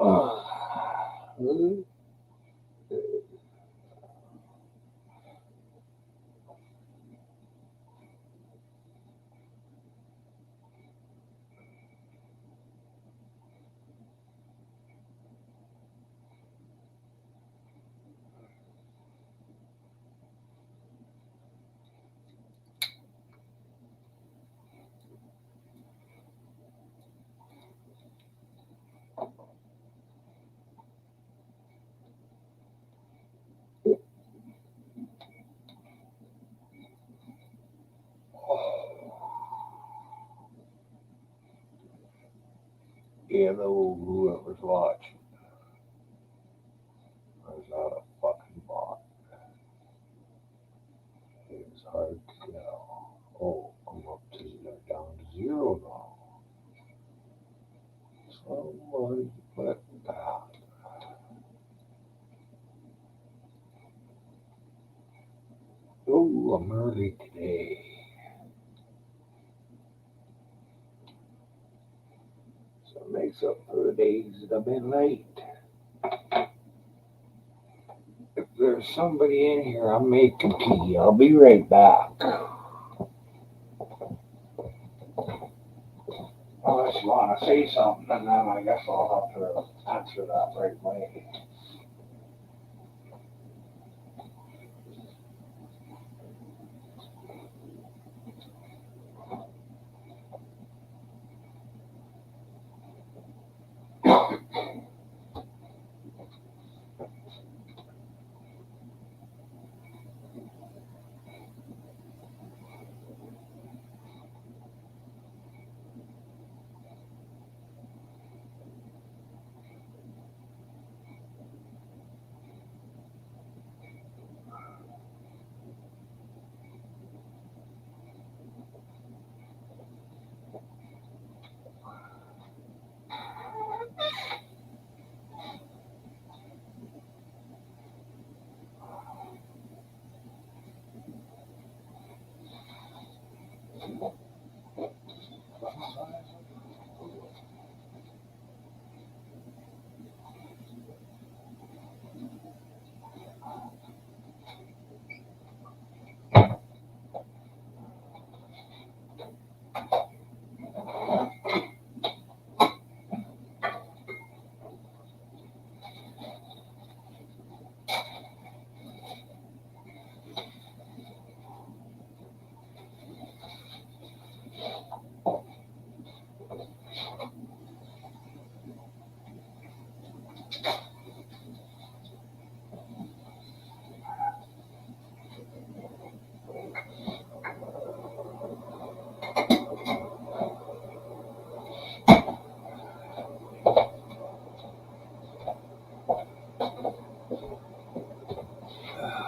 Really? Yeah, though whoever's watching is not a fucking bot. It's hard to tell. Oh, I'm up to down to zero now. Somebody put that. Oh, I'm early today. So it makes up for the days that I've been late. If there's somebody in here, I'm making tea. I'll be right back. Unless you want to say something, and then I guess I'll have to answer that right away.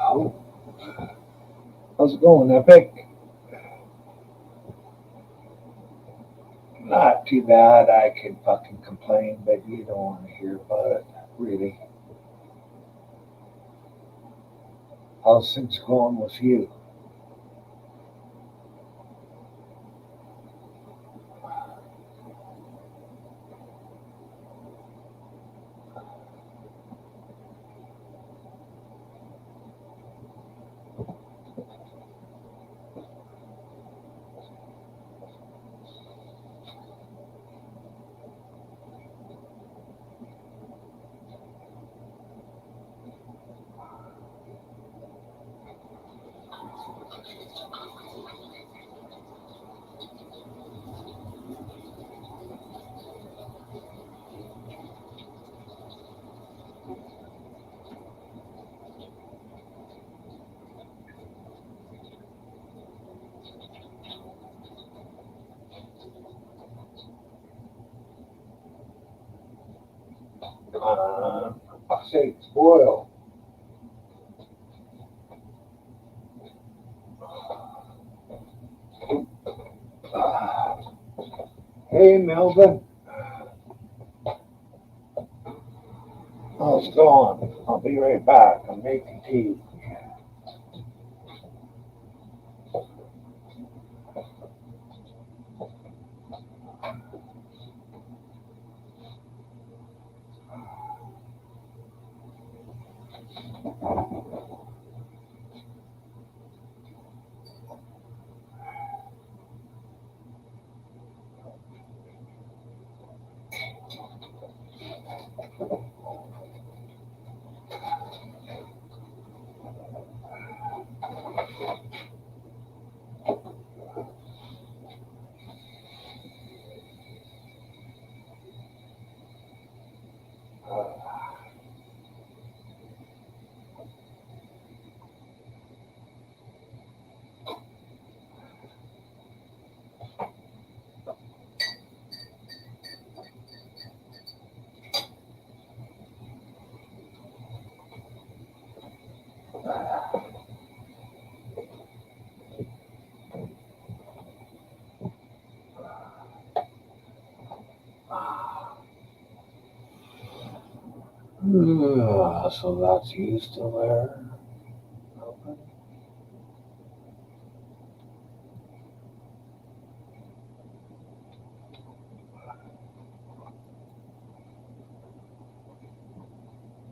Oh, how's it going, Epic? Not too bad. I could fucking complain, but you don't want to hear about it, really. How's things going with you? I say spoil. Uh, hey, Melvin. How's it going? I'll be right back. I'm making tea. So that's you still there? Open.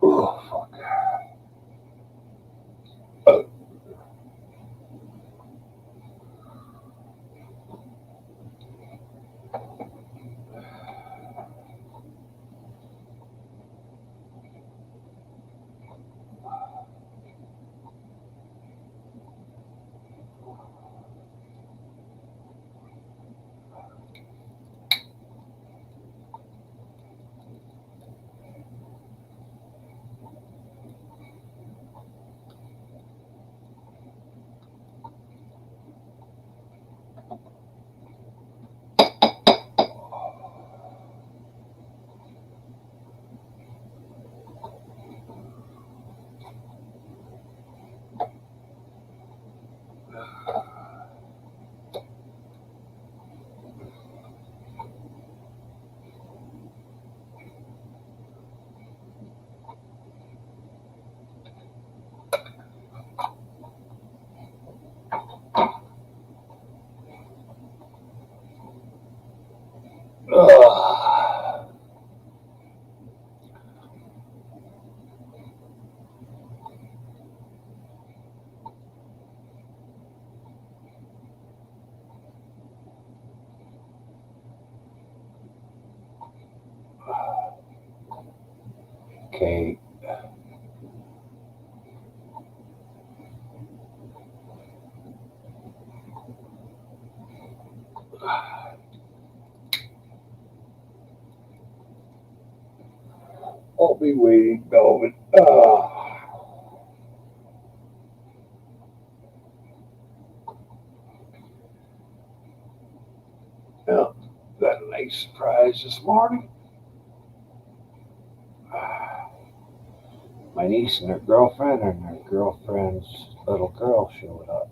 Oh, fuck. Ugh. Okay. I'll be waiting, Melvin. Yeah, got a nice surprise this morning. My niece and her girlfriend and her girlfriend's little girl showed up.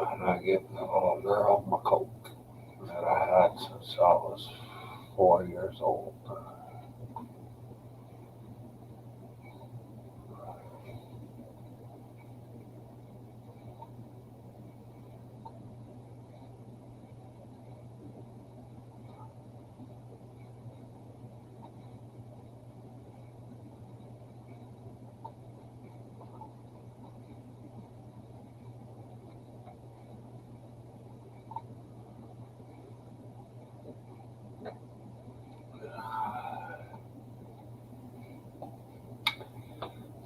And I gave the little girl my coat that I had since I was 4 years old.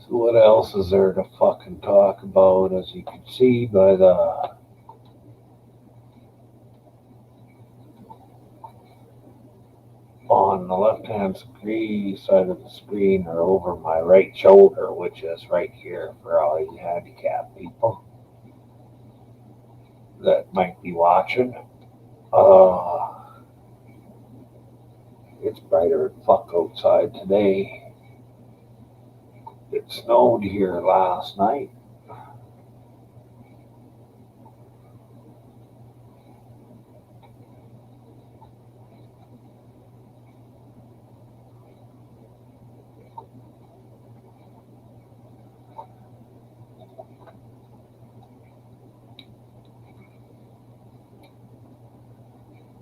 So what else is there to fucking talk about? As you can see by the on the left-hand screen side of the screen or over my right shoulder, which is right here for all you handicapped people that might be watching. Uh, it's brighter than fuck outside today. It snowed here last night.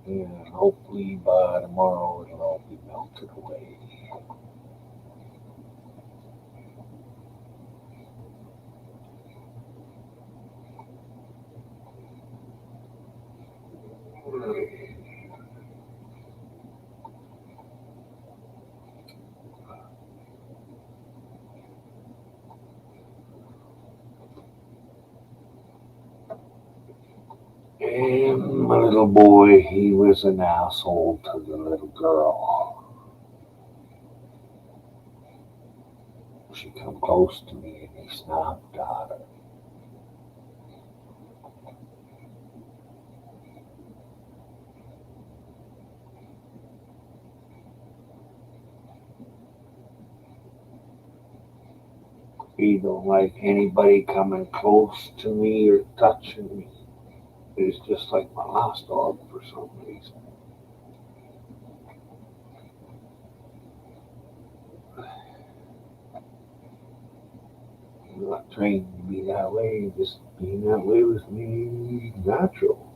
And hopefully by tomorrow it'll all be melted away. And my little boy, he was an asshole to the little girl. She come close to me and he snapped at her. He don't like anybody coming close to me or touching me. He's just like my last dog for some reason. I'm not trained to be that way. Just being that way with me natural.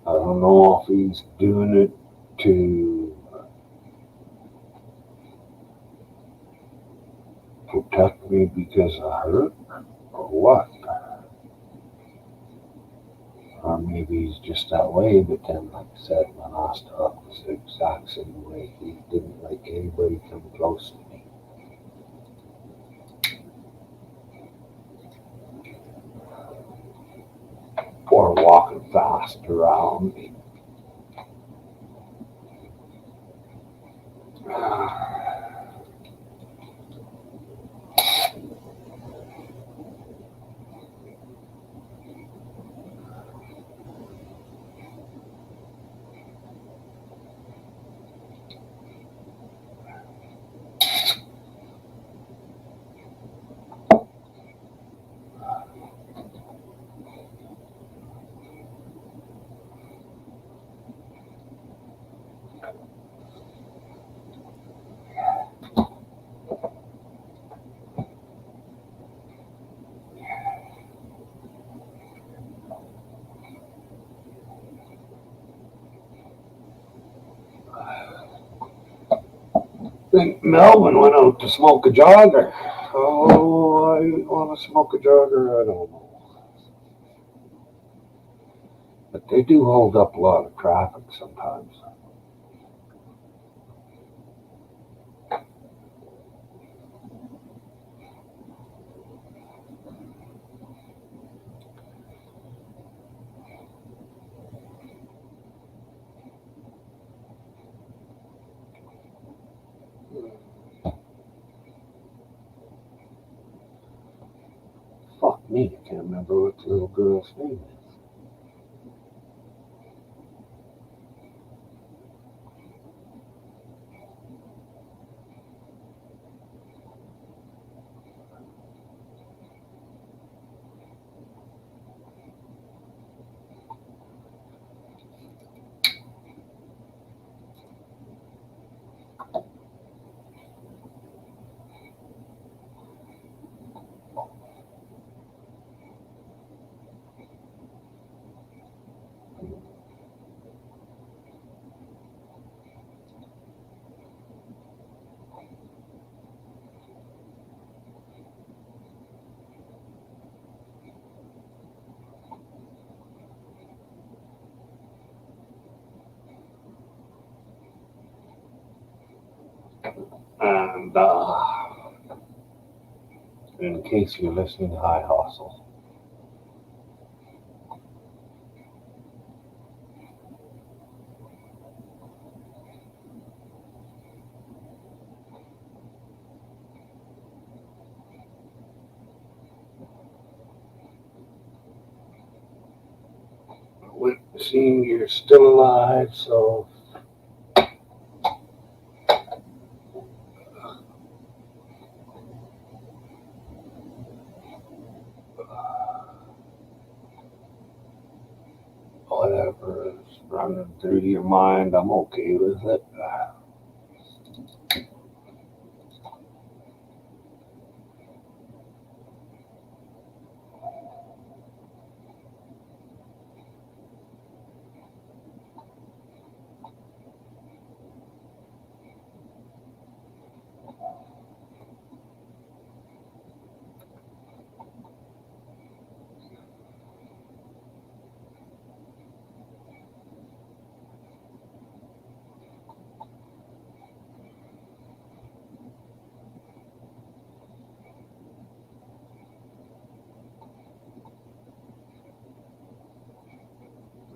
I don't know if he's doing it to protect me because I hurt or what. Or maybe he's just that way, but then, like I said, my last dog was the exact same way. He didn't like anybody coming close to me. Or walking fast around me. I think Melvin went out to smoke a jogger. Oh, I want to smoke a jogger. I don't know. But they do hold up a lot of traffic sometimes. Fuck me, I can't remember what the little girl's name is. And in case you're listening, hi Hustle. seeing you're still alive, so whatever is running through your mind, I'm okay with it.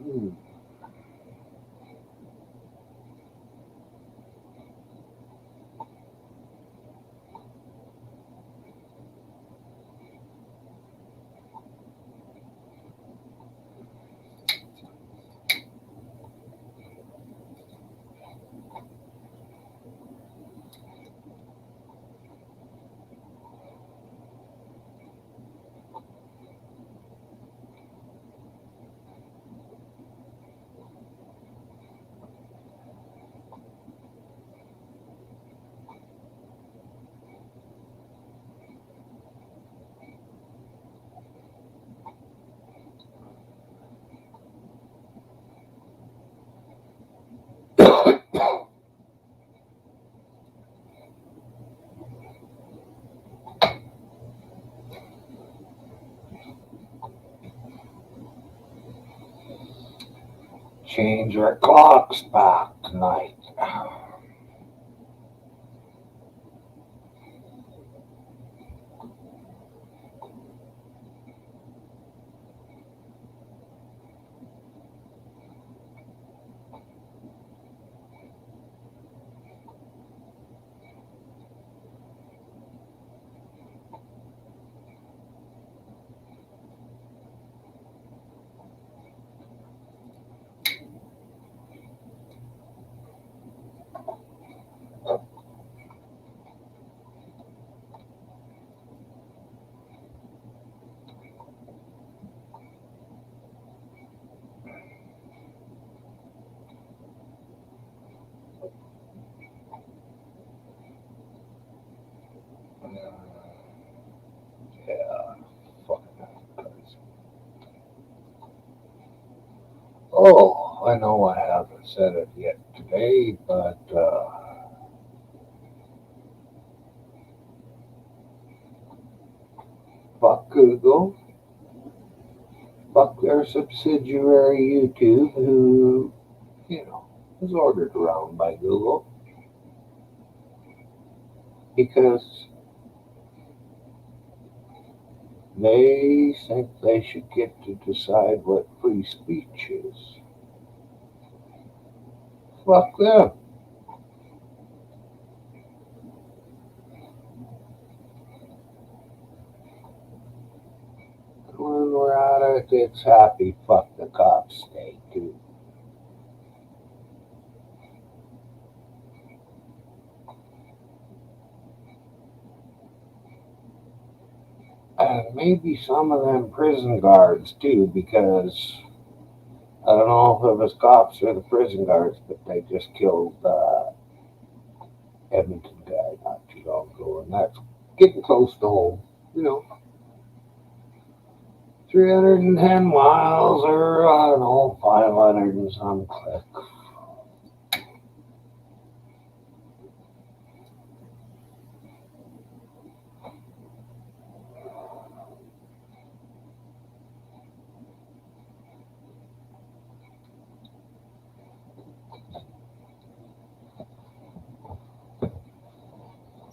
Hmm. Change our clocks back tonight. Yeah, fucking crazy. Oh, I know I haven't said it yet today, but fuck Google, fuck their subsidiary YouTube, who, is ordered around by Google because they think they should get to decide what free speech is. Fuck them. When we're at it, it's happy fuck the cops day too. And maybe some of them prison guards too, because I don't know if it was cops or the prison guards, but they just killed Edmonton guy not too long ago, and that's getting close to home. You know, 310 miles or I don't know, 500 and some click.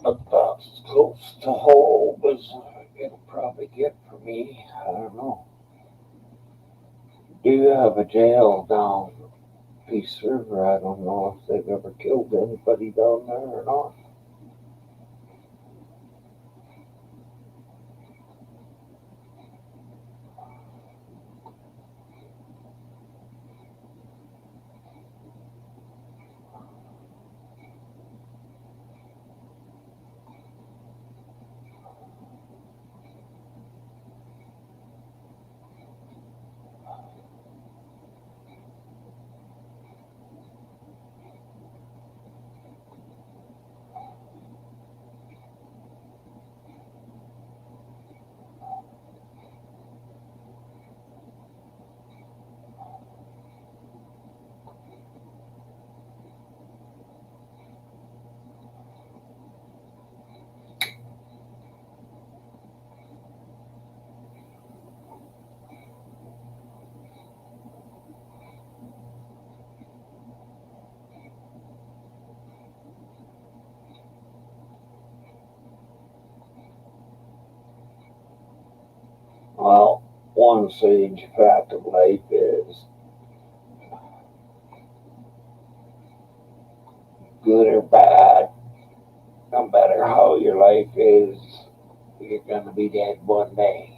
About as close to home as it'll probably get for me. I don't know. Do you have a jail down Peace River? I don't know if they've ever killed anybody down there or not. one sage fact of life is, good or bad, no matter how your life is, you're going to be dead one day.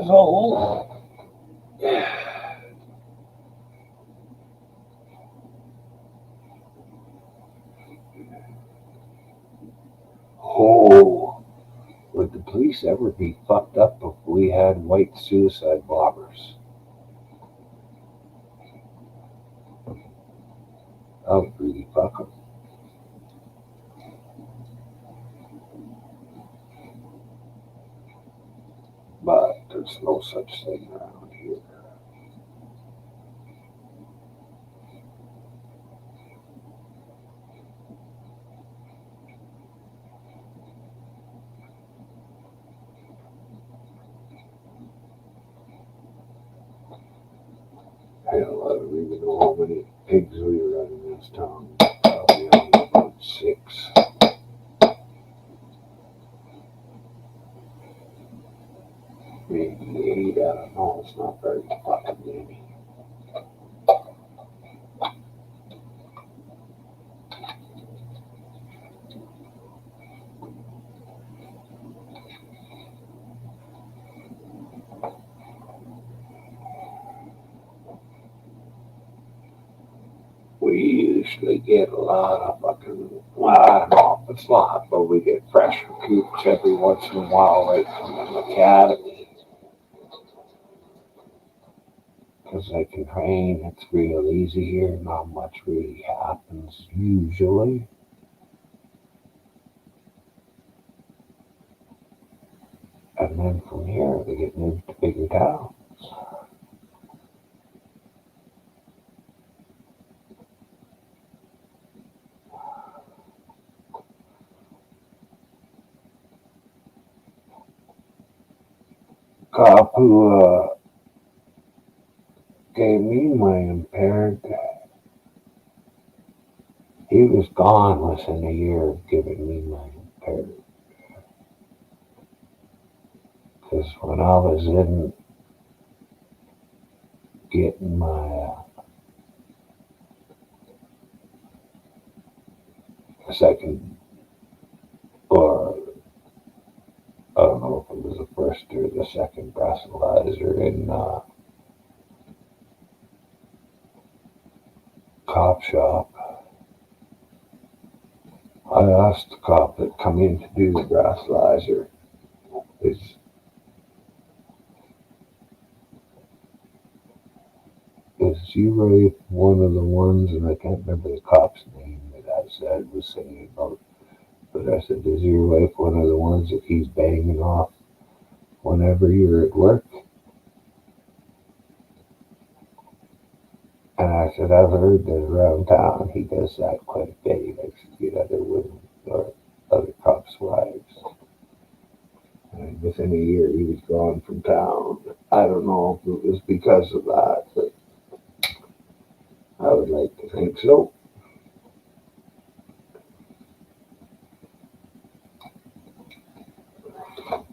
So, oh, would the police ever be fucked up if we had white suicide bombers? That would really fuck them. But there's no such thing around here. I don't even know how many pigs we run in this town. Probably only about 6. Maybe 8, I don't know. It's not very fucking many. We usually get a lot of fucking, well, I don't know if it's a lot, but we get fresh recruits every once in a while right from the academy. Because they can train, it's real easy here, not much really happens usually. And then from here, they get moved to bigger towns. Cop who gave me my impaired, he was gone within a year of giving me my impaired. Because when I was in getting my second, or I don't know if it was the first or the second breathalyzer in cop shop, I asked the cop that come in to do the breathalyzer, is you Ray one of the ones, and I can't remember the cop's name that I said was saying about, but I said, is your wife one of the ones that he's banging off whenever you're at work? And I said, I've heard that around town he does that quite a bit. He likes to get other women or other cops' wives. And within a year he was gone from town. I don't know if it was because of that, but I would like to think so.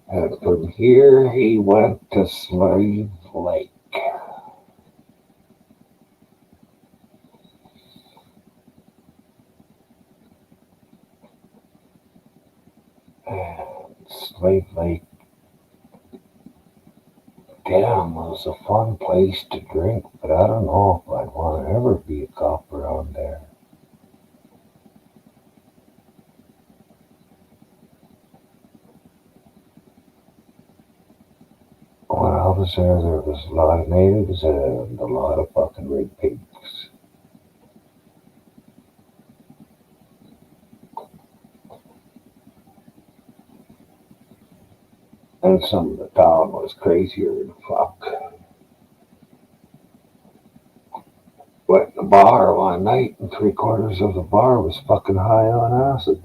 And from here he went to Slave Lake. And Slave Lake, damn, was a fun place to drink, but I don't know if I'd want to ever be a cop around there. When I was there was a lot of natives and a lot of fucking red pigs. And some of the town was crazier than fuck. Went in the bar one night and 3/4 of the bar was fucking high on acid.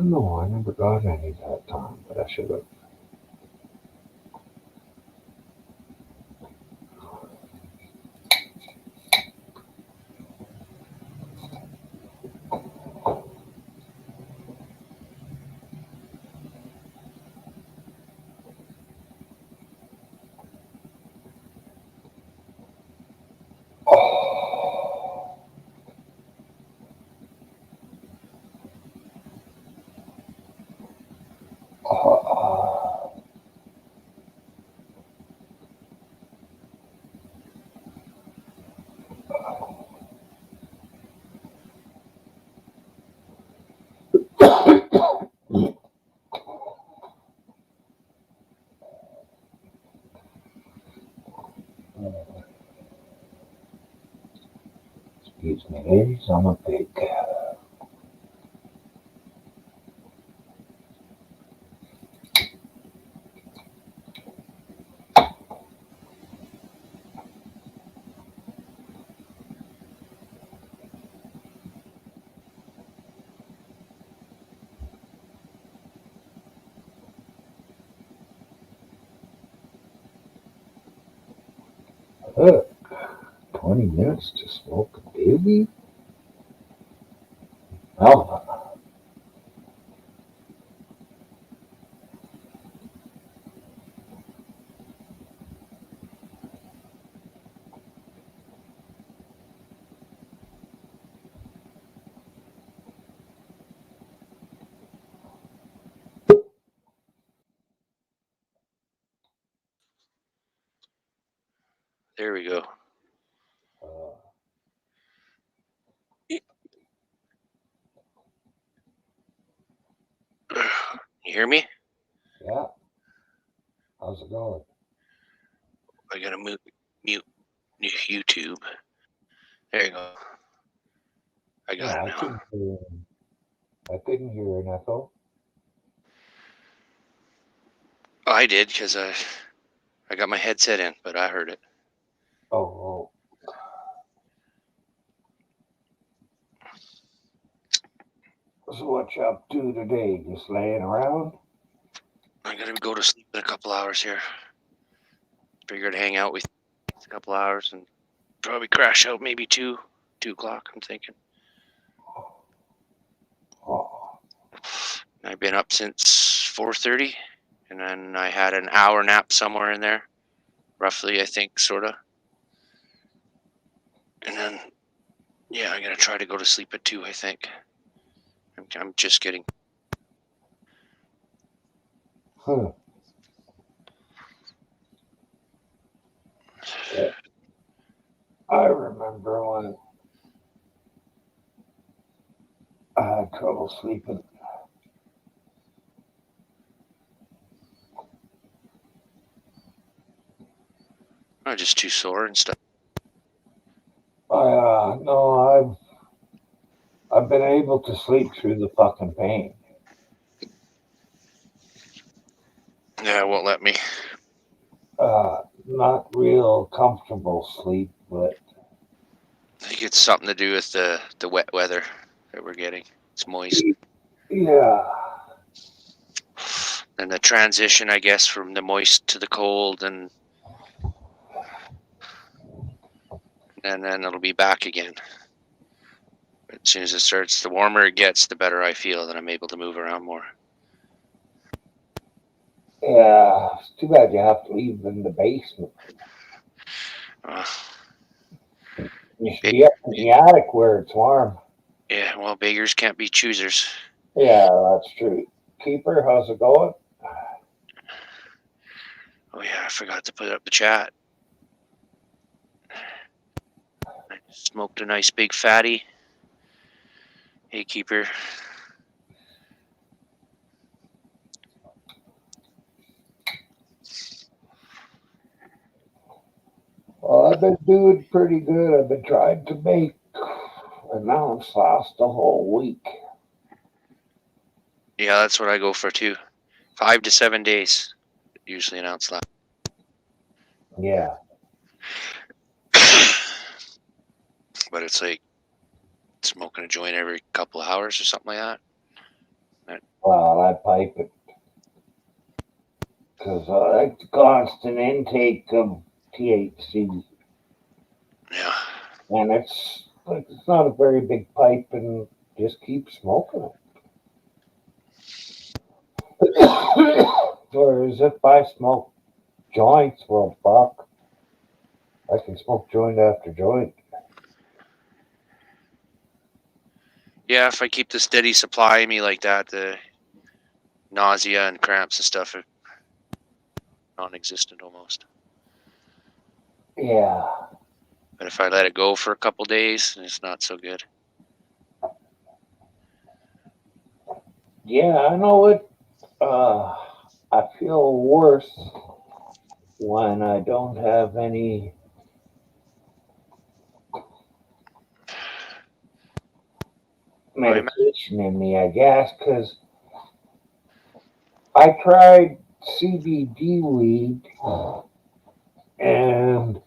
No, I never got any that time, but I should have. Excuse me, ladies, I'm a big cat. Look, 20 minutes to smoke a baby? Oh, There we go. uh, You hear me? yeah. How's it going? I gotta mute YouTube. There you go. I got Yeah, it now. I couldn't hear an echo. Oh, I did because I got my headset in, but I heard it. Oh. So what you up to today? Just laying around? I gotta go to sleep in a couple hours here. Figured to hang out with you a couple hours and probably crash out maybe 2 o'clock. I'm thinking. Oh, I've been up since 4:30, and then I had an hour nap somewhere in there, roughly, I think, sorta. And then, yeah, I'm gonna try to go to sleep at 2. I think. I'm just getting. huh. I remember when I had trouble sleeping. I'm just too sore and stuff. No, I've been able to sleep through the fucking pain. Yeah, it won't let me. Not real comfortable sleep, but I think it's something to do with the wet weather that we're getting. It's moist. yeah, And the transition, I guess, from the moist to the cold, and then it'll be back again. As soon as it starts, the warmer it gets, the better I feel that I'm able to move around more. yeah. It's too bad you have to leave in the basement. Uh, You should be up in the attic where it's warm. yeah, well, beggars can't be choosers. Yeah, that's true. Keeper, how's it going? Oh yeah, I forgot to put up the chat. I smoked a nice big fatty. Hey, Keeper. Well, I've been doing pretty good. I've been trying to make announce last the whole week. Yeah, that's what I go for too. 5 to 7 days, usually announce that. Yeah. But it's like smoking a joint every couple of hours or something like that. That pipe it. Because I like the constant intake of THC. Yeah. And it's not a very big pipe and just keep smoking it. Whereas if I smoke joints, well, fuck, I can smoke joint after joint. Yeah, if I keep the steady supply of me like that, the nausea and cramps and stuff are non-existent almost. Yeah. But if I let it go for a couple days, it's not so good. Yeah, I know it. I feel worse when I don't have any I'm medication in me, I guess, because I tried CBD weed and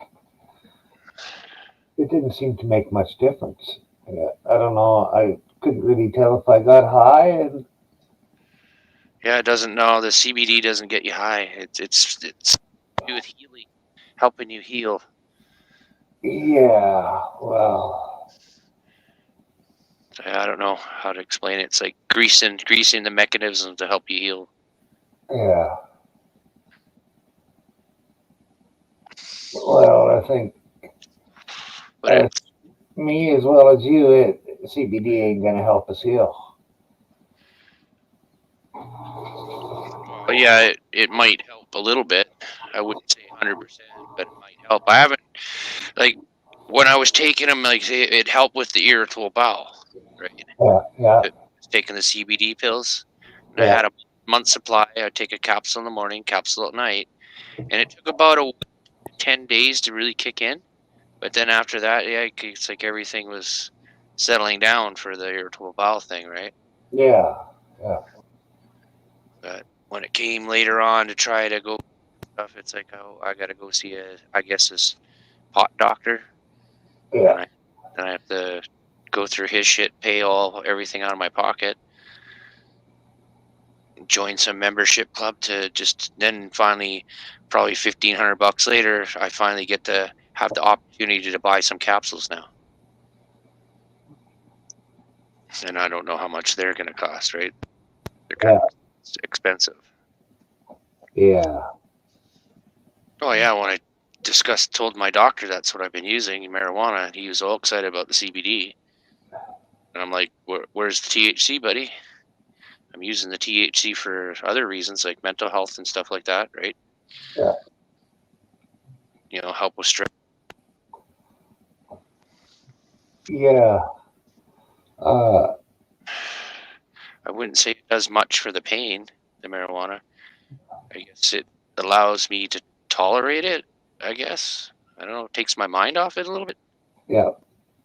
it didn't seem to make much difference. I don't know. I couldn't really tell if I got high, and Yeah, it doesn't. No, the CBD doesn't get you high. It's to do with healing, helping you heal. yeah, well, I don't know how to explain it. It's like greasing the mechanism to help you heal. yeah. Well, I think But it, me as well as you, CBD ain't gonna help us heal. well, yeah, it might help a little bit. I wouldn't say 100%, but it might help. I haven't like when I was taking them, like it helped with the irritable bowel, right? Yeah, yeah, Taking the CBD pills, and I yeah, had a month supply. I'd take a capsule in the morning, capsule at night, and it took about 10 days to really kick in. But then after that, yeah, it's like everything was settling down for the irritable bowel thing, right? yeah, yeah, But when it came later on to try to go stuff, it's like, oh, I got to go see I guess this pot doctor, yeah, and I have to go through his shit, pay everything out of my pocket, join some membership club to just then finally, probably $1,500 later, I finally get to have the opportunity to buy some capsules now. And I don't know how much they're going to cost, right? They're kind yeah, of expensive. yeah, Oh yeah, when I told my doctor that's what I've been using, marijuana, and he was all excited about the CBD. And I'm like, where's the THC, buddy? I'm using the THC for other reasons like mental health and stuff like that, right? yeah, Help with stress. yeah. Uh, I wouldn't say it does much for the pain, the marijuana. I guess it allows me to tolerate it, I guess. I don't know, it takes my mind off it a little bit. yeah,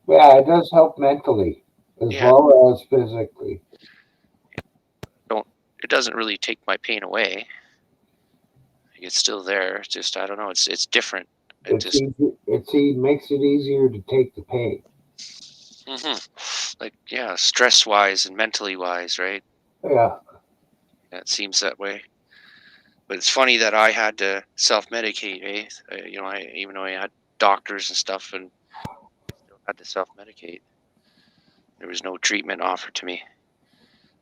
yeah. It does help mentally as Yeah, well as physically. don't it doesn't really take my pain away. It's still there. It's just I don't know, it's different. It It's just easy. Makes it easier to take the pain. like yeah, stress wise and mentally wise, right? Yeah, Yeah, it seems that way. But it's funny that I had to self-medicate, eh? I even though I had doctors and stuff, and still had to self-medicate. There was no treatment offered to me.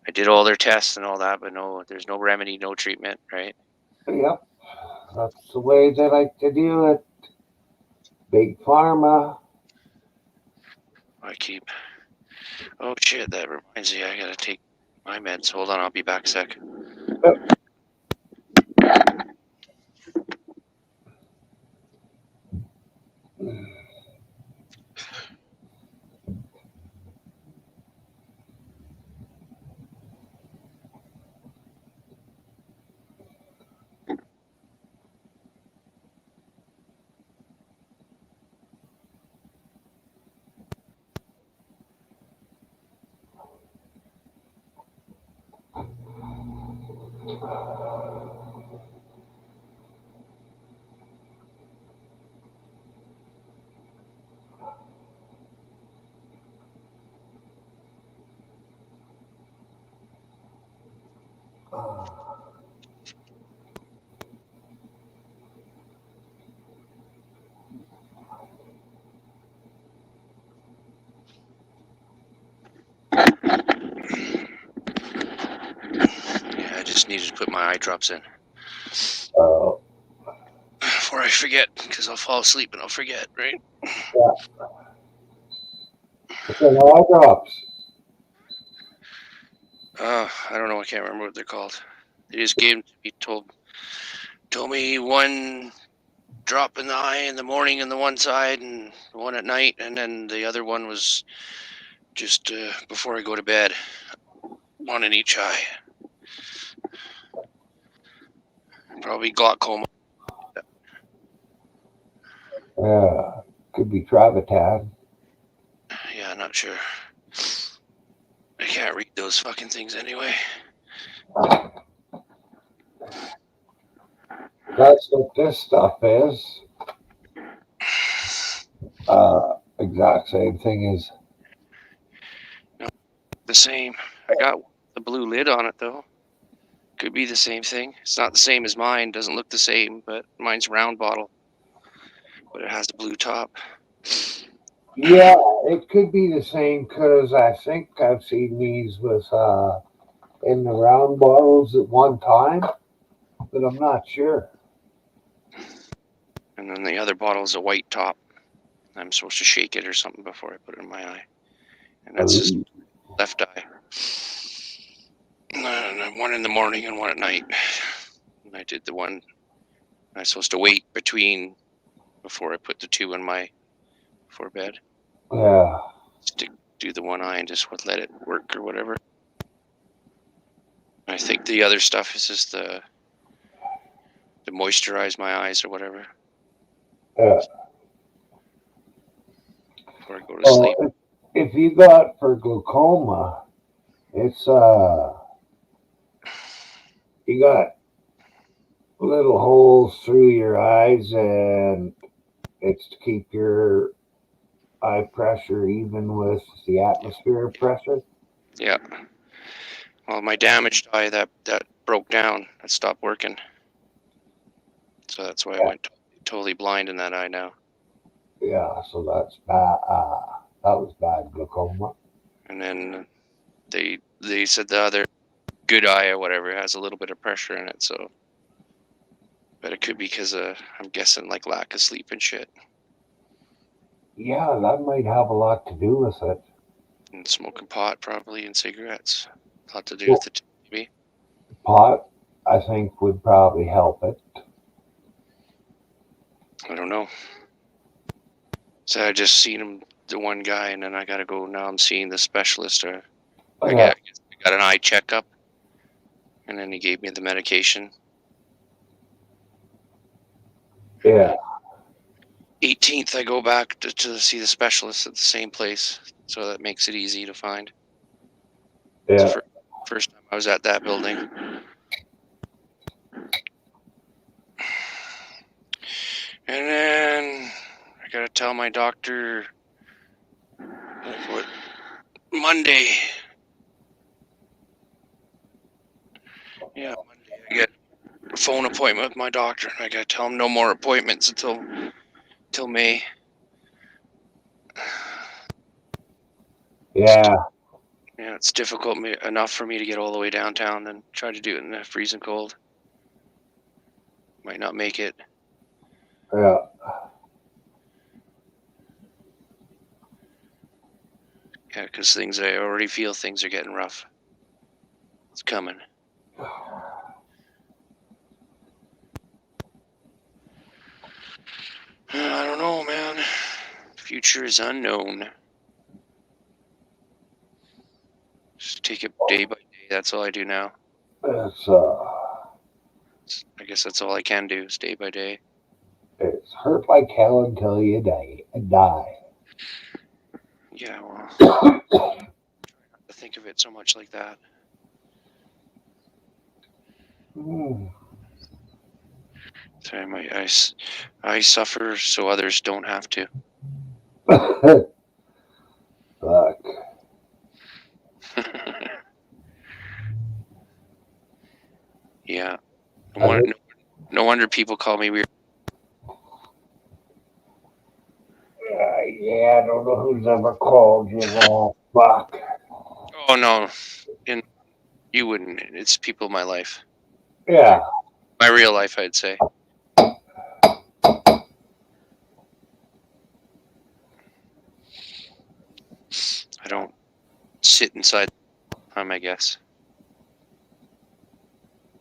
I did all their tests and all that, but no, there's no remedy, no treatment, right? yep. That's the way they like to do it. Big pharma. I keep. Oh shit! That reminds me, I gotta take my meds. Hold on, I'll be back a sec. Yeah, I just needed to put my eye drops in Oh, before I forget, because I'll fall asleep and I'll forget, right? so eye drops. I don't know. I can't remember what they're called. They just gave them to me. Told me one drop in the eye in the morning on the one side and one at night, and then the other one was just before I go to bed. One in each eye. Probably glaucoma. Yeah, could be Travatan. Yeah, not sure. I can't read those fucking things anyway. That's what this stuff is. Exact same thing as. The same. I got the blue lid on it though. Could be the same thing. It's not the same as mine. Doesn't look the same, but mine's round bottle, but it has the blue top. Yeah, it could be the same because I think I've seen these with in the round bottles at one time, but I'm not sure. And then the other bottle is a white top. I'm supposed to shake it or something before I put it in my eye. And that's just left eye. And one in the morning and one at night. And I did the one. I'm supposed to wait before I put the two in my before bed. Yeah. Just to do the one eye and just let it work or whatever. I think the other stuff is just to moisturize my eyes or whatever Yeah. before I go to Well, sleep. if you got for glaucoma, it's you got little holes through your eyes, and it's to keep your eye pressure even with the atmosphere pressure. Yeah. Well, my damaged eye that broke down. It stopped working. So that's why I went totally blind in that eye now. Yeah, so that's bad. That was bad glaucoma. And then they said the other good eye or whatever has a little bit of pressure in it. So, but it could be because I'm guessing like lack of sleep and shit, Yeah, that might have a lot to do with it. and smoking pot probably and cigarettes. A lot to do Well, with it, maybe. pot, I think, would probably help it. I don't know. So I just seen him, the one guy, and then I gotta go. Now I'm seeing the specialist. Or I Yeah, got an eye checkup, and then he gave me the medication. yeah, 18th, I go back to see the specialist at the same place, so that makes it easy to find. It's yeah, the first time I was at that building. And then I gotta tell my doctor what Monday. Yeah, Monday I get a phone appointment with my doctor. I gotta tell him no more appointments until May. yeah, Yeah, it's difficult enough for me to get all the way downtown, then try to do it in the freezing cold. Might not make it. yeah. Yeah, because I already feel things are getting rough. It's coming. I don't know, man. Future is unknown. Just take it day by day. That's all I do now. It's I guess that's all I can do is day by day. it's hurt like hell until you die. Yeah, well, try not to think of it so much like that. Hmm. Sorry, I suffer so others don't have to. Fuck. Yeah. No wonder people call me weird. Yeah, I don't know who's ever called you that. Fuck. Oh no, and you wouldn't. It's people in my life, Yeah. my real life, I'd say. I don't sit inside the time, I guess.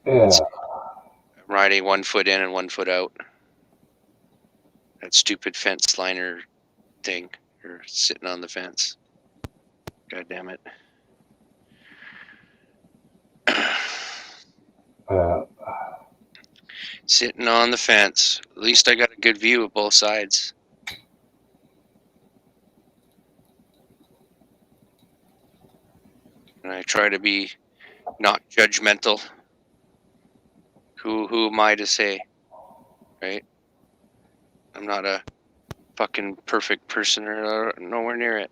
Yeah. I'm riding 1 foot in and 1 foot out. That stupid fence liner thing. You're sitting on the fence. God damn it. Sitting on the fence. At least I got a good view of both sides. And I try to be not judgmental. Who am I to say, right? I'm not a fucking perfect person or nowhere near it.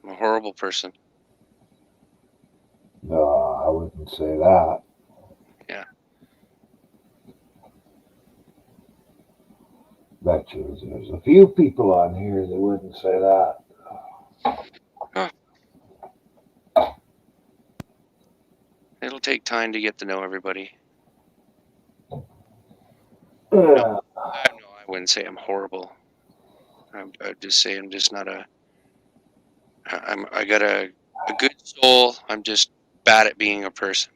I'm a horrible person. No, I wouldn't say that. Yeah. Bet you there's a few people on here that wouldn't say that. Huh. It'll take time to get to know everybody. Yeah. I wouldn't say I'm horrible. I'd just say I'm just not a. I got a good soul. I'm just bad at being a person.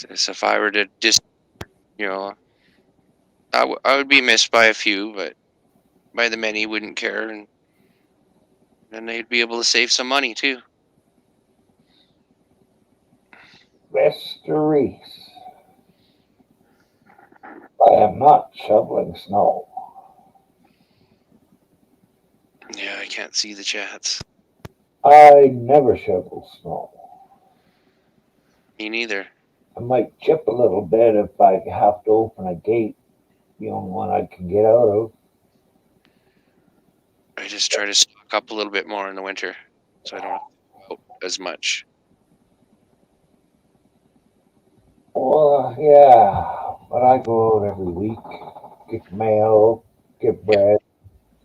So if I were to you know, I would be missed by a few, but by the many wouldn't care, and then they'd be able to save some money too. Mr. Reese, I am not shoveling snow. Yeah, I can't see the chats. I never shovel snow. Me neither. I might chip a little bit if I have to open a gate, the only one I can get out of. I just try to stock up a little bit more in the winter, so I don't have to go out as much. Well, yeah, but I go out every week, get mail, get bread.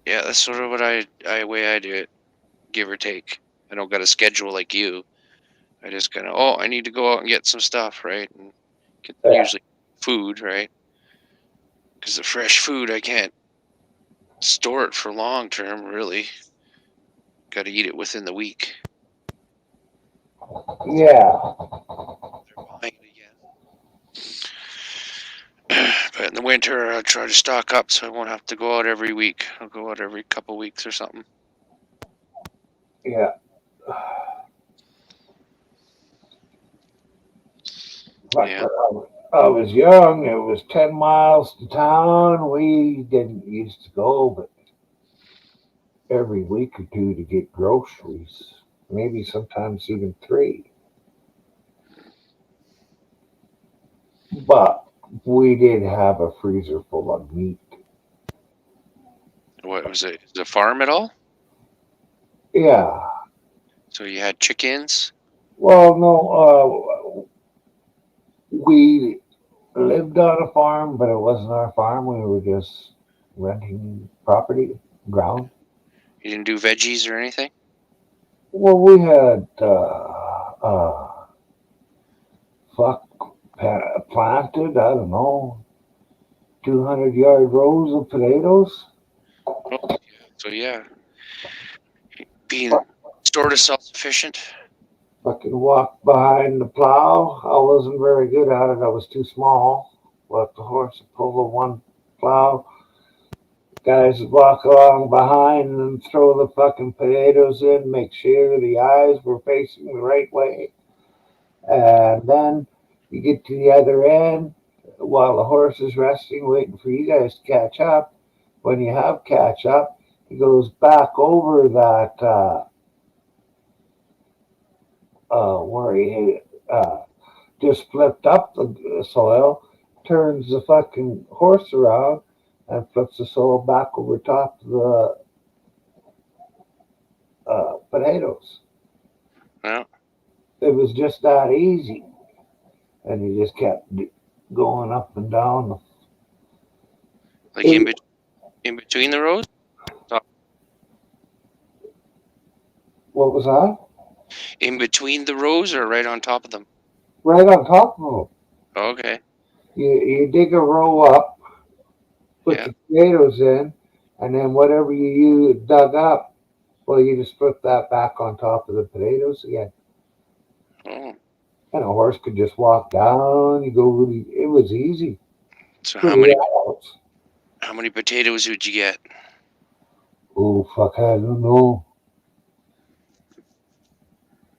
Yeah, that's sort of what way I do it, give or take. I don't got a schedule like you. I just kind of, I need to go out and get some stuff, right? And get Yeah. usually food, right? Because the fresh food, I can't store it for long term, really. Got to eat it within the week. Yeah. They're buying it again. But in the winter, I'll try to stock up so I won't have to go out every week. I'll go out every couple weeks or something. Yeah. Yeah. I was young. It was 10 miles to town. We didn't used to go, but every week or two to get groceries. Maybe sometimes even 3. But we did have a freezer full of meat. What was it? Is it a farm at all? Yeah. So you had chickens? Well, no, we lived on a farm, but it wasn't our farm. We were just renting property, ground. You didn't do veggies or anything? Well, we had fuck planted. I don't know, 200-yard rows of potatoes. Oh, yeah. So yeah, being sort of self-sufficient. Fucking walked behind the plow. I wasn't very good at it. I was too small. Let the horse pull the one plow. Guys would walk along behind and throw the fucking potatoes in, make sure the eyes were facing the right way. And then you get to the other end while the horse is resting, waiting for you guys to catch up. When you have catch up, he goes back over that where he just flipped up the soil, turns the fucking horse around, and flips the soil back over top of the potatoes. Yeah. It was just that easy. And he just kept going up and down. Like It, in between the rows? Top. what was that? In between the rows or right on top of them? Right on top of him. Okay. You dig a row up, put Yeah. your potatoes in, and then whatever you dug up, well, you just put that back on top of the potatoes again. Oh. And a horse could just walk down. You go really, it was easy So for the adults. how many potatoes would you get? Oh, fuck, I don't know.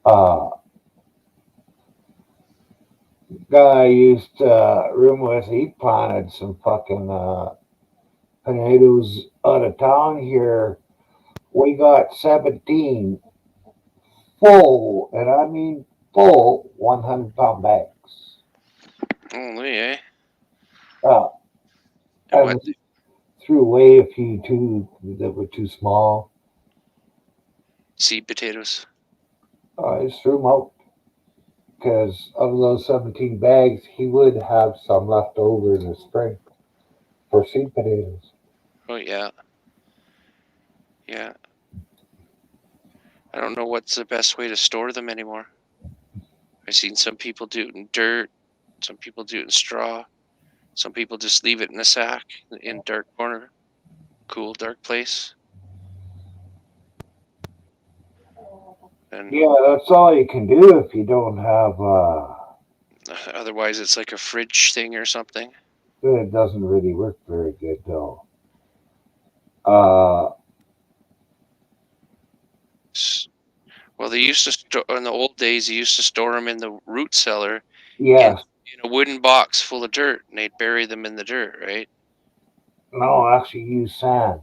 Uh, guy I used to room with, he planted some fucking potatoes out of town here. We got 17 full, and I mean full, 100-pound bags. Oh, yeah. Uh, And and what? we threw away a few too that were too small. Seed potatoes. I just threw them out because of those 17 bags, he would have some left over in the spring for seed potatoes. Oh, yeah. Yeah. I don't know what's the best way to store them anymore. I've seen some people do it in dirt. Some people do it in straw. Some people just leave it in a sack in dark corner, cool, dark place. And Yeah, that's all you can do if you don't have. otherwise, it's like a fridge thing or something. It doesn't really work very good though. Uh, Well, they used to store in the old days. They used to store them in the root cellar in yes, in a wooden box full of dirt, and they'd bury them in the dirt, right? no, actually use sand.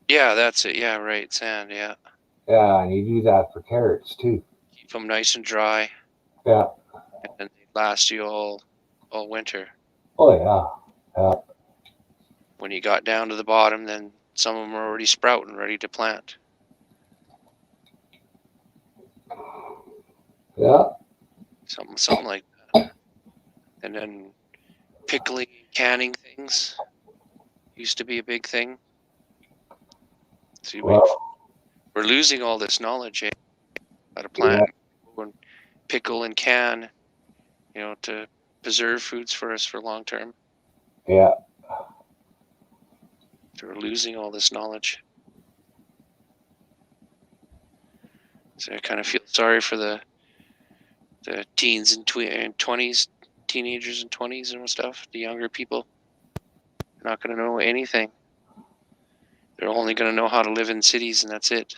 Yeah, that's it. Yeah, right. Sand. Yeah, Yeah, and you do that for carrots too. keep them nice and dry, Yeah. and they last you all winter. Oh yeah. Yeah. When you got down to the bottom, then some of them are already sprouting, ready to plant. Yeah. Something like that. And then pickling and canning things used to be a big thing. See, Well, we're losing all this knowledge, eh? How to yeah. plant and pickle and can, to preserve foods for us for long term. Yeah. So we're losing all this knowledge. So I kind of feel sorry for the teens and 20s, teenagers and 20s and stuff, the younger people. They're not going to know anything. They're only going to know how to live in cities, and that's it.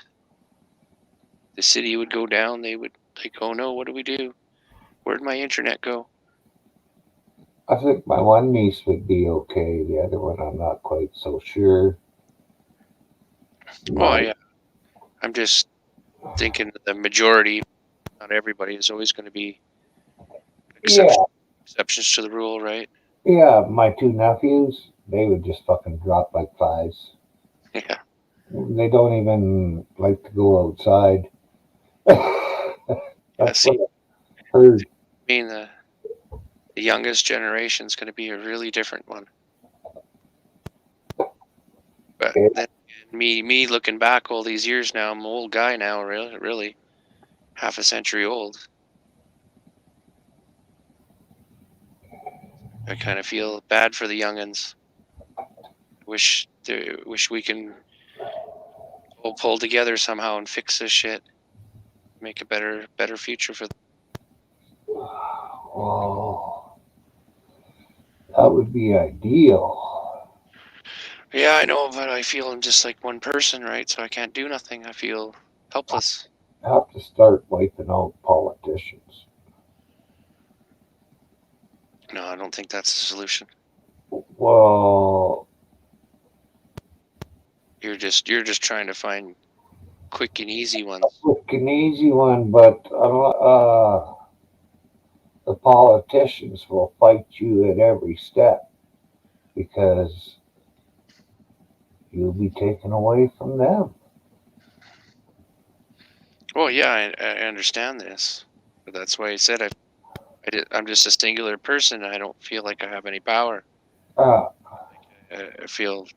The city would go down, they would like, oh no, what do we do? Where'd my internet go? I think my one niece would be okay. The other one, I'm not quite so sure. Oh My yeah, I'm just thinking the majority, not everybody, is always going to be yeah, exceptions to the rule, right? yeah. My two nephews, they would just fucking drop like flies. Yeah, They don't even like to go outside. yeah. That's See, what I heard. I mean, the youngest generation is going to be a really different one. But Yeah, then me looking back all these years now, I'm an old guy now, really, half a century old. I kind of feel bad for the youngins. Wish we can all pull together somehow and fix this shit, make a better future for them. oh, that would be ideal. Yeah, I know, but I feel I'm just like one person, right? So I can't do nothing. I feel helpless. Have to start wiping out politicians. No, I don't think that's the solution. Well, You're just trying to find quick and easy ones. quick and easy one, but the politicians will fight you at every step because you'll be taken away from them. Well, yeah, I understand this, but that's why I said I'm just a singular person. I don't feel like I have any power. Uh, I feel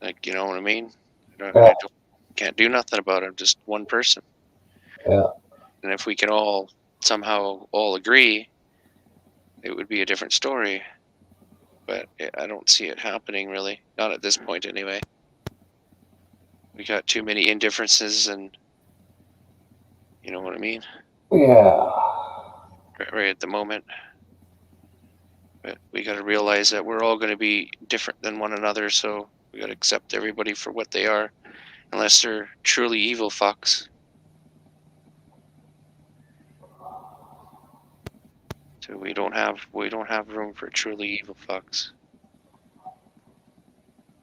like, you know what I mean. yeah, Can't do nothing about it. I'm just one person. yeah. And if we can all somehow all agree, it would be a different story. But I don't see it happening really. Not at this point, anyway. We got too many indifferences, and you know what I mean. Yeah. Right at the moment. But we got to realize that we're all going to be different than one another. So we got to accept everybody for what they are, unless they're truly evil fucks. So we don't have room for truly evil fucks.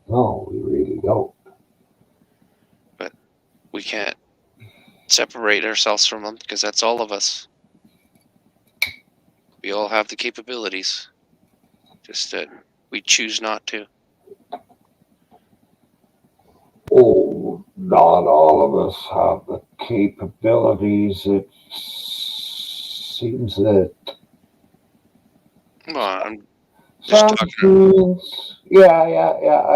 No, we really don't. But we can't separate ourselves from them because that's all of us. We all have the capabilities, just that we choose not to. Oh, not all of us have the capabilities. It seems that Well, I'm just some talking. students, yeah.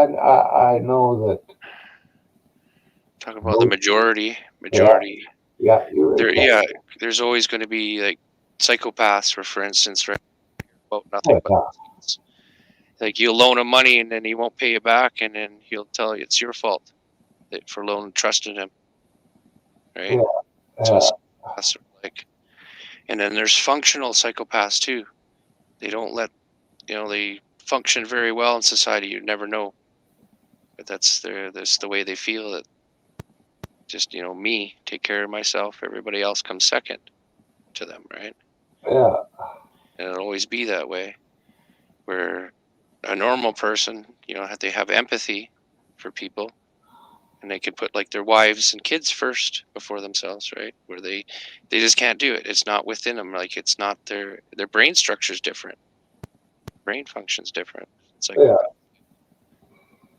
And I know that. About the majority. Yeah, Majority. yeah, you're right. There, yeah. There's always going to be like psychopaths, for instance, right? About nothing Oh, but yeah, like you loan him money and then he won't pay you back, and then he'll tell you it's your fault for trusting him, right? yeah, So yeah, it's that's like, and then there's functional psychopaths too. They don't let they function very well in society. You never know, but that's the way they feel. That just me take care of myself. Everybody else comes second to them, right? yeah, And it'll always be that way. Where a normal person, they have empathy for people, and they can put like their wives and kids first before themselves, right? Where they just can't do it. It's not within them. Like it's not their brain structure is different. Brain functions different. It's like yeah.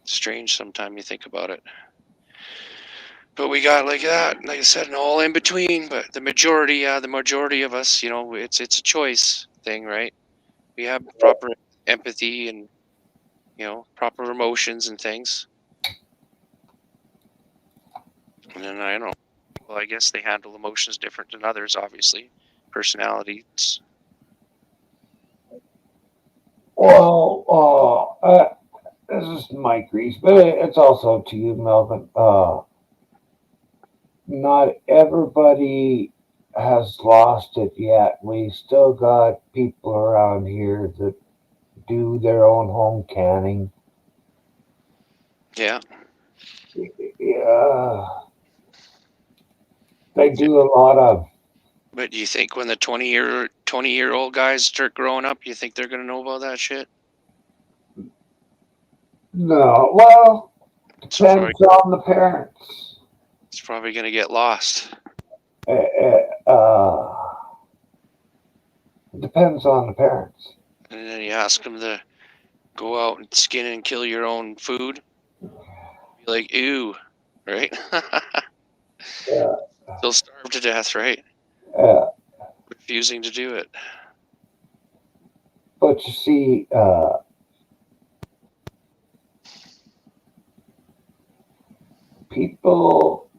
strange sometimes you think about it. But we got like that, like I said, and all in between. But the majority of us, it's a choice thing, right? We have proper empathy and proper emotions and things. And then I don't know. Well, I guess they handle emotions different than others, obviously. Personalities. Well, this is Mike Reese, but it's also to you, Melvin. Not everybody has lost it yet. We still got people around here that do their own home canning. Yeah. Yeah, they do a lot of. But do you think when the 20-year-old guys start growing up, you think they're gonna know about that shit? No, well, It's probably depends on the parents. it's probably gonna get lost. Depends on the parents. And then you ask them to go out and skin and kill your own food. Be like, ew, right? Yeah, They'll starve to death, right? yeah. Refusing to do it. But you see, people,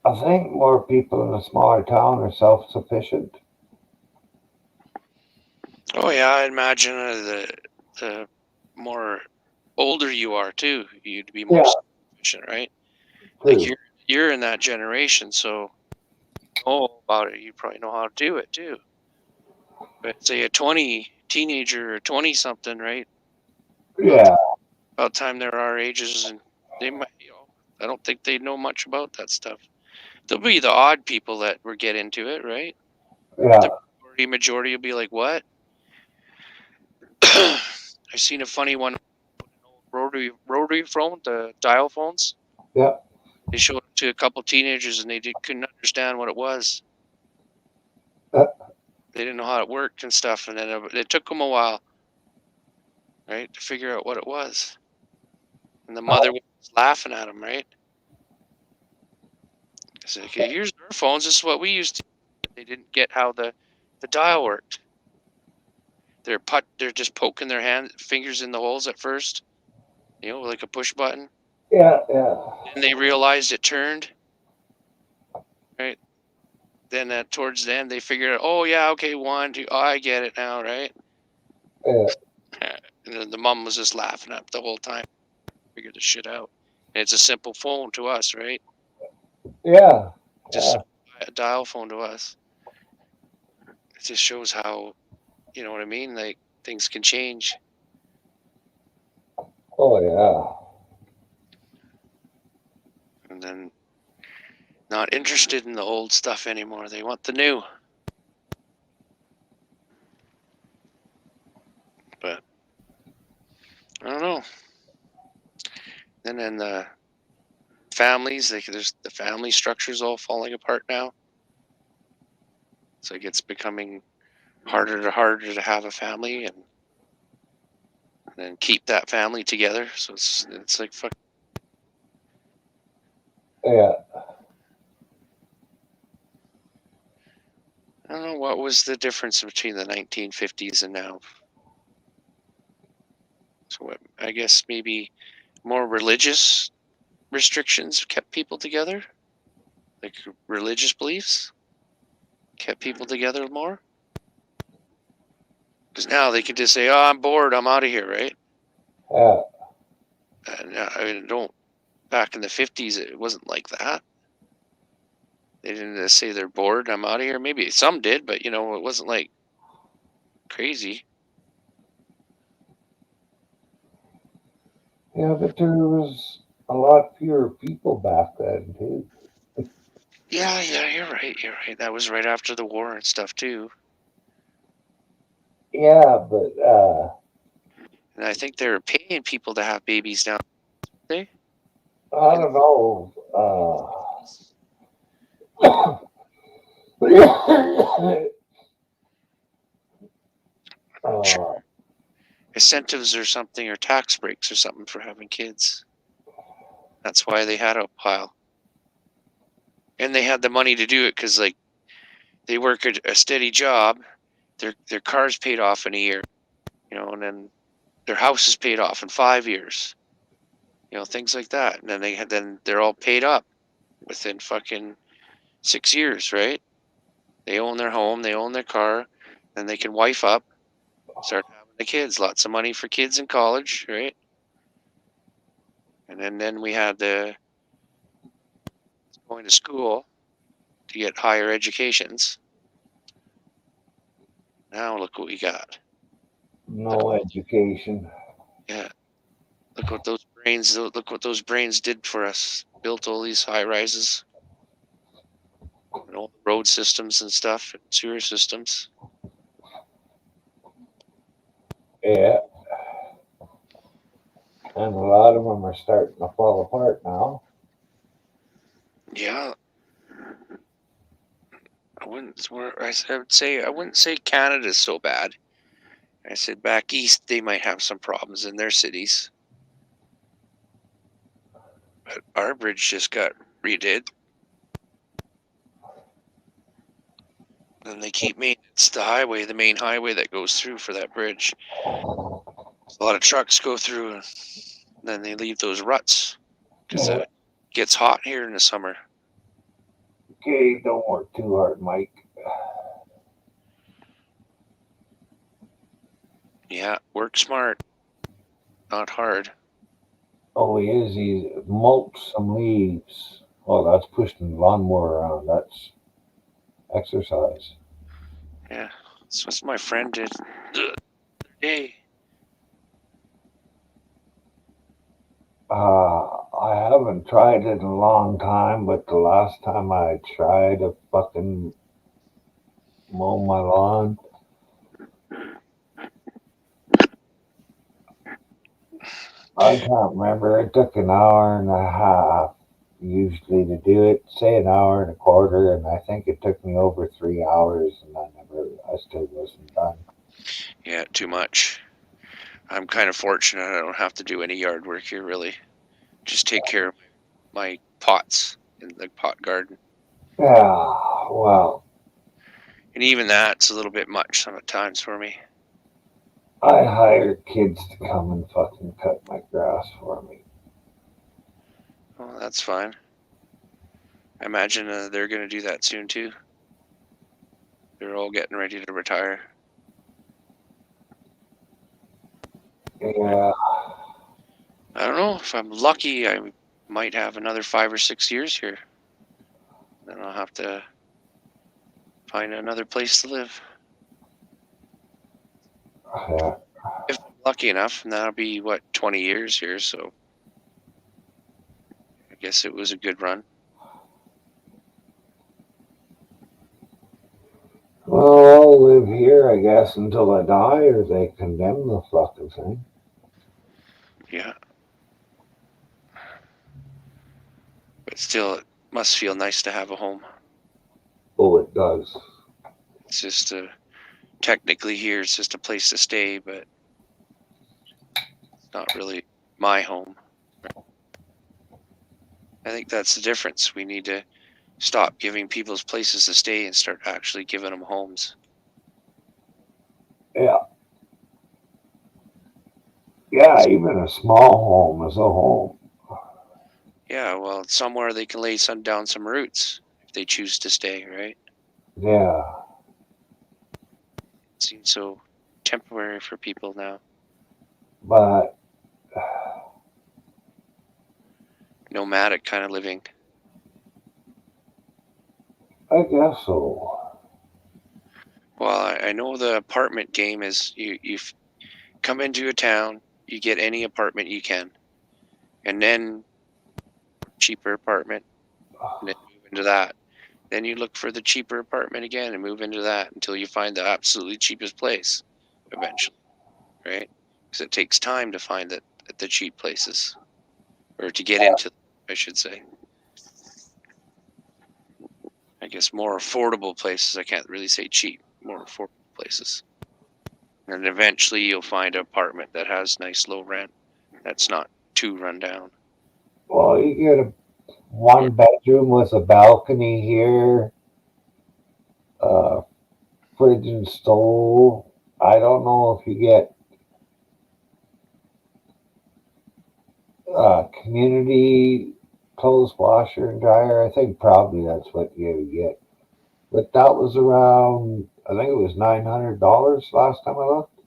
I think more people in a smaller town are self sufficient. Oh yeah, I imagine the more older you are too, you'd be more Yeah, self-sufficient, right? Like true. you're in that generation, so you know about it. You probably know how to do it too. But say a 20 teenager or 20 something, right? About Yeah, about time they're our ages, and they might, I don't think they know much about that stuff. There'll be the odd people that will get into it, right? But yeah, the majority will be like, what? I've seen a funny one, rotary phone, the dial phones. yeah. They showed it to a couple teenagers, and couldn't understand what it was. Uh, They didn't know how it worked and stuff, and then it took them a while, right, to figure out what it was. And the mother was laughing at them, right? It's like, okay, here's our phones. This is what we used to. They didn't get how the dial worked. They're just poking their fingers in the holes at first, like a push button. Yeah. And they realized it turned. Right. Then towards the end, they figured out, oh yeah, okay, 1, 2, oh, I get it now, right? Yeah. And then the mom was just laughing up the whole time. Figured the shit out. And it's a simple phone to us, right? Yeah. Just a dial phone to us. It just shows how, you know what I mean? Like, things can change. Oh, yeah. And then not interested in the old stuff anymore. They want the new. But I don't know. And then the families, there's the family structure's all falling apart now. It's like it's becoming harder to have a family and then keep that family together. So it's like fuck. Yeah. I don't know what was the difference between the 1950s and now. So I guess maybe more religious restrictions kept people together, like religious beliefs kept people together more. Because now they can just say, "Oh, I'm bored. I'm out of here," right? Yeah. And I mean, don't. Back in the 50s, it wasn't like that. They didn't just say they're bored. I'm out of here. Maybe some did, but it wasn't like crazy. Yeah, but there was a lot fewer people back then, too. Yeah, you're right. You're right. That was right after the war and stuff too. Yeah, but And I think they were paying people to have babies now. They I in don't know. uh, incentives or something, or tax breaks or something for having kids. That's why they had a pile, and they had the money to do it because like they work a steady job, their car's paid off in a year, and then their house is paid off in 5 years, things like that, and then they're all paid up within fucking 6 years, right? They own their home, they own their car, then they can wife up, start having the kids, lots of money for kids in college, right? And then we had the going to school to get higher educations. Now look what we got. no education. Yeah, look what those brains did for us. Built all these high rises and all the road systems and stuff and sewer systems. Yeah, and a lot of them are starting to fall apart now. Yeah, I wouldn't say Canada's so bad. I said back east they might have some problems in their cities. But our bridge just got redid. And they keep it's the main highway that goes through for that bridge. A lot of trucks go through and then they leave those ruts because it gets hot here in the summer. Okay, don't work too hard, Mike. Yeah, work smart, not hard. Oh, he is. He mulched some leaves. Oh, that's pushing the lawnmower around. That's exercise. Yeah, that's what my friend did the other day. I haven't tried it in a long time, but the last time I tried to fucking mow my lawn, I can't remember. It took an hour and a half usually to do it. Say an hour and a quarter, and I think it took me over 3 hours, and I still wasn't done. Yeah, too much. I'm kind of fortunate. I don't have to do any yard work here, really. Just take care of my pots in the pot garden. Yeah, well, And even that's a little bit much some at times for me. I hired kids to come and fucking cut my grass for me. Well, that's fine. I imagine they're going to do that soon too. They're all getting ready to retire. Yeah, I don't know. If I'm lucky, I might have another 5 or 6 years here. Then I'll have to find another place to live. yeah. If I'm lucky enough, and that'll be, what, 20 years here, so I guess it was a good run. Well, I'll live here, I guess, until I die, or they condemn the fucking thing. Yeah. But still, it must feel nice to have a home. Oh, it does. It's just technically here, it's just a place to stay, but it's not really my home. I think that's the difference. We need to stop giving people's places to stay and start actually giving them homes. Yeah. Yeah, even a small home is a home. Yeah, well, somewhere they can lay down some roots if they choose to stay, right? Yeah. It seems so temporary for people now. But Nomadic kind of living. I guess so. Well, I know the apartment game is you come into a town, you get any apartment you can, and then cheaper apartment, and then move into that. Then you look for the cheaper apartment again and move into that until you find the absolutely cheapest place eventually, right? Because it takes time to find the cheap places, or to get into, I should say. I guess more affordable places. I can't really say cheap, more affordable places. And eventually you'll find an apartment that has nice low rent that's not too run down. Well, you get a Or, one bedroom with a balcony here, uh, fridge and stove. I don't know if you get community clothes washer and dryer. I think probably that's what you get. But that was around, I think it was $900 last time I looked.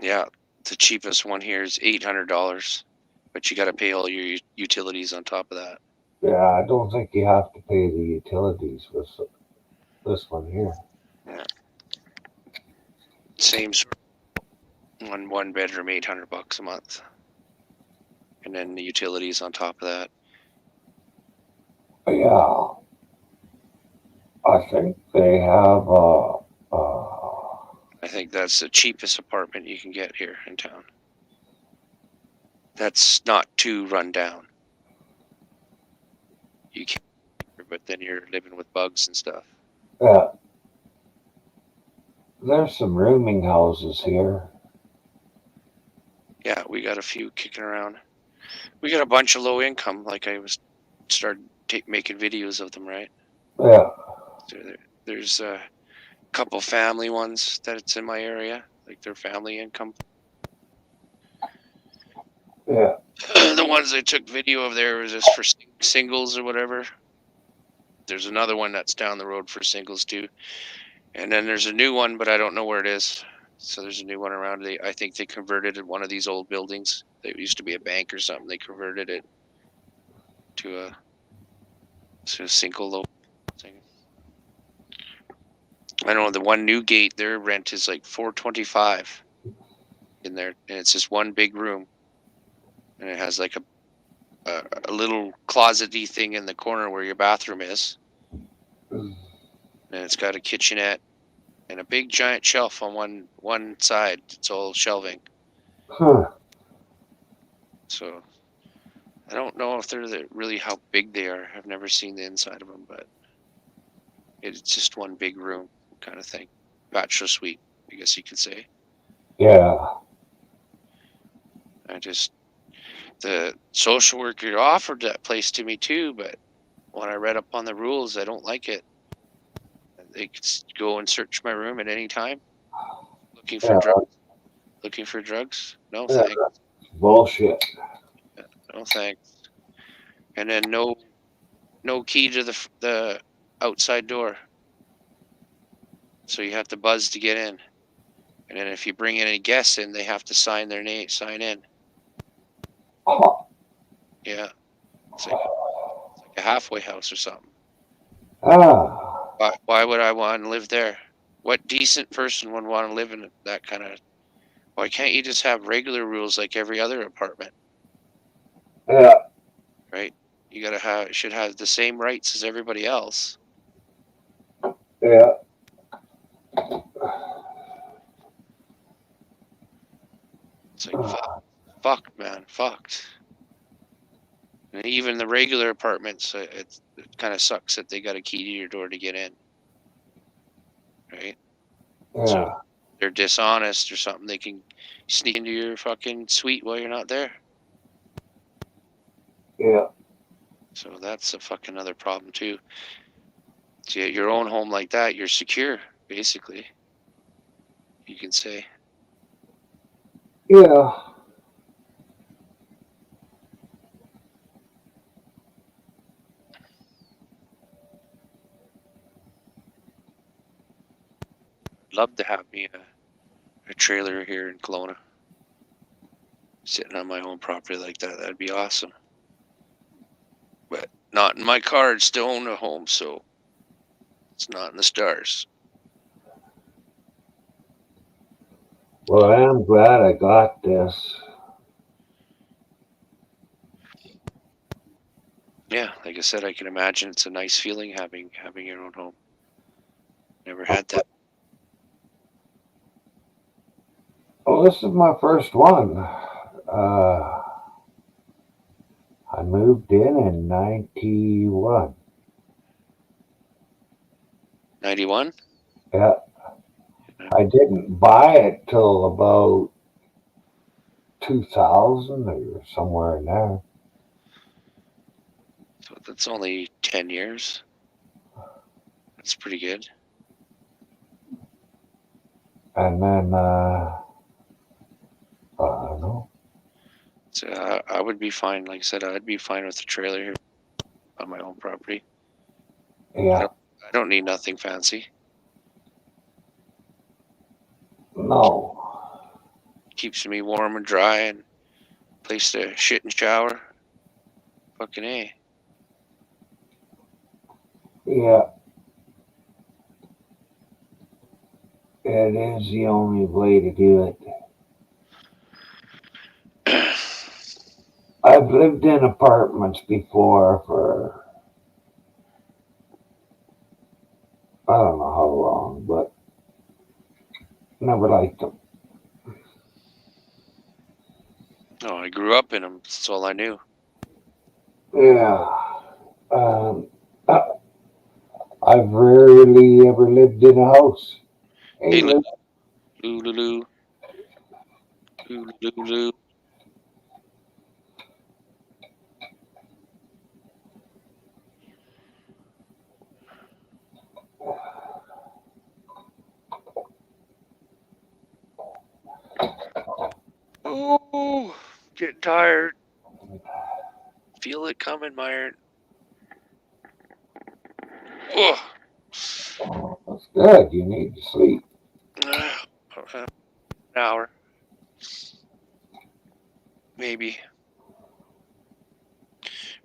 yeah, the cheapest one here is $800, but you got to pay all your utilities on top of that. Yeah, I don't think you have to pay the utilities with this one here. Yeah. Same sort of one bedroom, $800 a month, and then the utilities on top of that. Yeah, I think they have I think that's the cheapest apartment you can get here in town. That's not too run down. You can, but then you're living with bugs and stuff. yeah, there's some rooming houses here. Yeah, we got a few kicking around. We got a bunch of low income, like I was started making videos of them, right? Yeah, So there's a couple family ones that's in my area, like their family income. yeah, The ones I took video of there was just for singles or whatever. There's another one that's down the road for singles too, and then there's a new one, but I don't know where it is. So there's a new one around. I think they converted one of these old buildings. It used to be a bank or something. They converted it to a single low thing. I know the one new gate, their rent is like $425 in there, and it's just one big room, and it has like a little closety thing in the corner where your bathroom is, and it's got a kitchenette and a big giant shelf on one side. It's all shelving. huh. So I don't know if they're really how big they are. I've never seen the inside of them, but it's just one big room kind of thing, bachelor suite, I guess you could say. Yeah, I just the social worker offered that place to me too, but when I read up on the rules, I don't like it. They could go and search my room at any time, looking for Yeah, drugs. Looking for drugs? No yeah, thanks. that's bullshit. No thanks. And then no key to the outside door, so you have to buzz to get in. And then if you bring any guests in, they have to sign their name, sign in. Oh, Yeah, it's like a halfway house or something. ah, Why would I want to live there? What decent person would want to live in that kind of? Why can't you just have regular rules like every other apartment, yeah, right? You should have the same rights as everybody else. yeah. It's like fucked, man, fucked. And even the regular apartments, it kind of sucks that they got a key to your door to get in, right? So Yeah, they're dishonest or something. They can sneak into your fucking suite while you're not there. yeah, So that's a fucking other problem too. So your own home like that, you're secure, basically. You can say. yeah. I'd love to have me a trailer here in Kelowna, sitting on my own property like that. That'd be awesome. But not in my cards to own a home, so it's not in the stars. Well, I'm glad I got this. Yeah, like I said, I can imagine it's a nice feeling having your own home. Never had that. Well, this is my first one. I moved in 91. 91? Yeah, I didn't buy it till about 2000 or somewhere in there. So that's only 10 years. That's pretty good. And then, I don't know. So I would be fine. Like I said, I'd be fine with the trailer here on my own property. Yeah, I don't need nothing fancy. no. Keeps me warm and dry and place to shit and shower. Fucking A. Yeah, it is the only way to do it. I've lived in apartments before for I don't know how long, but never liked them. Oh, I grew up in them. That's all I knew. Yeah. Um, I- I've rarely ever lived in a house. Hey, Hey, Lou. Lulu, Lulu. Oh, getting tired. Feel it coming, Myron. Oh, That's good. You need to sleep. an hour, maybe.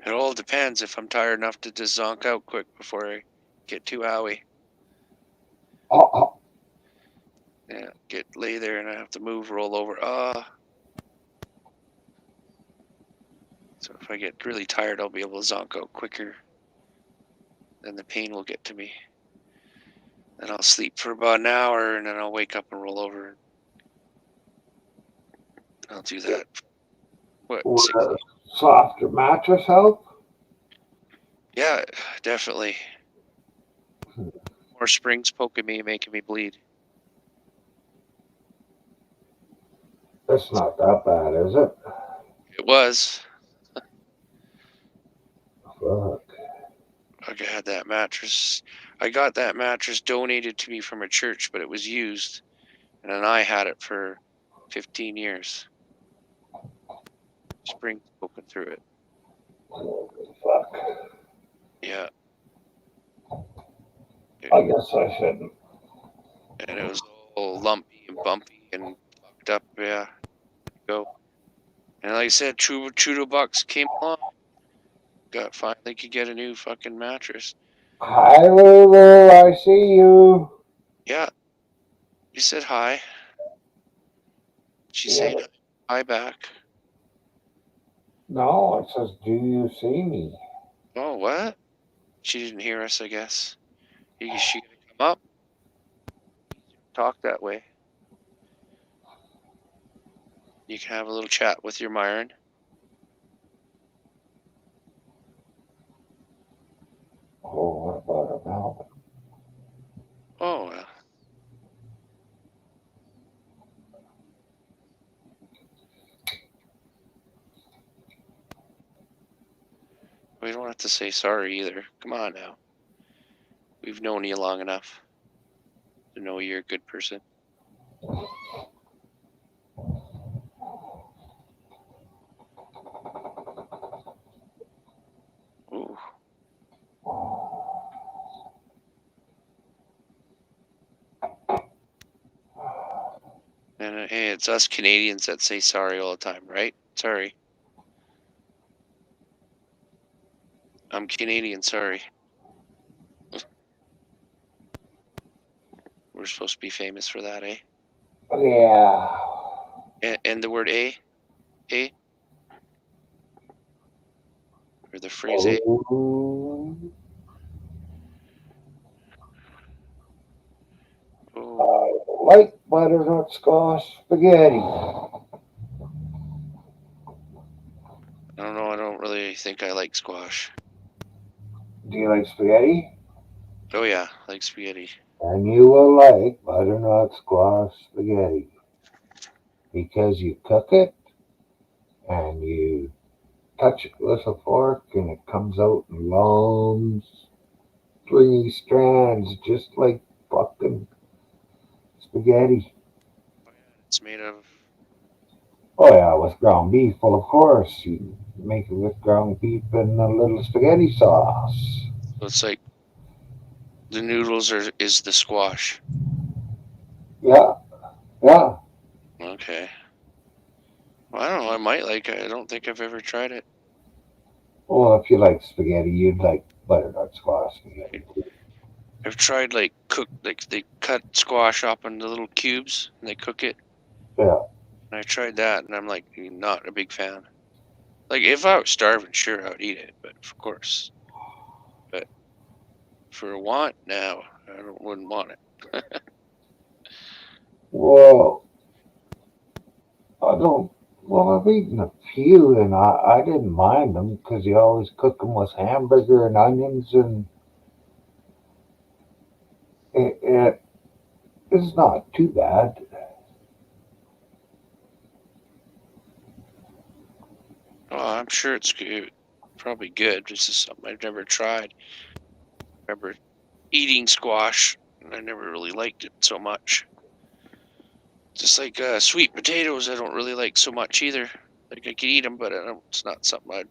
It all depends if I'm tired enough to just zonk out quick before I get too owie. Oh, oh, Yeah, lay there and I have to move, roll over. So if I get really tired, I'll be able to zonk out quicker. Then the pain will get to me. Then I'll sleep for about an hour and then I'll wake up and roll over. I'll do that. What, would 6? a softer mattress help? Yeah, definitely. More springs poking me, making me bleed. That's not that bad, is it? It was. Fuck. fuck, I had that mattress. I got that mattress donated to me from a church, but it was used. And then I had it for 15 years. Springs broken through it. Fuck. Yeah. I guess I shouldn't. And it was all lumpy and bumpy and fucked up. Yeah. Go. And like I said, Trudeau Bucks came along. Finally could get a new fucking mattress. Hi, Lulu. I see you. Yeah. She said hi. She's Yeah. saying hi back. No, it says, do you see me? Oh, what? She didn't hear us, I guess. Is she gonna come up? Talk that way. You can have a little chat with your Myron. Oh, what about Melvin? Oh, well. We don't have to say sorry either. Come on now. We've known you long enough to know you're a good person. Ooh. And hey, it's us Canadians that say sorry all the time, right? Sorry. I'm Canadian, sorry. We're supposed to be famous for that, eh? Yeah. And the word eh? Eh? Or the phrase eh? Oh, Oh, I like butternut squash spaghetti. I don't know. I don't really think I like squash. Do you like spaghetti? Oh, yeah, I like spaghetti. And you will like butternut squash spaghetti because you cook it and you touch it with a fork and it comes out in long, stringy strands just like fucking spaghetti. Oh, yeah, it's made of. Oh yeah, with ground beef. Well, of course, you make it with ground beef and a little spaghetti sauce. So it's like the noodles is the squash. Yeah, yeah. Okay. Well, I don't know. I might like it. I don't think I've ever tried it. Well, if you like spaghetti, you'd like butternut squash spaghetti. I've tried like they cut squash up into little cubes and they cook it. Yeah. And I tried that and I'm like not a big fan. Like if I was starving, sure I would eat it, but of course. But for a want, no, wouldn't want it. Well, I don't. Well, I've eaten a few, and I didn't mind them because you always cook them with hamburger and onions, and it's not too bad. Oh, I'm sure it's good. Probably good. This is something I've never tried. I remember eating squash, and I never really liked it so much. Just like sweet potatoes, I don't really like so much either. Like I could eat them, but it's not something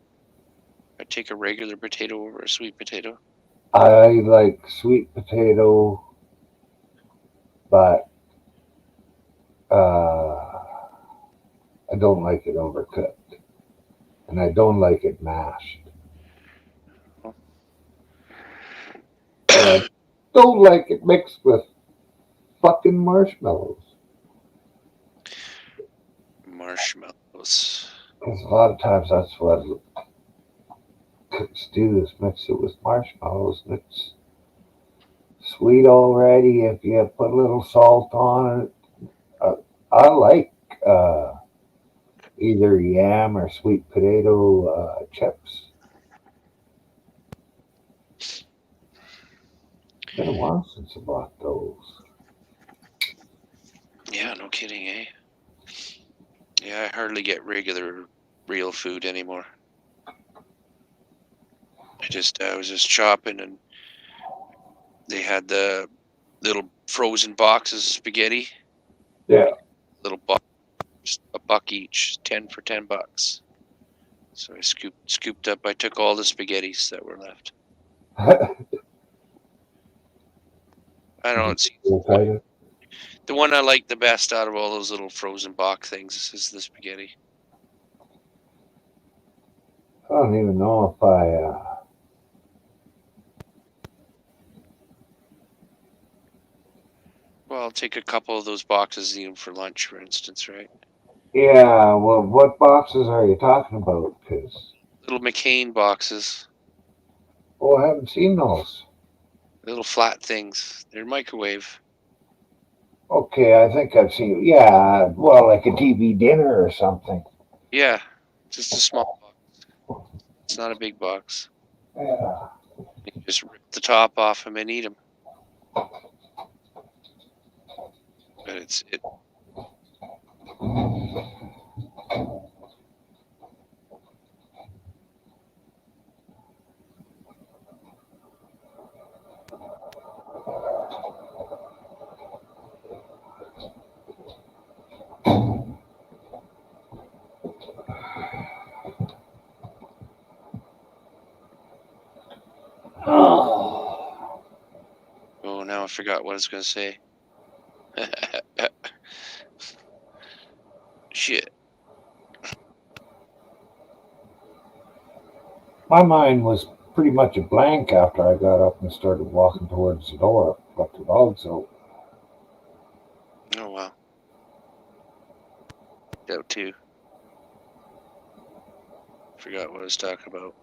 I'd take a regular potato over a sweet potato. I like sweet potato, but I don't like it overcooked, and I don't like it mashed. And I don't like it mixed with fucking marshmallows. Marshmallows. Because a lot of times that's what cooks do is mix it with marshmallows. And it's sweet already if you put a little salt on it. I like uh, either yam or sweet potato chips. Been a while since I bought those. Yeah, no kidding, eh? Yeah, I hardly get regular real food anymore. I I was just shopping, and they had the little frozen boxes of spaghetti. Yeah. Little box, just $1 each, 10 for $10. So I scooped up. I took all the spaghettis that were left. I don't know. It's the one I like the best out of all those little frozen box things is the spaghetti. I don't even know if I. Well, I'll take a couple of those boxes, eat them for lunch, for instance, right? Yeah. Well, what boxes are you talking about? Because Little McCain boxes, I haven't seen those. little flat things. They're microwave. Okay, I think I've seen. Yeah. Well, like a TV dinner or something. Yeah, just a small box. It's not a big box. Yeah. You just rip the top off them and eat them. But it. Oh. Oh, now I forgot what I was gonna say. Shit. My mind was pretty much a blank after I got up and started walking towards the door. Got the dogs out. Oh well. Out too. Forgot what I was talking about.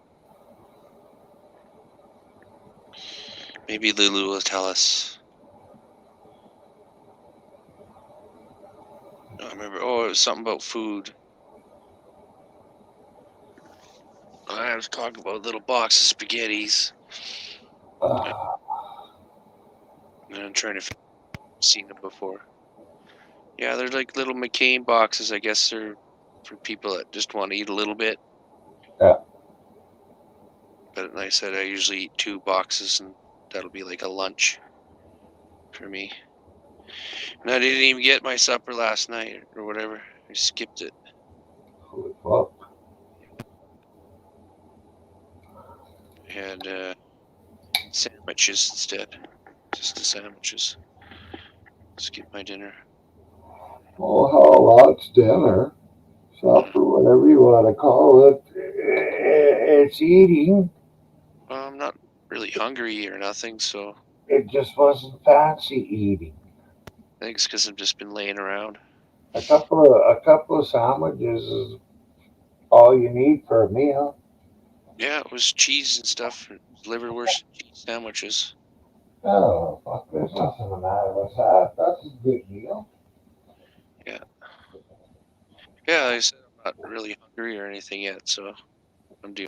Maybe Lulu will tell us. I remember. Oh, it was something about food. I was talking about little box of spaghettis. And I'm trying to seen them before. Yeah, they're like little McCain boxes. I guess they're for people that just want to eat a little bit. Yeah. But like I said, I usually eat 2 boxes, and that'll be like a lunch for me. And I didn't even get my supper last night or whatever. I skipped it. Holy fuck. I had sandwiches instead. Just the sandwiches. Skip my dinner. Oh, hell, that's dinner. Supper, whatever you want to call it. It's eating. Well, I'm not really hungry or nothing, so It just wasn't fancy eating. I think it's because I've just been laying around. A couple of sandwiches is all you need for a meal. Yeah, it was cheese and stuff. Liverwurst cheese sandwiches. Oh, fuck, there's nothing the matter with that. That's a good meal. Yeah. Yeah, like I said, I'm not really hungry or anything yet, so I'm doing.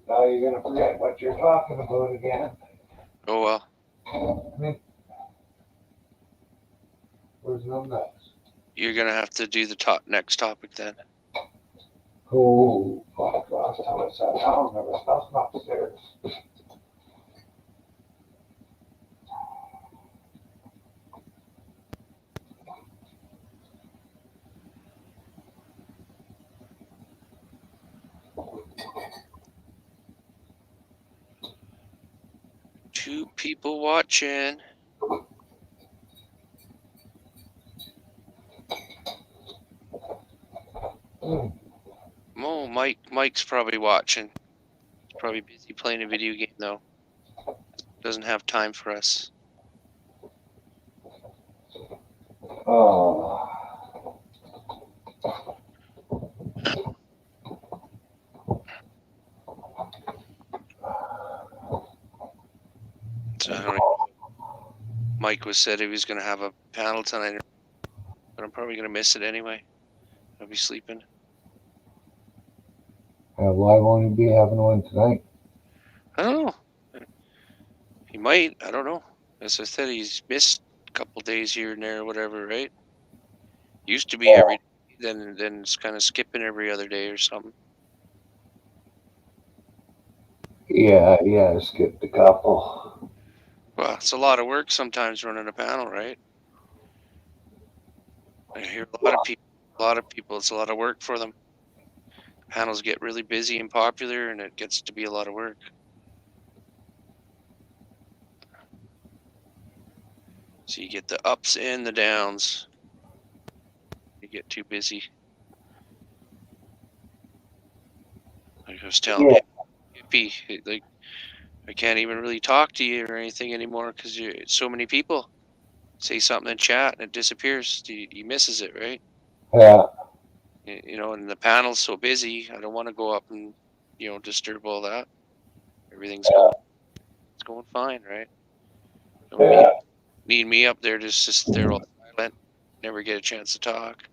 Now you're going to forget what you're talking about again. Oh well. Where's nov6? You're gonna have to do the next topic then. Oh, fuck, last time I sat down, there was nothing upstairs. Two people watching. Oh, Mike's probably watching. He's probably busy playing a video game though. Doesn't have time for us. Oh. So I don't know. Mike was said he was gonna have a panel tonight, but I'm probably gonna miss it anyway. I'll be sleeping. Why won't he be having one tonight? I don't know. He might. I don't know. As I said, he's missed a couple days here and there, or whatever. Right? Used to be every day. Then it's kind of skipping every other day or something. Yeah, skipped a couple. Well, it's a lot of work sometimes running a panel, right? I hear a lot of people. It's a lot of work for them. Panels get really busy and popular, and it gets to be a lot of work. So you get the ups and the downs. You get too busy. Like I was telling Yeah. Hippie, like I can't even really talk to you or anything anymore because so many people say something in chat and it disappears. He misses it, right? Yeah. You know, and the panel's so busy. I don't want to go up and disturb all that. Everything's going fine, right? Don't need me up there just sit there all silent, never get a chance to talk.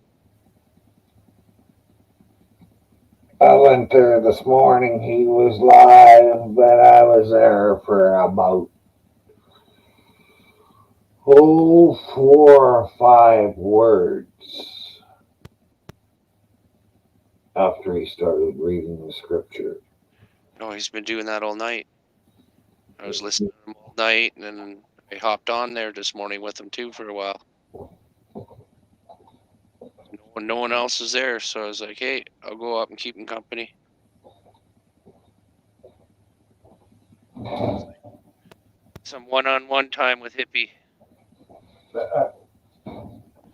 I went there this morning. He was live, but I was there for about 4 or 5 words after he started reading the scripture. Oh, he's been doing that all night. I was listening to him all night, and then I hopped on there this morning with him too for a while. No one else was there, so I was like, "Hey, I'll go up and keep him company." Some one-on-one time with Hippie.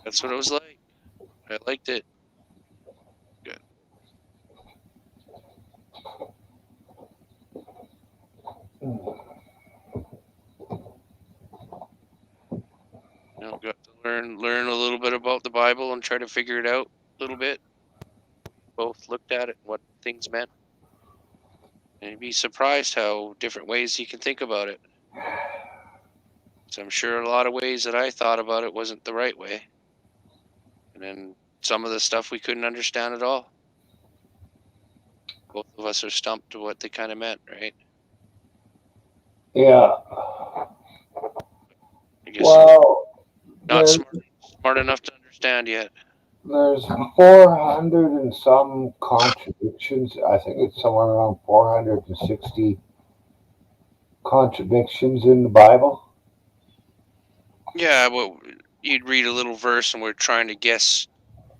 That's what it was like. I liked it. Good. Got to learn a little bit about the Bible and try to figure it out a little bit. Both looked at it, what things meant, and you'd be surprised how different ways you can think about it. So I'm sure a lot of ways that I thought about it wasn't the right way, and then some of the stuff we couldn't understand at all. Both of us are stumped to what they kind of meant, right? Yeah. I guess Well, not there's smart enough to understand yet. there's 400 and some contradictions. I think it's somewhere around 460 contradictions in the Bible. Yeah, well, you'd read a little verse and we're trying to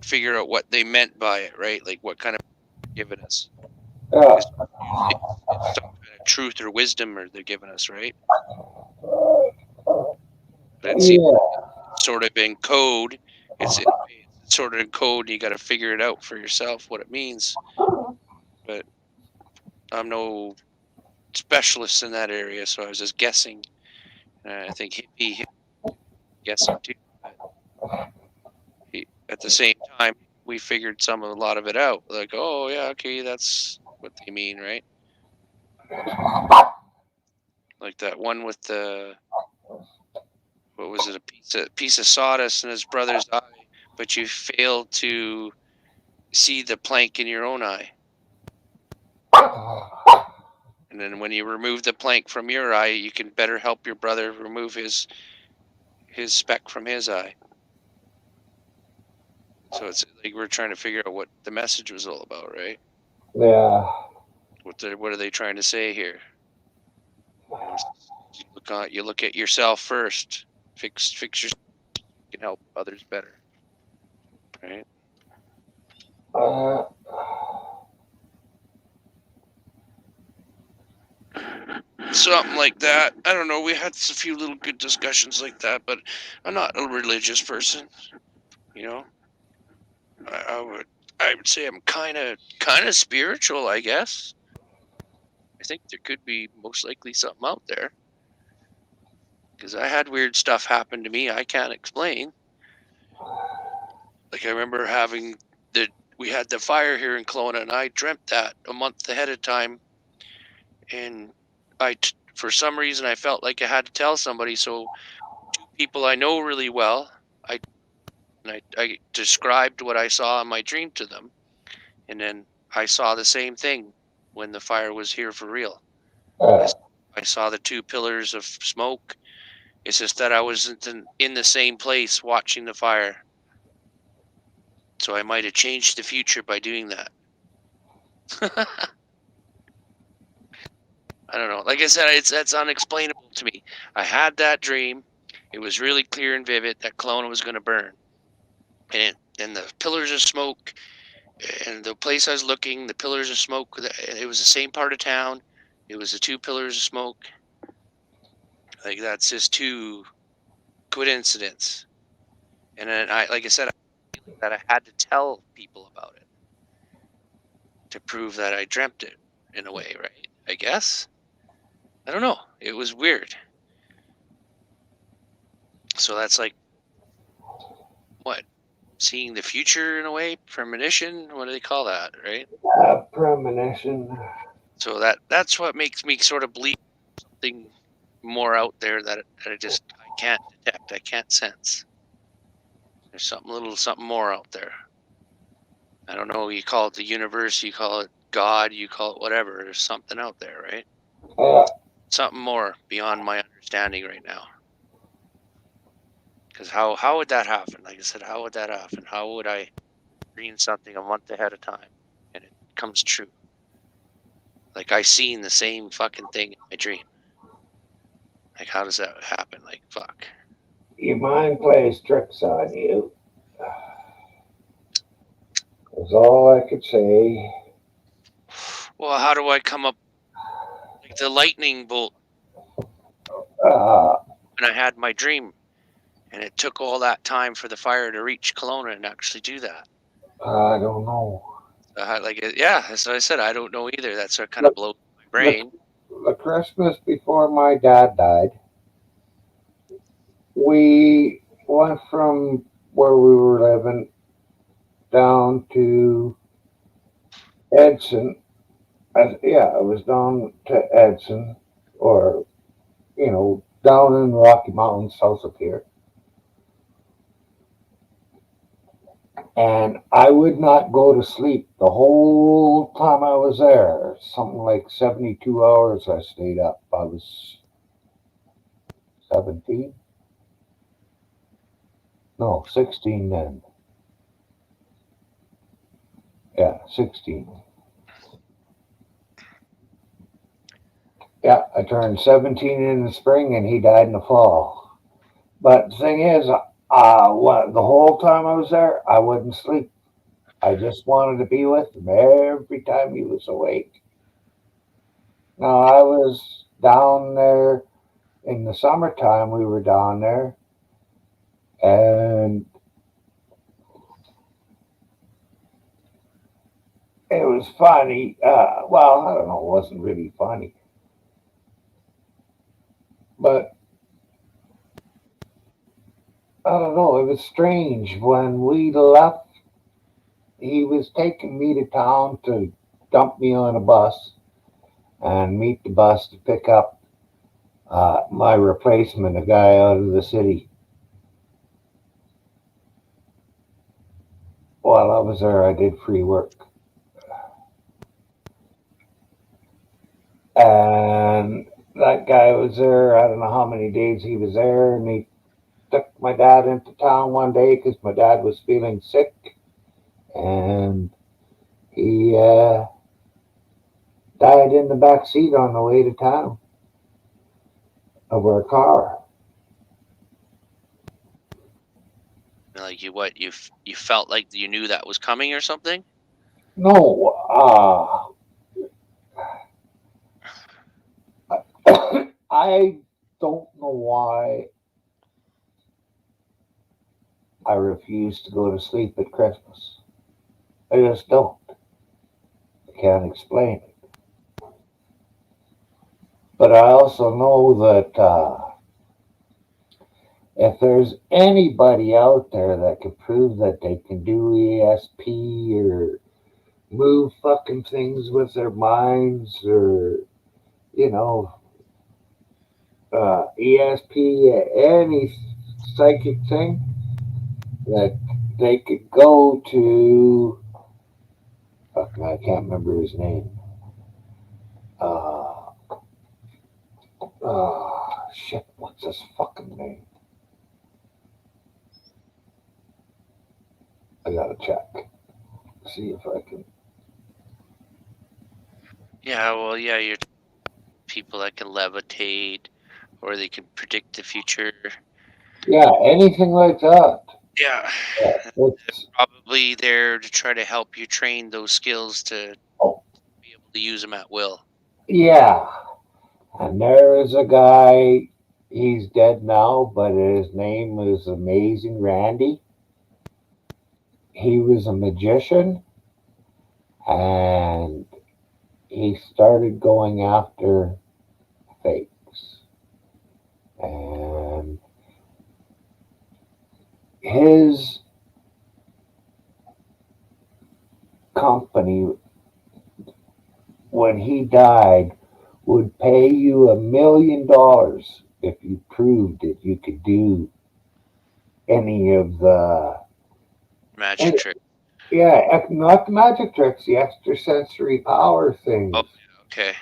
figure out what they meant by it, right? Like what kind of given us. Yeah. Usually it's some kind of truth or wisdom or they're giving us, right? But it seems Yeah. sort of in code. It's sort of in code. You got to figure it out for yourself what it means. But I'm no specialist in that area, so I was just guessing. I think Hippie guessing too. But at the same time, we figured a lot of it out. Like, oh yeah, okay, that's what they mean, right? Like that one with the what was it? A piece of sawdust in his brother's eye, but you failed to see the plank in your own eye. And then when you remove the plank from your eye, you can better help your brother remove his speck from his eye. So it's like we're trying to figure out what the message was all about, right? Yeah. What are they trying to say here? You look at yourself first. Fix yourself. You can help others better, right? Uh, Something like that. I don't know. We had a few little good discussions like that, but I'm not a religious person. You know, I would say I'm kind of spiritual, I guess. I think there could be most likely something out there because I had weird stuff happen to me I can't explain. Like I remember we had the fire here in Kelowna, and I dreamt that a month ahead of time, and for some reason I felt like I had to tell somebody. So two people I know really well, I described what I saw in my dream to them, and then I saw the same thing when the fire was here for real. Uh, I saw the 2 pillars of smoke. It's just that I wasn't in the same place watching the fire. So I might have changed the future by doing that. I don't know. Like I said, that's unexplainable to me. I had that dream. It was really clear and vivid that Kelowna was going to burn. And the pillars of smoke, and the place I was looking, the pillars of smoke, it was the same part of town. It was the 2 pillars of smoke. Like, that's just too coincidence. And then like I said, that I had to tell people about it to prove that I dreamt it in a way, right? I guess. I don't know. It was weird. So that's like, what? Seeing the future in a way? Premonition? What do they call that, right? premonition. So that's what makes me sort of believe something more out there that I can't detect, I can't sense. There's something more out there. I don't know, you call it the universe, you call it God, you call it whatever. There's something out there, right? Something more beyond my understanding right now. Because how would that happen? Like I said, how would that happen? How would I dream something a month ahead of time and it comes true? Like, I seen the same fucking thing in my dream. Like, how does that happen? Like, fuck. Your mind plays tricks on you. That's all I could say. Well, how do I come up like the lightning bolt Uh, when I had my dream? And it took all that time for the fire to reach Kelowna and actually do that. I don't know. Yeah, that's what I said. I don't know either. That's what kind The, of blows my brain. the Christmas before my dad died, we went from where we were living down to Edson. Yeah, it was down to Edson, or down in the Rocky Mountains south of here. And I would not go to sleep the whole time I was there. Something like 72 hours I stayed up. I was 17? No, 16 then. Yeah, 16. Yeah, I turned 17 in the spring and he died in the fall. But the thing is, the whole time I was there, I wouldn't sleep. I just wanted to be with him every time he was awake. Now, I was down there in the summertime, we were down there, and it was funny. Well, I don't know, it wasn't really funny. But I don't know, it was strange. When we left, he was taking me to town to dump me on a bus and meet the bus to pick up my replacement, a guy out of the city. While I was there, I did free work. And that guy was there, I don't know how many days he was there, and he took my dad into town one day because my dad was feeling sick. And he died in the back seat on the way to town of our car. Like, you felt like you knew that was coming or something? No, I don't know why I refuse to go to sleep at Christmas. I just don't. I can't explain it. But I also know that if there's anybody out there that can prove that they can do ESP or move fucking things with their minds, or you know ESP, any psychic thing, that they could go to, fuck, I can't remember his name, uh, shit, what's his fucking name? I gotta check. See if I can. Yeah, well, yeah, you're people that can levitate or they can predict the future. Yeah, anything like that. Yeah. It's, Probably there to try to help you train those skills to oh, be able to use them at will. yeah. And there is a guy, he's dead now, but his name is Amazing Randy. He was a magician and he started going after fakes. And his company, when he died, would pay you $1 million if you proved that you could do any of the, Magic trick. yeah, not the magic tricks, the extrasensory power Oh, things. okay.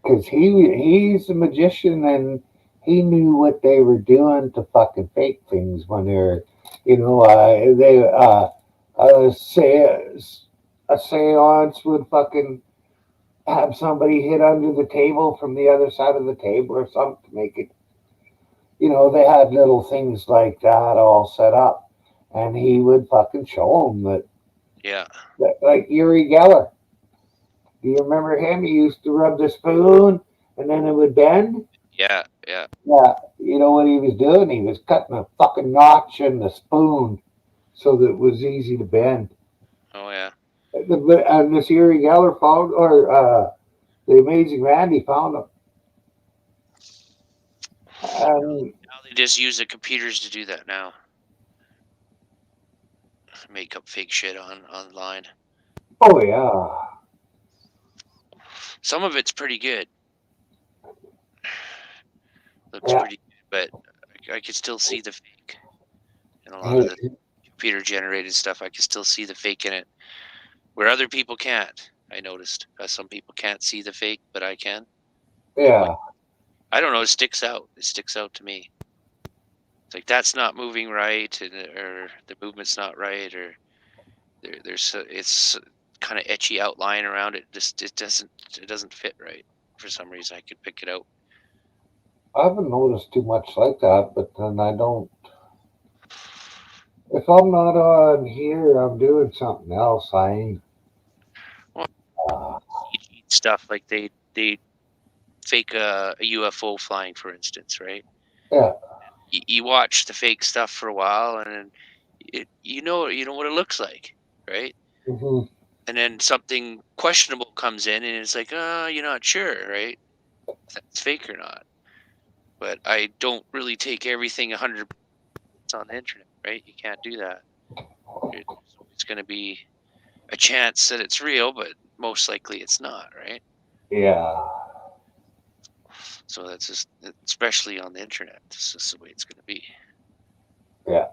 Because he's a magician and he knew what they were doing to fucking fake things when they're, they say a seance would fucking have somebody hit under the table from the other side of the table or something to make it. They had little things like that all set up, and he would fucking show them Yeah. like Uri Geller. Do you remember him? He used to rub the spoon, and then it would bend. Yeah. Yeah. Yeah, you know what he was doing? He was cutting a fucking notch in the spoon so that it was easy to bend. Oh, yeah. And this Uri Geller found, or the Amazing Randy found him. And Now they just use the computers to do that now. Make up fake shit online. oh yeah, Some of it's pretty good. Looks yeah. pretty good, but I could still see the fake in a lot of the He- computer generated stuff. I can still see the fake in it, where other people can't. I noticed some people can't see the fake, but I can. And yeah, I don't know. It sticks out. It sticks out to me. It's like that's not moving right, or the movement's not right, or it's kind of etchy outline around it. Just it doesn't fit right for some reason. I could pick it out. I haven't noticed too much like that, but then I don't. If I'm not on here, I'm doing something else. I ain't. Well, Uh, CG stuff like they fake a UFO flying, for instance, right? yeah. You watch the fake stuff for a while, and then you know what it looks like, right? Hmm. And then something questionable comes in, and it's like, you're not sure, right? If that's fake or not. But I don't really take everything 100% on the internet, right? You can't do that. There's always going to be a chance that it's real, but most likely it's not, right? Yeah. So that's just, especially on the internet, this is the way it's going to be. Yeah.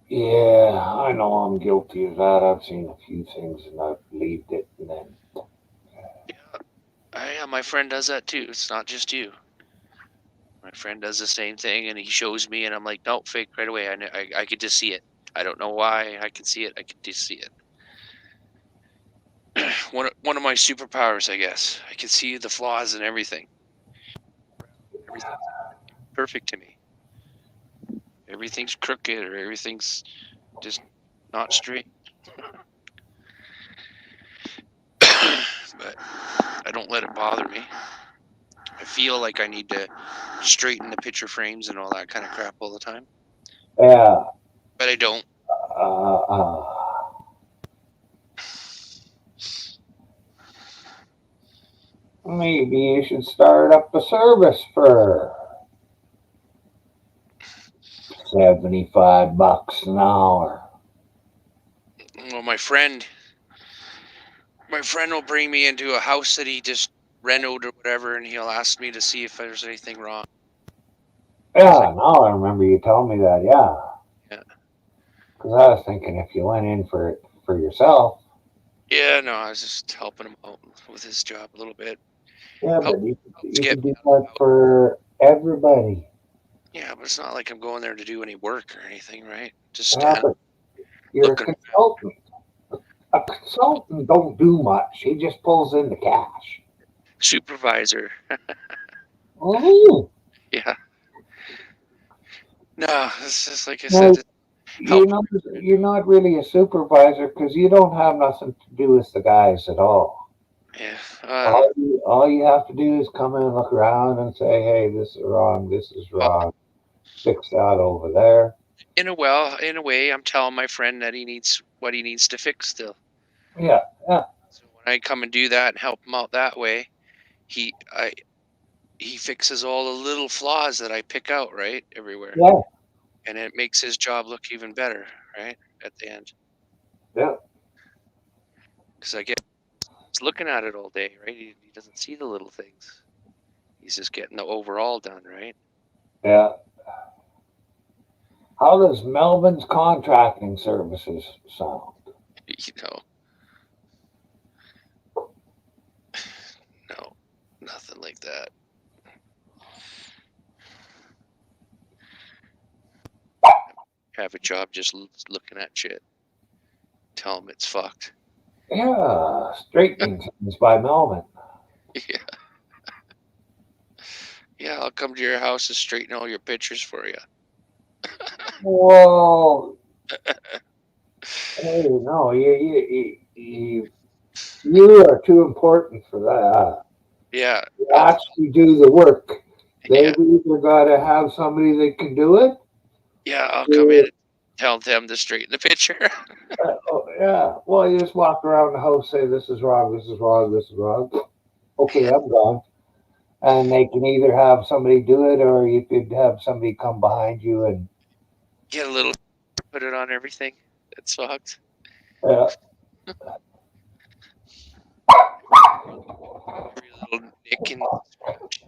Yeah. I know I'm guilty of that. I've seen a few things and I've believed it, and then Yeah, my friend does that too. It's not just you. My friend does the same thing, and he shows me, and I'm like, nope, fake right away. I could just see it. I don't know why I can see it. I can just see it. One of my superpowers, I guess. I can see the flaws in everything. Everything's perfect to me. Everything's crooked or everything's just not straight. But I don't let it bother me. I feel like I need to straighten the picture frames and all that kind of crap all the time, yeah. but I don't. Uh, uh, Maybe you should start up a service for $75 an hour. Well, my friend will bring me into a house that he just renoed or whatever, and he'll ask me to see if there's anything wrong. It's like, Yeah, now I remember you telling me that. Yeah, yeah, because I was thinking if you went in for for yourself. Yeah, no, I was just helping him out with his job a little bit. Yeah, Help, but helps you get can me do out of that the house. for everybody. Yeah, but it's not like I'm going there to do any work or anything, right? Just Yeah, stand but you're a looking around. consultant. A consultant don't do much. He just pulls in the cash. Supervisor. Oh, Yeah. No, it's just like I said, no, just helping. you're not really a supervisor because you don't have nothing to do with the guys at all. Yeah, I don't know. All you have to do is come in, look around, and say, "Hey, this is wrong. This is Well, wrong. Fix that over there." in a way, I'm telling my friend that he needs what he needs to fix still. Yeah, yeah, So when I come and do that and help him out that way, he I he fixes all the little flaws that I pick out, right, everywhere, yeah, and it makes his job look even better, right, at the end. yeah, Because I get he's looking at it all day, right? He doesn't see the little things. He's just getting the overall done, right? yeah. How does Melvin's contracting services sound? You know, no, nothing like that. Have a job just looking at shit. Tell him it's fucked. Yeah, straightening things by Melvin. Yeah, yeah. I'll come to your house and straighten all your pictures for you. Well, hey, no, you are too important for that. Yeah, You I'll. actually do the work. Yeah, They've either got to have somebody that can do it. yeah. I'll come in Or, and tell them to straighten the picture. oh, yeah, well, you just walk around the house, say this is wrong, this is wrong, this is wrong. Okay, Yeah, I'm gone. And they can either have somebody do it, or you could have somebody come behind you and get a little. Put it on everything. It's fucked. uh, Every little nick and scratch.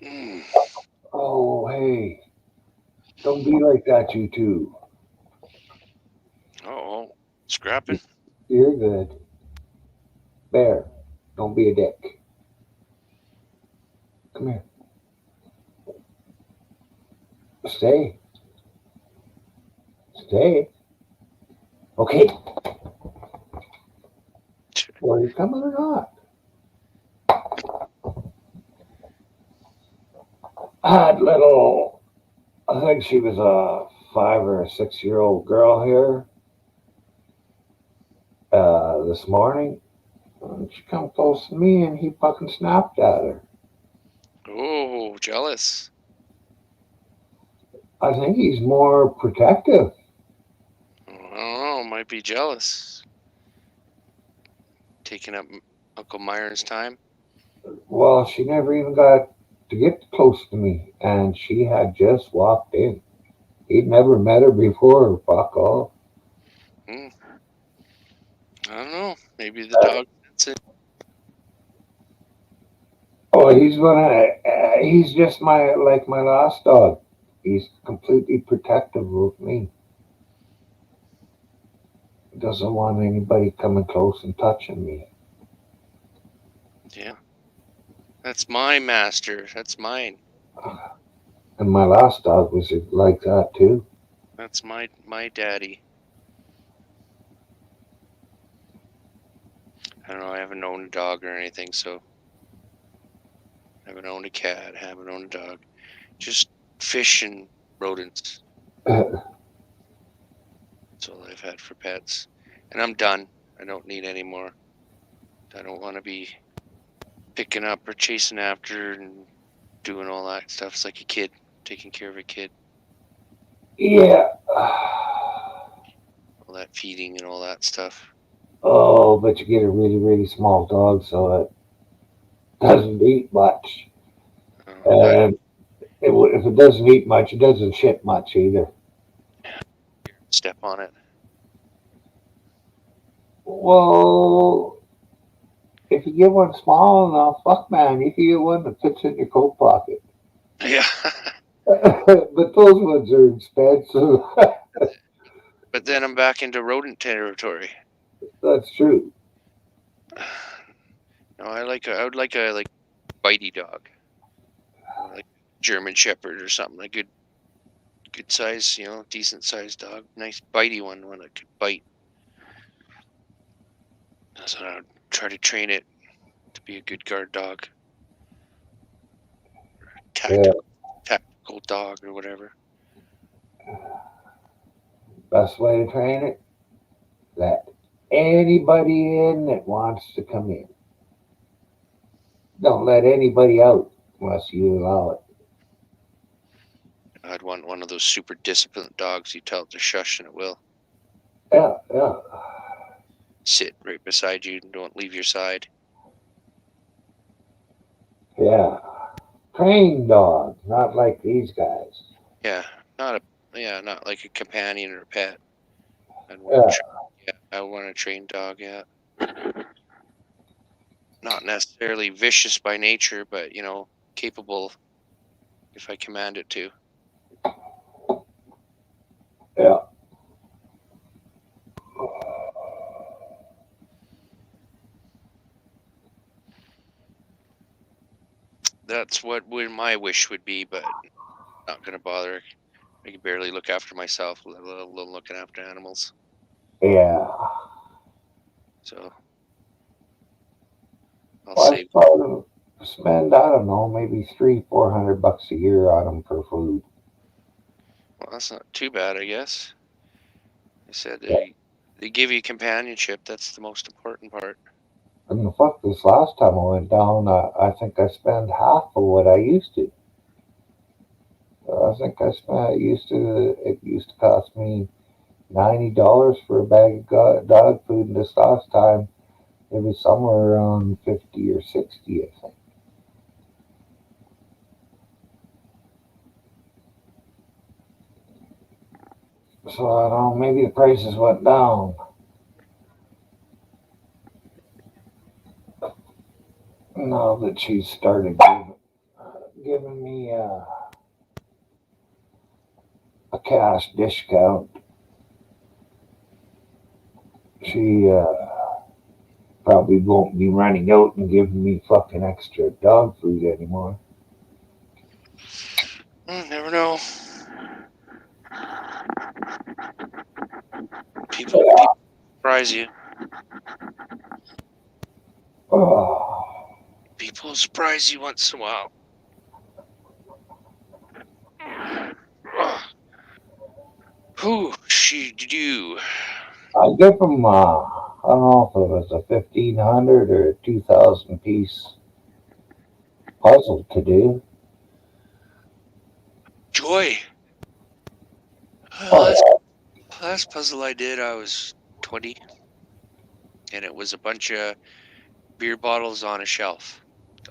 Mm. oh, hey, don't be like that, you two. Oh, scrapping. You're good. Bear, don't be a dick. Come here. Stay. Stay. Okay. Are you coming or not? I had little, I think she was a 5 or 6 year old girl here this morning. And she come close to me and he fucking snapped at her. Oh, jealous. I think he's more protective. I don't know. Might be jealous. Taking up Uncle Myron's time. Well, she never even got to get close to me, and she had just walked in. He'd never met her before. Fuck off. Hmm. I don't know. Maybe the dog sense it. Oh, he's just my last dog. He's completely protective of me. He doesn't want anybody coming close and touching me. Yeah. That's my master. That's mine. And my last dog was like that too. That's my daddy. I don't know. I haven't owned a dog or anything, so I haven't owned a cat. Haven't owned a dog. Just fish and rodents. That's all I've had for pets. And I'm done. I don't need any more. I don't want to be picking up or chasing after and doing all that stuff. It's like a kid, taking care of a kid. Yeah. All that feeding and all that stuff. Oh, but you get a really, really small dog, so it doesn't eat much. I And if it doesn't eat much, it doesn't shit much either. step on it. Well, if you get one small enough, fuck man, you can get one that fits in your coat pocket. Yeah. But those ones are expensive. But then I'm back into rodent territory. That's true. No, I would like a bitey dog, like German Shepherd or something, a good size, decent sized dog, nice bitey one that could bite. So I would try to train it to be a good guard dog, Yeah. tactical dog or whatever. Best way to train it, let anybody in that wants to come in. Don't let anybody out unless you allow it. I'd want one of those super disciplined dogs you tell it to shush and it will. Yeah, yeah, Sit right beside you and don't leave your side. yeah. Trained dog, not like these guys. Yeah, not like a companion or a pet. I'd want Yeah, to I want a trained dog, yeah. Not necessarily vicious by nature, but capable if I command it to. yeah. That's what my wish would be, but not gonna bother. I can barely look after myself, let alone looking after animals. Yeah. So I'll Well, I save. probably spend, I don't know, maybe 300-400 bucks a year on them for food. Well, that's not too bad, I guess. I said Yeah. they give you companionship. That's the most important part. And the fuck, this last time I went down, I think I spent half of what I used to. I think I spent, it used to cost me $90 for a bag of dog food, and this last time it was somewhere around 50 or 60, I think. So I don't know, maybe the prices went down now that she's started giving me a cash discount. She probably won't be running out and giving me fucking extra dog food anymore. Never know. People Yeah. surprise you. Oh, People surprise you once in a while. Who she do? I give them, I don't know if it was a 1,500 or a 2,000 piece puzzle to do. Joy. Oh, Last yeah. last puzzle I did, I was 20, and it was a bunch of beer bottles on a shelf.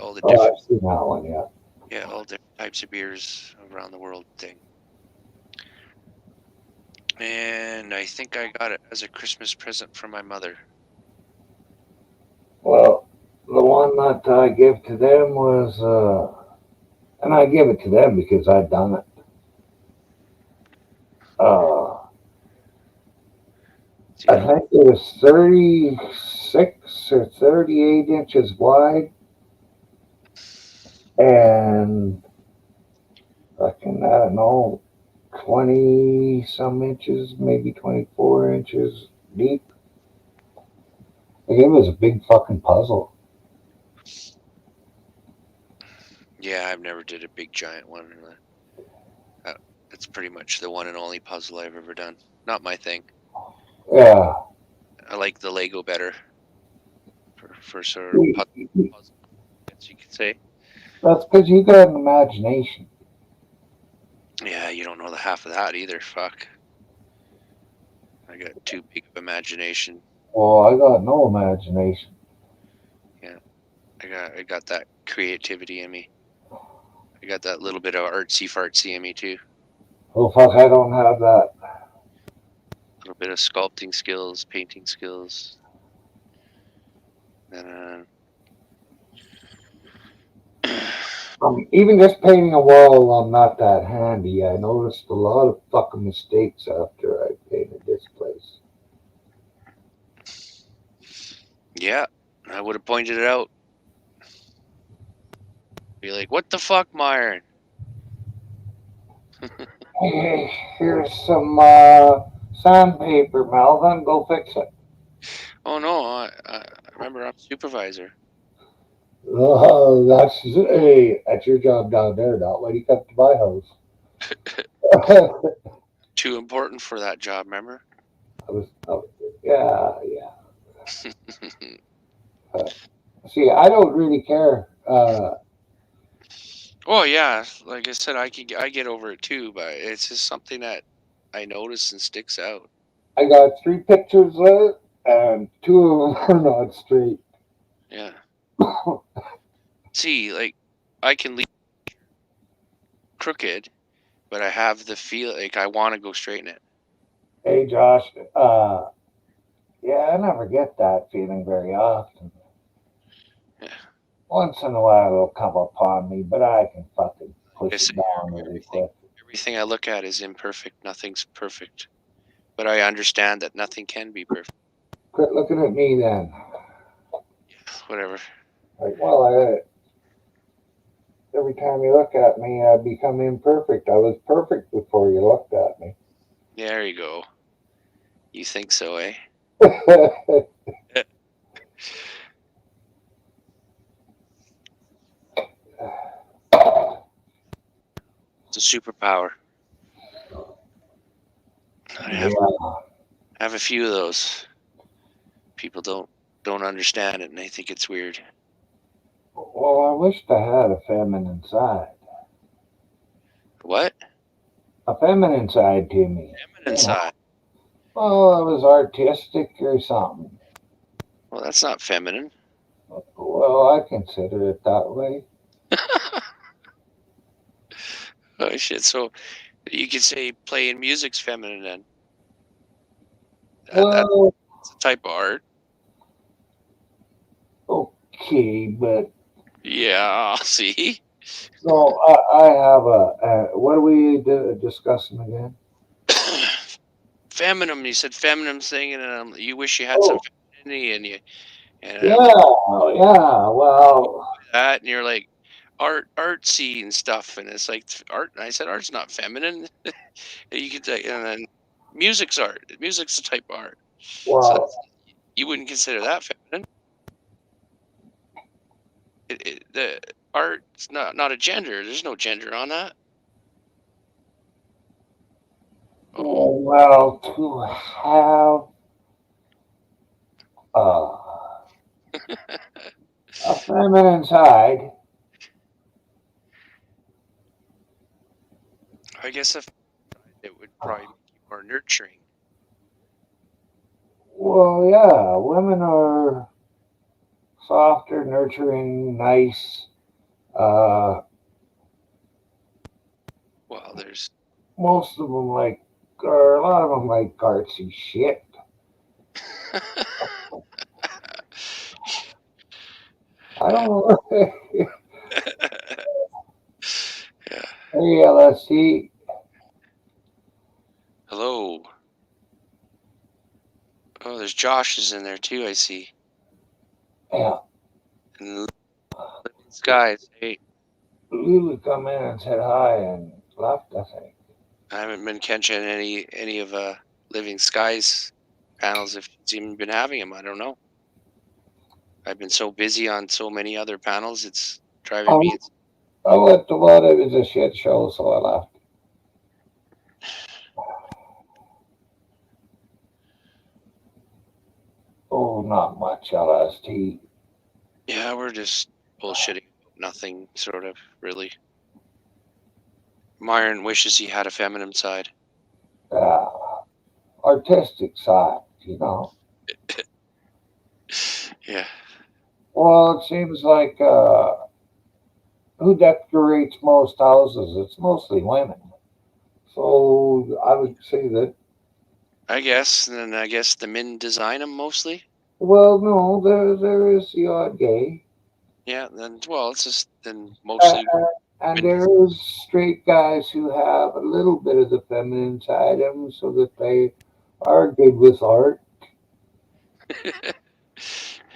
All the Oh, different, I've seen that one, yeah. all different types of beers around the world thing. And I think I got it as a Christmas present from my mother. Well, the one that I give to them was, and I give it to them because I'd done it. Uh, See, I think it was 36 or 38 inches wide and fucking, I don't know, 20 some inches, maybe 24 inches deep. Like, it was a big fucking puzzle. yeah, I've never did a big giant one. Uh, That's pretty much the one and only puzzle I've ever done. Not my thing. Yeah. I like the Lego better for sort of puzzle, I guess you could say. That's because you got an imagination. Yeah, you don't know the half of that either. Fuck. I got too big of imagination. Well, I got no imagination. Yeah, I got that creativity in me. I got that little bit of artsy fartsy in me too. Well, fuck, I don't have that. A little bit of sculpting skills, painting skills. And Even just painting a wall, I'm not that handy. I noticed a lot of fucking mistakes after I painted this place. Yeah, I would have pointed it out. Be like, what the fuck, Myron? Hey, here's some sandpaper, Melvin. Go fix it. Oh no, I remember I'm supervisor. Oh, that's your job down there, not when you come to my house. Too important for that job, remember? Yeah, yeah. See, I don't really care. Oh yeah, like I said, I get over it too, but it's just something that I notice and sticks out. I got 3 pictures of it, and 2 of them are not straight. Yeah. See, like I can leave crooked, but I have the feel like I want to go straighten it. Hey, Josh. Yeah, I never get that feeling very often. Yeah. Once in a while it'll come upon me, but I can fucking Like I push say, it down really quick. everything I look at is imperfect. Nothing's perfect, but I understand that nothing can be perfect. Quit looking at me then. Whatever. Like, well, every time you look at me, I become imperfect. I was perfect before you looked at me. There you go. You think so, eh? It's a superpower. I have Yeah. a few of those. People don't understand it, and they think it's weird. Well, I wished I had a feminine side. What? A feminine side to me. Feminine side. Well, I was artistic or something. Well, that's not feminine. Well, I consider it that way. Oh shit! So you could say playing music's feminine then. That's Well, a type of art. okay, but Yeah. See. no, I have what are we discussing again? Feminine. You said feminine thing, and you wish you had some Oh, femininity in you, and yeah, I'm like yeah. Well, that, and you're like artsy and stuff, and it's like art. And I said art's not feminine. You could say, and then music's art. Music's a type of art. So well, you wouldn't consider that feminine. The art's not a gender. There's no gender on that. Oh, well, to have a feminine side. I guess if it would probably make you more nurturing. Well, yeah, women are softer, nurturing, nice. Uh, Well, there's most of them like, or a lot of them like artsy shit. I don't know. yeah. Hey, LSC. Hello. Oh, there's Josh is in there too. I see. Yeah, And Living Skies. Hey, Lulu come in and said hi and left, I think. I haven't been catching any of Living Skies panels. If she's even been having them, I don't know. I've been so busy on so many other panels. It's driving me. I went to one, it was a shit show, so I left. Oh, not much LST. Yeah, we're just bullshitting about nothing, sort of, really. Myron wishes he had a feminine side. Artistic side, you know. Yeah. Well, it seems like who decorates most houses? It's mostly women. So I would say that. I guess. And then I guess the men design them mostly. Well, no, there is the odd gay. Yeah, then well, it's just then Uh, mostly and women. there is straight guys who have a little bit of the feminine side of them, so that they are good with art.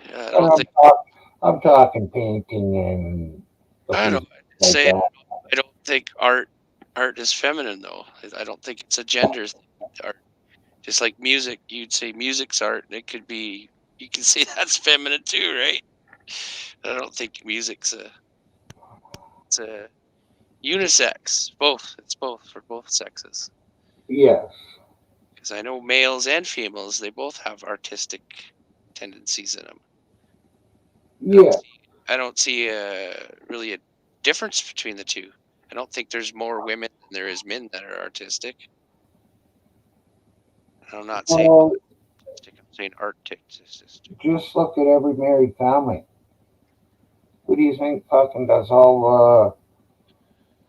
Yeah, I And don't think I'm talking painting and a I few don't things like say that. I don't think art is feminine though. I don't think it's a gender thing. Art, just like music, you'd say music's art, and it could be you can say that's feminine too, right? I don't think music's a it's a unisex. Both. It's both for both sexes. Yes. Because I know males and females, they both have artistic tendencies in them. I don't Yeah. see I don't see really a difference between the two. I don't think there's more women than there is men that are artistic. I'm not saying Well, artistic. I'm saying artistic. just look at every married family. Who do you think fucking does all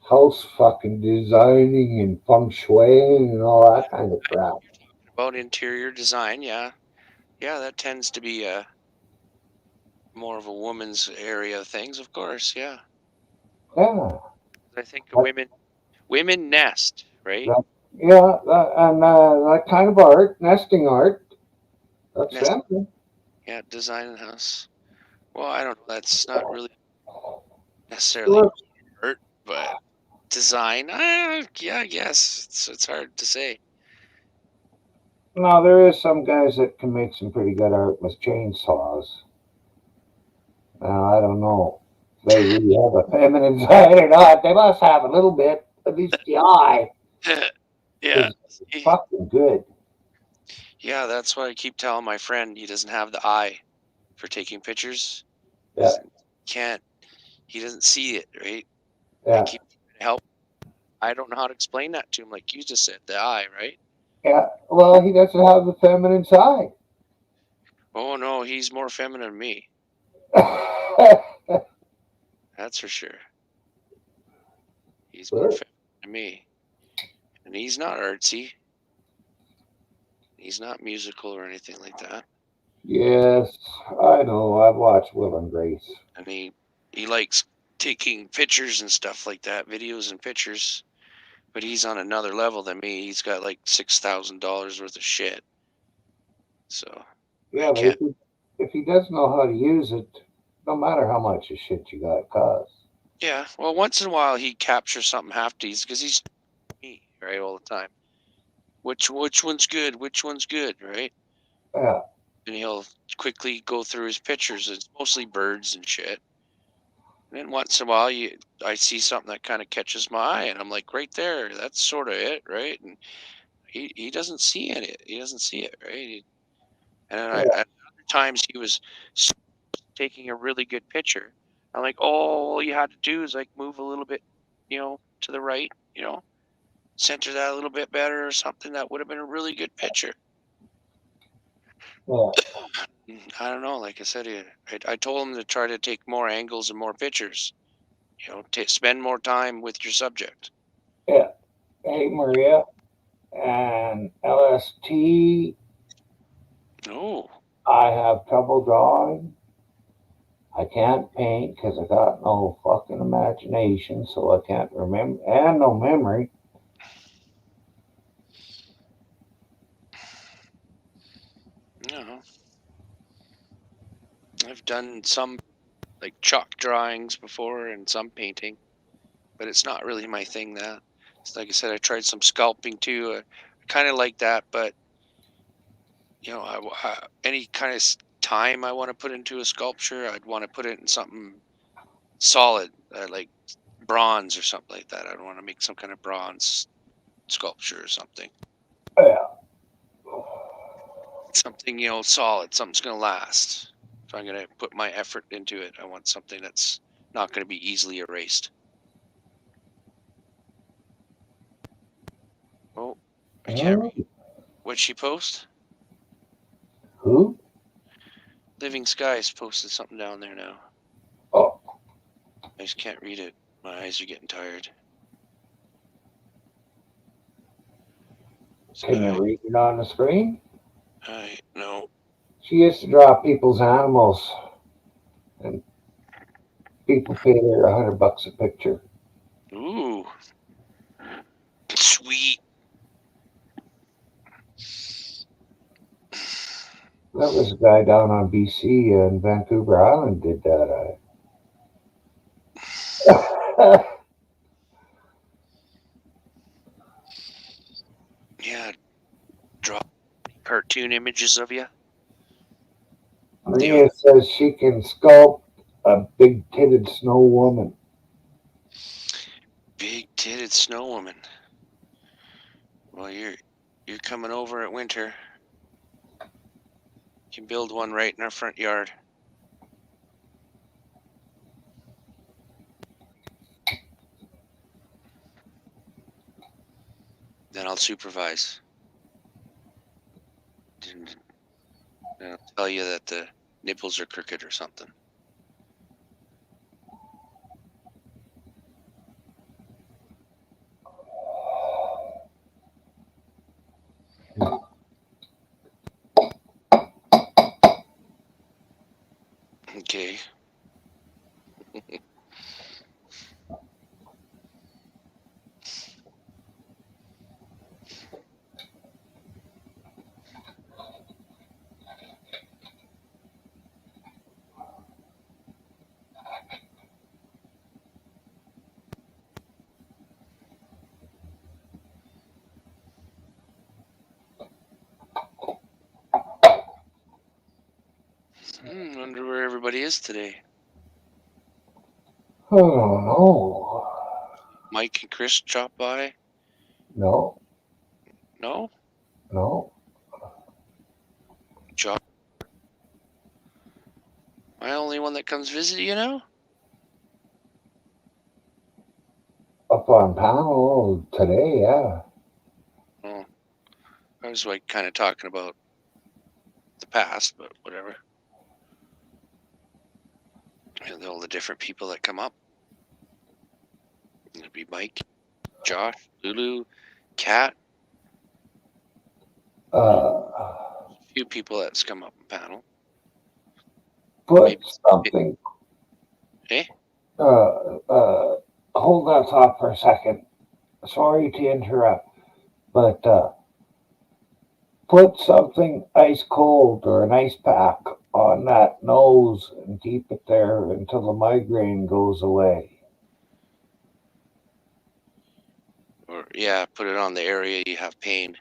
house fucking designing and feng shui and all that kind of I know crap? what you're talking about interior design. Yeah, yeah, that tends to be more of a woman's area of things, of course. Yeah, Yeah. I think That, women nest, right? yeah, and that kind of art, nesting art, that's Nest. feminine. Yeah, design in the house. Well, I don't know. That's not really necessarily Look, art, but design. Yeah, I guess it's hard to say. now there is some guys that can make some pretty good art with chainsaws. Now I don't know if they really have a feminine side or not. They must have a little bit, at least the eye Yeah. is fucking good. Yeah, that's why I keep telling my friend he doesn't have the eye for taking pictures. He Yeah, doesn't can't he doesn't see it, right? I yeah, keep trying to help. I don't know how to explain that to him, like you just said, the eye, right? yeah. Well, he doesn't have the feminine side. Oh no, he's more feminine than me. That's for sure. He's more feminine than me. And he's not artsy. He's not musical or anything like that. Yes, I know. I've watched Will and Grace. And he likes taking pictures and stuff like that, videos and pictures. But he's on another level than me. He's got like $6,000 worth of shit. So I Yeah, but can't. if he doesn't know how to use it, no matter how much of shit you got, cost. Yeah. Well, once in a while he captures something half-decent because he's me, right, all the time. Which one's good? Which one's good, right? Yeah, And he'll quickly go through his pictures. It's mostly birds and shit. And then once in a while, I see something that kind of catches my eye, and I'm like, right there, that's sort of it, right? And he doesn't see it. He doesn't see it, right? And then yeah, at other times he was taking a really good picture. I'm like, oh, all you had to do is like move a little bit, to the right, center that a little bit better or something. That would have been a really good picture. yeah, I don't know. Like I said, I told him to try to take more angles and more pictures. Spend more time with your subject. yeah. Hey, Maria and LST, Oh, I have trouble drawing. I can't paint because I got no fucking imagination, so I can't remember, and no memory. no. I've done some like chalk drawings before and some painting, but it's not really my thing. That, it's like I said, I tried some sculpting too. I kind of like that, but any kind of time I want to put into a sculpture, I'd want to put it in something solid, like bronze or something like that. I'd want to make some kind of bronze sculpture or something. Yeah, Something, solid, something's going to last. If I'm going to put my effort into it, I want something that's not going to be easily erased. Oh, I can't hmm? read. What'd she post? Who? Living Skies posted something down there now. Oh, I just can't read it. My eyes are getting tired. can you Sky. read it on the screen? I no. She used to draw people's animals and People pay her $100 a picture. Ooh, sweet. That was a guy down on BC and Vancouver Island did that. Yeah, draw cartoon images of you. Maria says she can sculpt a big-titted snow woman. Big-titted snow woman. Well, you're coming over at winter. You can build one right in our front yard. Then I'll supervise. And I'll tell you that the nipples are crooked or something. Okay. Wonder where everybody is today. I don't know. Mike and Chris drop by? No, No? no. Josh? Am I the only one that comes visit you now? Up on panel today, yeah. Oh, I was like kind of talking about the past, but whatever. And all the different people that come up. It'd be Mike, Josh, Lulu, Kat. Uh, A few people that's come up in panel. put Maybe. something. Eh? Hold that thought for a second. Sorry to interrupt, but put something ice cold or an ice pack on that nose and keep it there until the migraine goes away. Or yeah, put it on the area you have pain.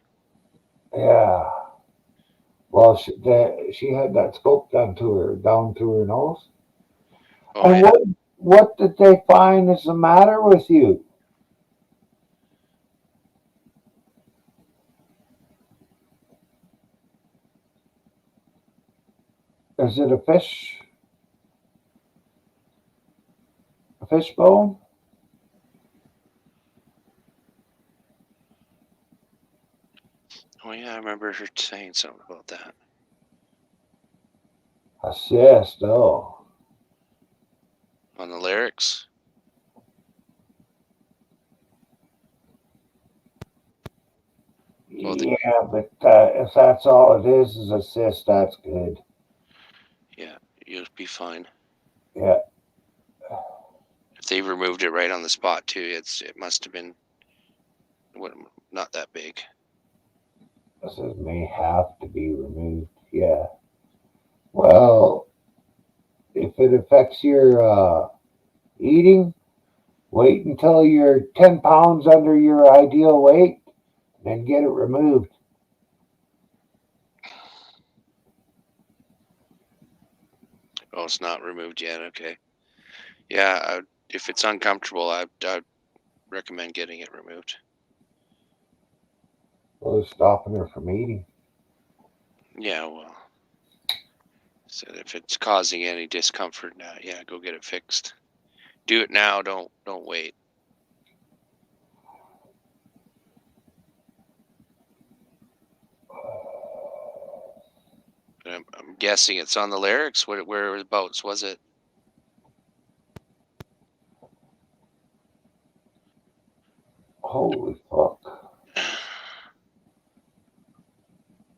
Yeah. Well, she had that scope done to her, down through her nose. Oh And yeah. what did they find is the matter with you? Is it a fish? A fishbone? Oh yeah, I remember her saying something about that. A cyst, oh. On the lyrics. Well, Yeah, but if that's all it is a cyst, that's good. yeah, you'll be fine. Yeah. If they removed it right on the spot too, it must have been not that big. This may have to be removed. Yeah. Well, if it affects your eating, wait until you're 10 pounds under your ideal weight, then get it removed. Oh, it's not removed yet. Okay. Yeah, if it's uncomfortable, I'd recommend getting it removed. Well, it's stopping her from eating. Yeah, well, so if it's causing any discomfort now, yeah, go get it fixed. Do it now. Don't wait. I'm guessing it's on the lyrics. Whereabouts was it? Holy fuck.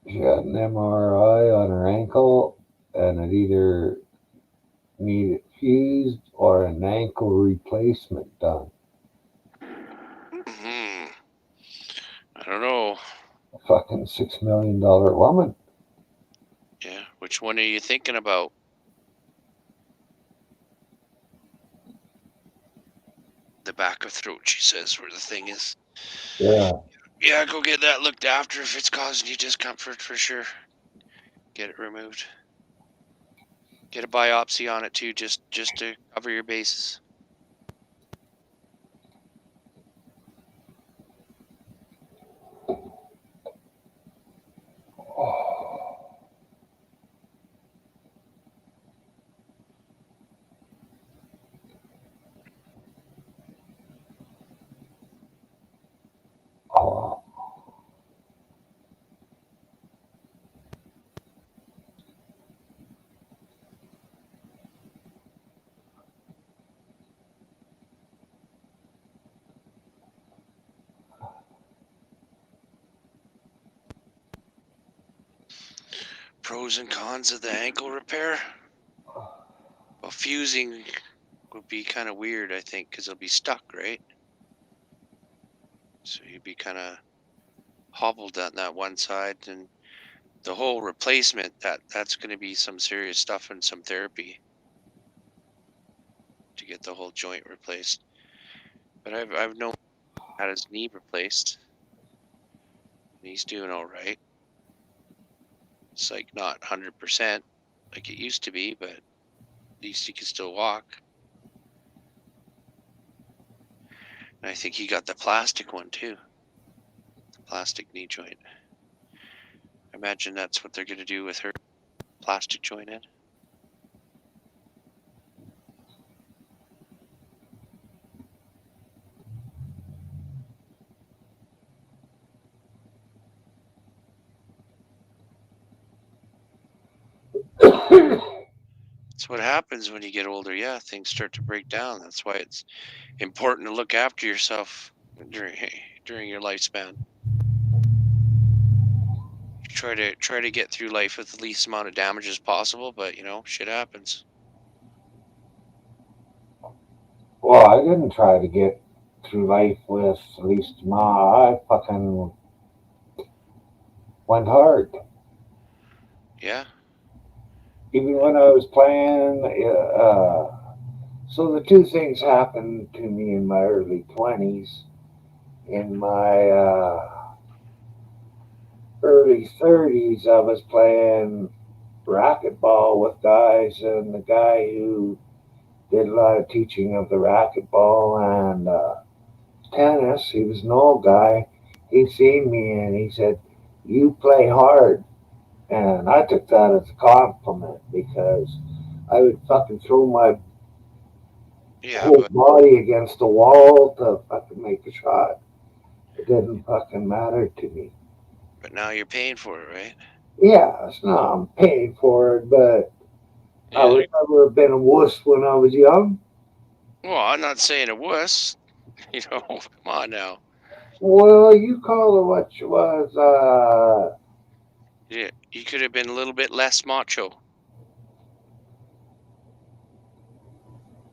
She had an MRI on her ankle, and it either needed fused or an ankle replacement done. Hmm. I don't know. A fucking $6 million woman. Yeah. Which one are you thinking about? The back of throat, she says, where the thing is. Yeah. Yeah, go get that looked after if it's causing you discomfort for sure. Get it removed. Get a biopsy on it too, just to cover your bases. Oh. Pros and cons of the ankle repair. Well, fusing would be kind of weird, I think, because it'll be stuck, right? So you'd be kind of hobbled on that one side, and the whole replacement that's going to be some serious stuff and some therapy to get the whole joint replaced. But I've known had his knee replaced, and he's doing all right. It's like not 100% like it used to be, but at least he can still walk. And I think he got the plastic one too, the plastic knee joint. I imagine that's what they're going to do with her plastic joint in. That's what happens when you get older. Yeah, things start to break down. That's why it's important to look after yourself during your lifespan. Try to get through life with the least amount of damage as possible, but shit happens. Well, I didn't try to get through life with at least I fucking went hard. Yeah. Even when I was playing, so the two things happened to me in my early 20s. In my early 30s, I was playing racquetball with guys, and the guy who did a lot of teaching of the racquetball and tennis, he was an old guy. He seen me and he said, "You play hard." And I took that as a compliment because I would fucking throw my Yeah, whole but body against the wall to fucking make a shot. It didn't fucking matter to me. now you're paying for it, right? Yes, no, I'm paying for it, but I Yeah. would never have been a wuss when I was young. Well, I'm not saying it was. Come on now. Well, you call it what you was. Yeah, you could have been a little bit less macho.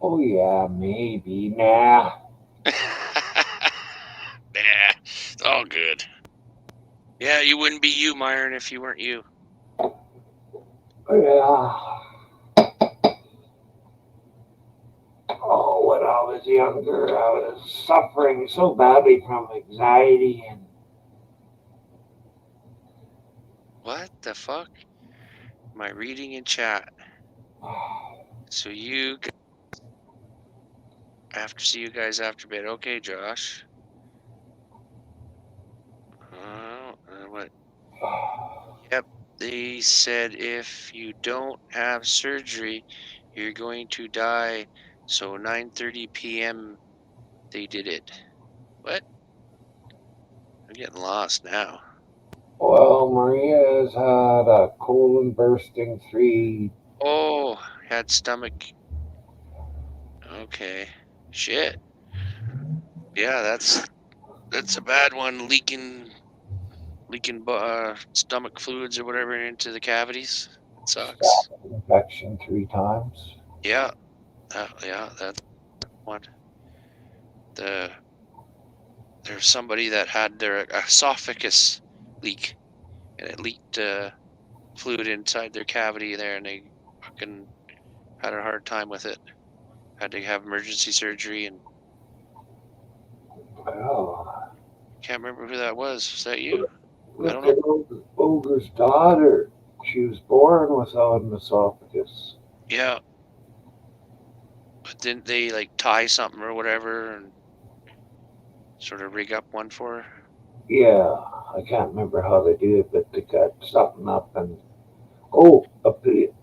Oh yeah, maybe. Nah. Nah, it's all good. Yeah, you wouldn't be you, Myron, if you weren't you. Yeah. Oh, when I was younger, I was suffering so badly from anxiety and What the fuck? Am I reading in chat? So I have to see you guys after bed. Okay, Josh. What? Yep. They said if you don't have surgery, you're going to die. So 9:30 p.m. they did it. What? I'm getting lost now. well, Maria has had a colon bursting 3. Oh, had stomach. Okay. Shit. Yeah, that's a bad one. Leaking stomach fluids or whatever into the cavities. It sucks. Staph infection 3 times. Yeah. Yeah, that's one. There's somebody that had their esophagus leak, and it leaked fluid inside their cavity there, and they fucking had a hard time with it. Had to have emergency surgery, and Oh, can't remember who that was. Was that you? I don't look know. at Ogre's daughter. She was born without an esophagus. Yeah, but didn't they like tie something or whatever and sort of rig up one for her? Yeah, I can't remember how they do it, but they got something up and a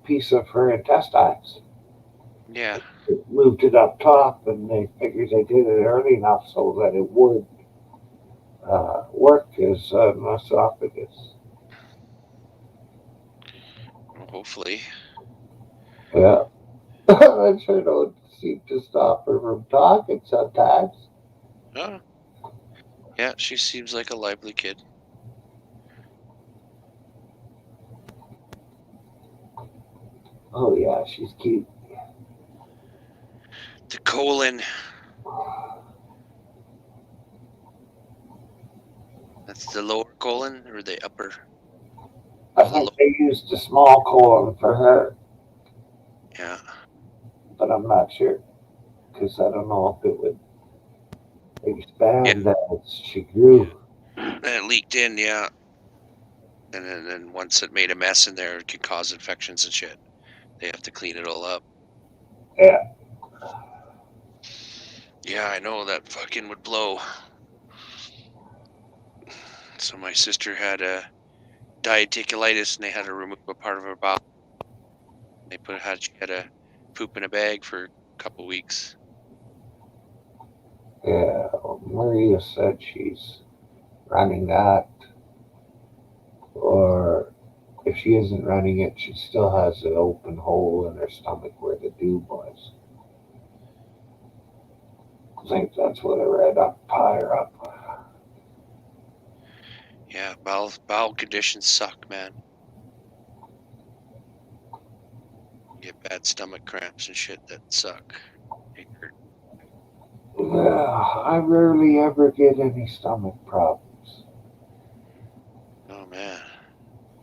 piece of her intestines. Yeah. Moved it up top, and they figured they did it early enough so that it would work as an esophagus. Well, hopefully. Yeah, I sure don't seem to stop her from talking sometimes. Oh, yeah. She seems like a lively kid. Oh yeah, she's cute. The colon. That's the lower colon or the upper? I Oh, the think lower. they used a small colon for her, Yeah. but I'm not sure because I don't know if it would Yeah. expand as she grew. And it leaked in. Yeah. And then once it made a mess in there, it could cause infections and shit. They have to clean it all up. Yeah, Yeah, I know that fucking would blow. So my sister had a diverticulitis, and they had to remove a part of her bowel. She had to poop in a bag for a couple weeks. yeah. Maria said she's running that, or if she isn't running it, she still has an open hole in her stomach where the tube was. I think that's what I read up higher up. Yeah, bowel conditions suck, man. You get bad stomach cramps and shit that suck. They hurt. Yeah, I rarely ever get any stomach problems. Oh man,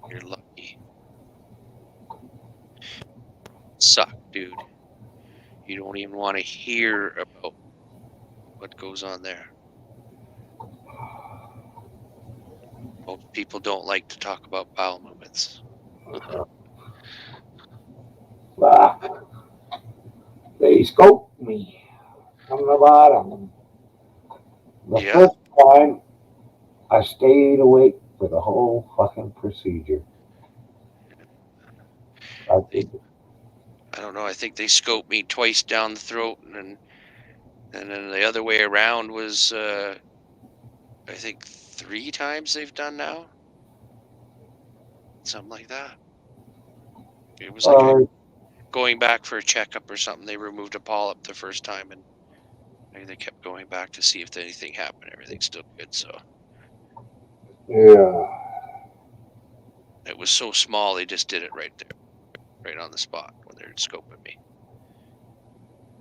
you're lucky. Suck, dude. You don't even want to hear about what goes on there. Most people don't like to talk about bowel movements. Ah, they scoped me from the bottom. The Yeah, first time, I stayed awake for the whole fucking procedure. I they. did. I don't know. I think they scoped me twice down the throat, and then the other way around was I think 3 times they've done now, something like that. It was like Uh, going back for a checkup or something. They removed a polyp the first time, and they kept going back to see if anything happened. Everything's still good. So yeah. it was so small, they just did it right there, right on the spot when they're scoping me.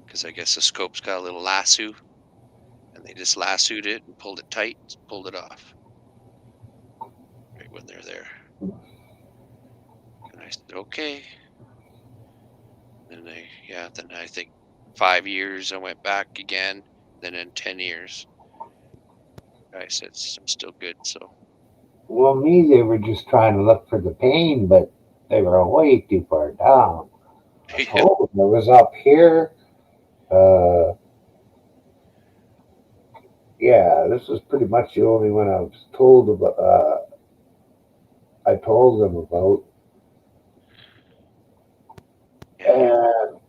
Because I guess the scope's got a little lasso, and they just lassoed it and pulled it tight, pulled it off right when they're there. And I said, okay. And then I think 5 years I went back again. Then in 10 years, I said, I'm still good. So, Well, me, they were just trying to look for the pain, but they were way too far down. I yeah, told them it was up here. Uh, yeah, this is pretty much the only one I was told about. I told them about, yeah. and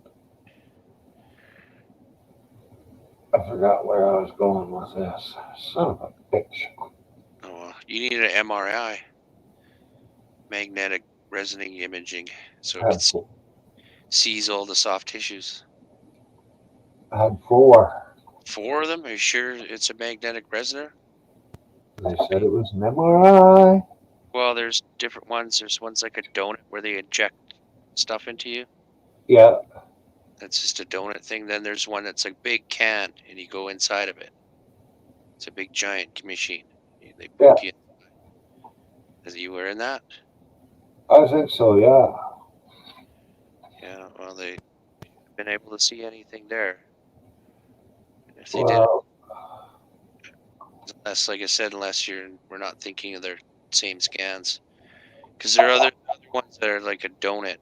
I forgot where I was going with this. Son of a bitch. Oh, well, you need an MRI, magnetic resonating imaging, so it can I had, seize all the soft tissues. I had four. 4 of them? Are you sure it's a magnetic resonator? They said it was an MRI. Well, there's different ones. There's ones like a donut where they inject stuff into you. Yeah, That's just a donut thing. Then there's one that's like big can, and you go inside of it. It's a big giant machine. They Yeah, poke you. Is you wearing that? I think so. Yeah. Yeah. Well, they been able to see anything there. If they did it, Well, unless, like I said, unless we're not thinking of their same scans, because there are other ones that are like a donut.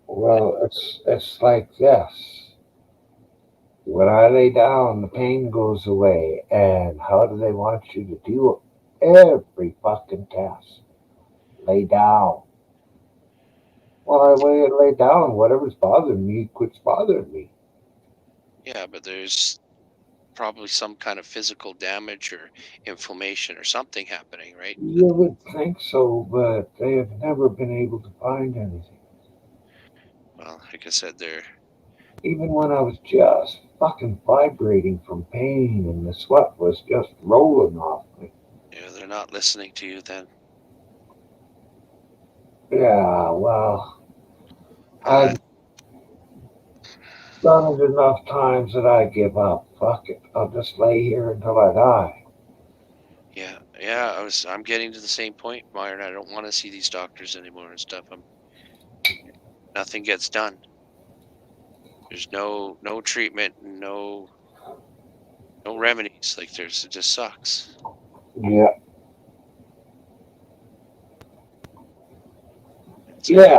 And it's like this. When I lay down, the pain goes away. And how do they want you to do every fucking test? Lay down. Well, lay down. Whatever's bothering me quits bothering me. yeah, but there's probably some kind of physical damage or inflammation or something happening, right? You would think so, but they have never been able to find anything. Well, like I said, Even when I was just fucking vibrating from pain and the sweat was just rolling off me. they're not listening to you then. Yeah, well, Uh, I've done it enough times that I give up. Fuck it. I'll just lay here until I die. yeah, I'm getting to the same point, Myron. I don't want to see these doctors anymore and stuff. Nothing gets done. There's no treatment, no remedies. Like it just sucks. Yeah. It's like, Yeah.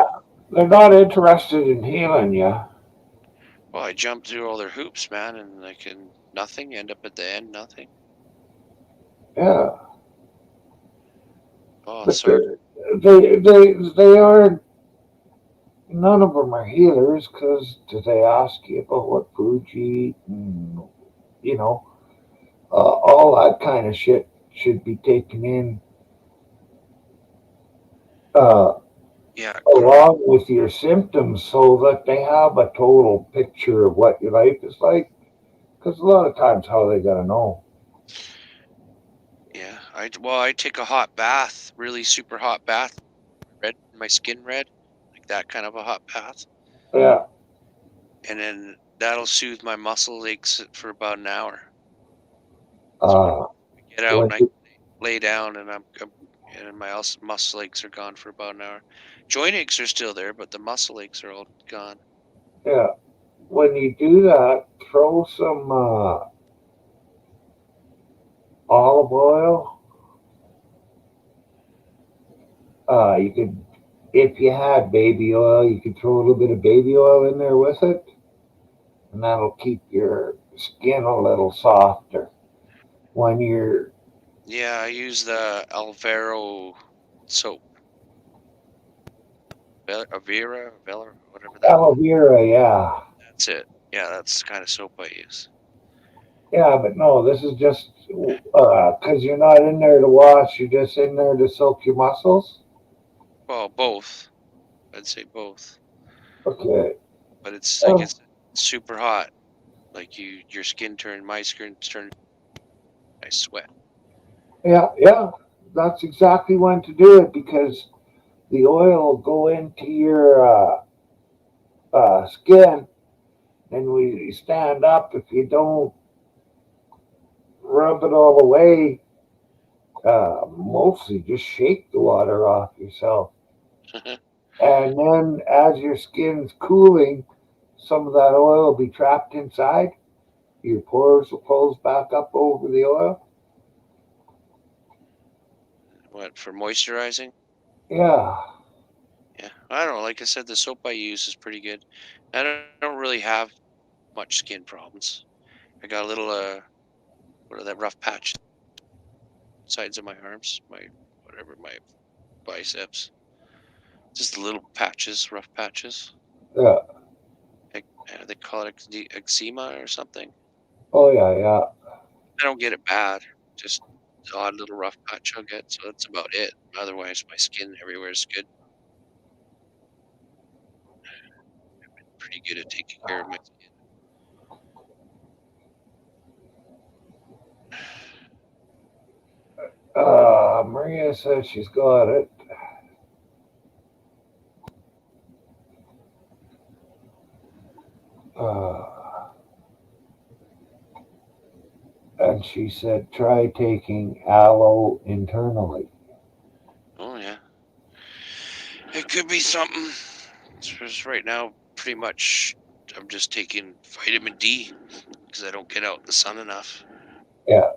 They're not interested in healing you. well, I jumped through all their hoops, man, and I can nothing. End up at the end, nothing. Yeah. Oh, But sorry. they aren't, none of them are healers because do they ask you about what food you eat and, you know, all that kind of shit should be taken in uh, Yeah, along with your symptoms so that they have a total picture of what your life is like. Because a lot of times, how are they going to know? yeah. I take a hot bath, really super hot bath, red my skin red, like that kind of a hot bath, Yeah. and then that'll soothe my muscle aches for about an hour. So Uh, I get out when and I you, lay down, and and my muscle aches are gone for about an hour. Joint aches are still there, but the muscle aches are all gone. yeah. When you do that, throw some olive oil. You could, if you had baby oil, you could throw a little bit of baby oil in there with it, and that'll keep your skin a little softer. When you're Yeah, I use the Alvaro soap, Avera, whatever that. aloe vera, yeah, That's it. Yeah, that's the kind of soap I use. yeah, but no, this is just because you're not in there to wash, you're just in there to soak your muscles. Well, both. I'd say both. Okay. But it's like Oh, it's super hot. Like my skin turns, I sweat. yeah, yeah. That's exactly when to do it because the oil will go into your skin, and when you stand up, if you don't rub it all away, mostly just shake the water off yourself. And then as your skin's cooling, some of that oil will be trapped inside. Your pores will close back up over the oil. What for moisturizing? Yeah. Yeah, I don't know. Like I said, the soap I use is pretty good. I don't really have much skin problems. I got a little what are that rough patch sides of my arms, my whatever, my biceps. Just little patches, rough patches. Yeah. They call it eczema or something. Oh, yeah, yeah. I don't get it bad. Just the odd little rough patch I'll get. So that's about it. Otherwise, my skin everywhere is good. Pretty good at taking care of my skin. Maria says she's got it. Uh, and she said, try taking aloe internally. Oh yeah, it could be something. Just right now, pretty much, I'm just taking vitamin D because I don't get out in the sun enough. Yeah,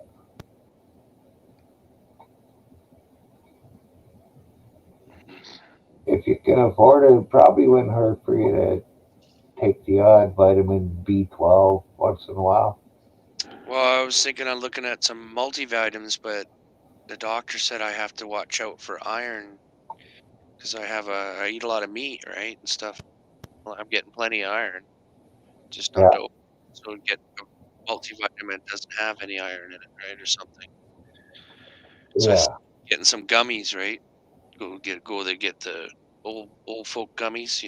if you can afford it, it probably wouldn't hurt for you to take the odd vitamin B12 once in a while. Well, I was thinking of looking at some multivitamins, but the doctor said I have to watch out for iron because I eat a lot of meat, right, and stuff. Well, I'm getting plenty of iron, just not Yeah, to so get a multivitamin that doesn't have any iron in it, right, or something. So I yeah. getting some gummies, right? Go there get the old folk gummies,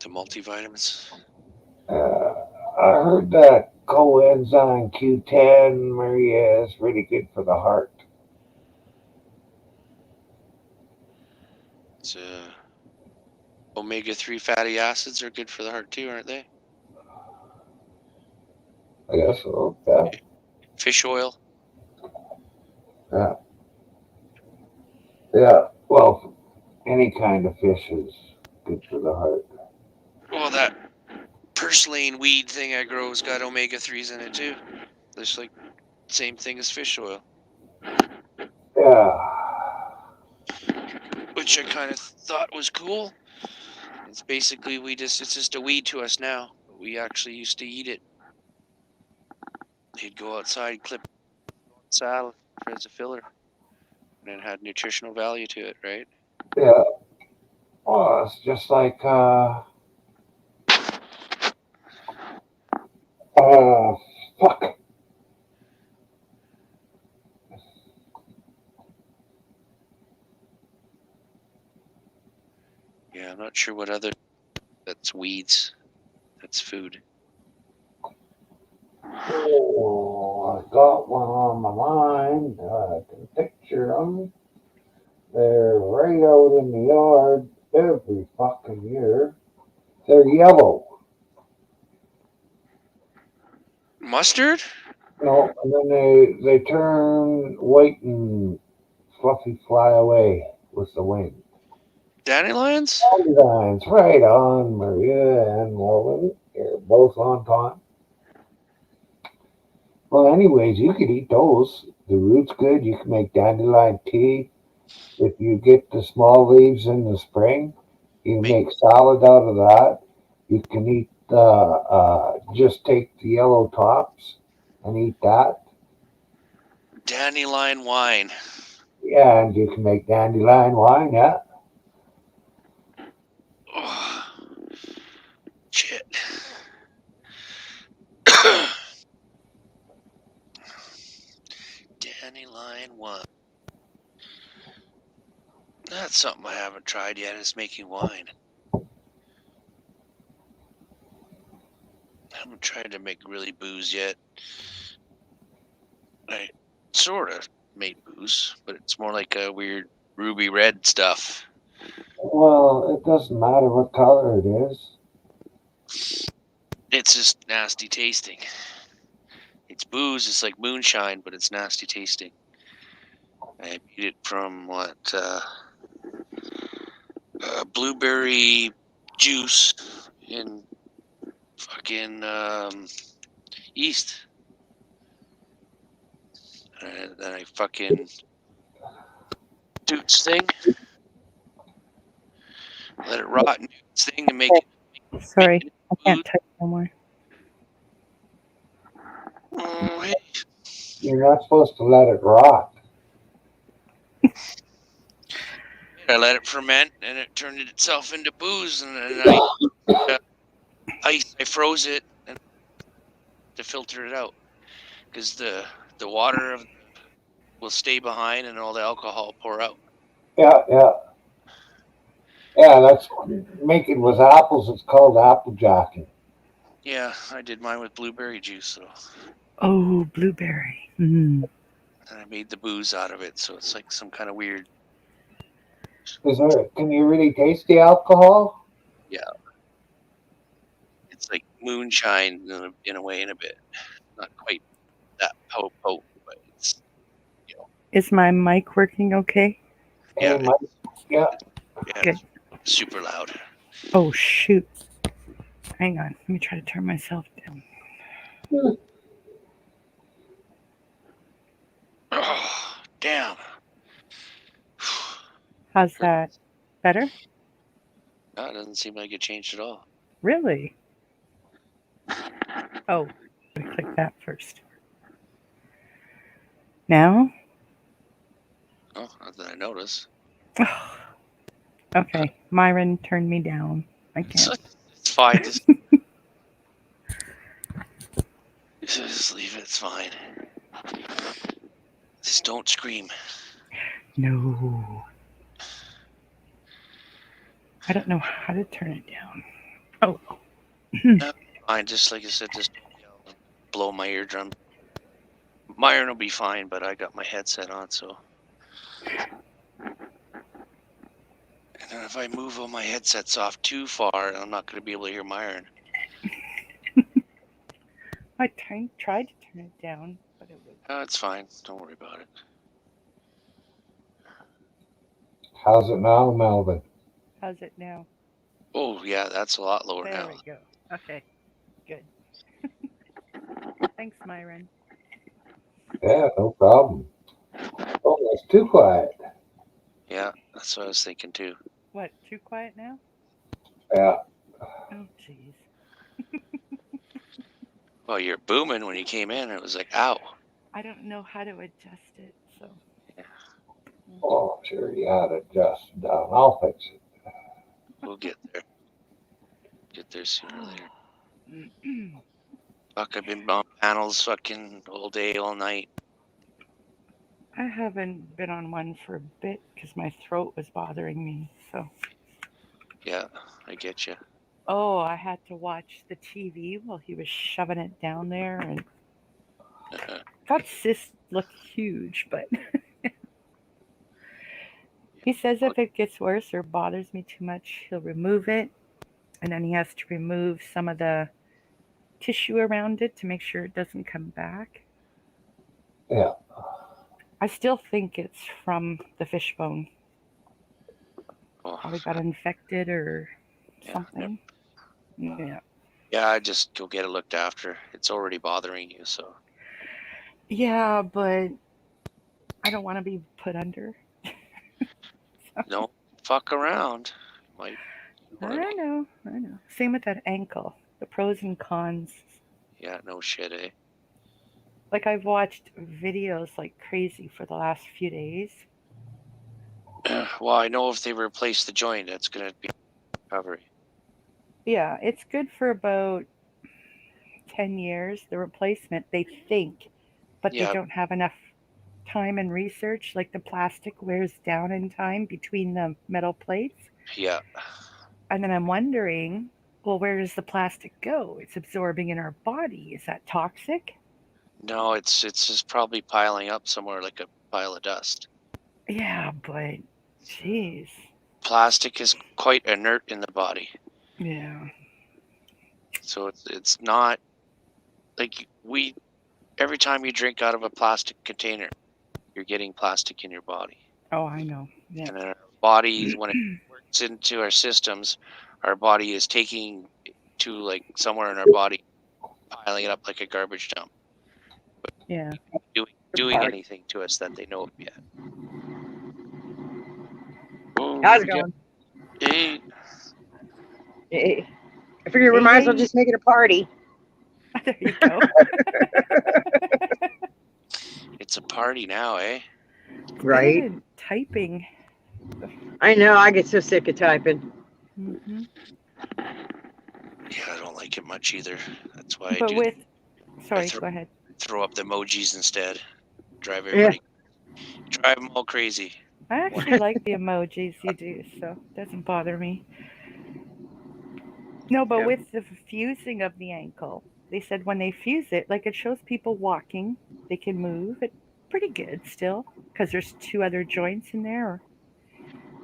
the multivitamins. Uh, I heard that coenzyme Q10, Maria, is really good for the heart. It's omega-3 fatty acids are good for the heart too, aren't they? I guess so. Yeah, Fish oil. yeah, yeah. Well, any kind of fish is good for the heart. Well, that purslane weed thing I grow has got omega-3s in it too. It's like same thing as fish oil, Yeah, which I kind of thought was cool. It's basically it's just a weed to us now, but we actually used to eat it. He'd go outside, clip salad as a filler, and it had nutritional value to it, right? yeah. Well, it's just like uh, fuck. Yeah, I'm not sure what other. That's weeds. That's food. Oh, I got one on my mind. I can picture them. They're right out in the yard every fucking year. They're yellow. Mustard? No, and then they turn white and fluffy fly away with the wind. Dandelions? Dandelions, right on, Maria and Melvin. You're both on time. Well, anyways, you could eat those. The root's good. You can make dandelion tea. If you get the small leaves in the spring, you Make make salad out of that. You can eat just take the yellow tops and eat that. dandelion wine. Yeah, and you can make dandelion wine. Yeah, Oh, shit. Dandelion wine. That's something I haven't tried yet, is making wine. I haven't tried to make really booze yet. I sort of made booze, but it's more like a weird ruby red stuff. well, it doesn't matter what color it is. It's just nasty tasting. It's booze, it's like moonshine, but it's nasty tasting. I made it from blueberry juice in fucking yeast. And then I fucking Dutes thing, let it rot in Dutes thing and make Sorry, it I booze. can't type no more. Oh, hey. You're not supposed to let it rot. I let it ferment and it turned itself into booze, and then I froze it and to filter it out because the water will stay behind and all the alcohol will pour out. Yeah, yeah, yeah. That's making with apples. It's called apple jacking. Yeah, I did mine with blueberry juice, so Oh, blueberry. Mm. and I made the booze out of it, so it's like some kind of weird. Is there? Can you really taste the alcohol? Yeah, moonshine in a way, in a bit. Not quite that potent, but it's Is my mic working okay? yeah, Hey, Mike. Yeah. yeah, Good. it's super loud. Oh, shoot. Hang on. Let me try to turn myself down. Oh, damn. How's that? Better? No, it doesn't seem like it changed at all. Really? Oh, click that first. Now? Oh, not that I notice. Okay. Myron turned me down. I can't. It's fine. Just leave it. It's fine. Just don't scream. No. I don't know how to turn it down. Oh. No, fine. Just like I said, just don't yell and blow my eardrum. Myron will be fine, but I got my headset on, so. And then if I move all my headsets off too far, I'm not going to be able to hear Myron. I tried to turn it down, but it was. No, it's fine. Don't worry about it. How's it now, Melvin? How's it now? Oh, yeah, that's a lot lower There now. we go. Okay. Good. Thanks, Myron. Yeah, no problem. Oh, that's too quiet. Yeah, that's what I was thinking too. What? Too quiet now? Yeah. Oh, jeez. Well, you're booming when you came in. It was like, ow. I don't know how to adjust it, so. Oh, sure, you had to adjust it down. I'll fix it. We'll get there. Get there sooner or later. Fuck, I've been on panels fucking all day, all night. I haven't been on one for a bit because my throat was bothering me. So. Yeah, I get you. Oh, I had to watch the TV while he was shoving it down there, and that cyst looked huge, but he says if it gets worse or bothers me too much, he'll remove it, and then he has to remove some of the tissue around it to make sure it doesn't come back. Yeah. I still think it's from the fishbone. Oh, Probably got infected or yeah, something. Yeah. Yeah, I just go get it looked after. It's already bothering you, so. Yeah, but I don't want to be put under. Don't fuck around. Might. I know. Same with that ankle. The pros and cons. Yeah, no shit, eh? Like I've watched videos like crazy for the last few days. Well, I know if they replace the joint, that's gonna be recovery. Yeah, it's good for about 10 years, the replacement, they think, but they Yeah, don't have enough time and research. Like the plastic wears down in time between the metal plates. yeah. And then I'm wondering, well, where does the plastic go? It's absorbing in our body. Is that toxic? No, it's just probably piling up somewhere like a pile of dust. Yeah, but jeez. Plastic is quite inert in the body, Yeah. so it's not like every time you drink out of a plastic container, you're getting plastic in your body. Oh, I know. Yeah. And our bodies, when it works into our systems, our body is taking to like somewhere in our body, piling it up like a garbage dump. But Yeah. doing anything to us that they know of yet. Oh, How's it going? Hey, Hey. I figure we might as well just make it a party. There you go. it's a party now, eh? Right? Good. Typing. I know. I get so sick of typing. Mm-hmm. Yeah, I don't like it much either. That's why But with, sorry, throw- go ahead. throw up the emojis instead. Drive everybody. Drive them all crazy. I actually like the emojis you do, so it doesn't bother me. No, but Yeah. with the fusing of the ankle, they said when they fuse it, like it shows people walking, they can move. It's pretty good still, because there's two other joints in there.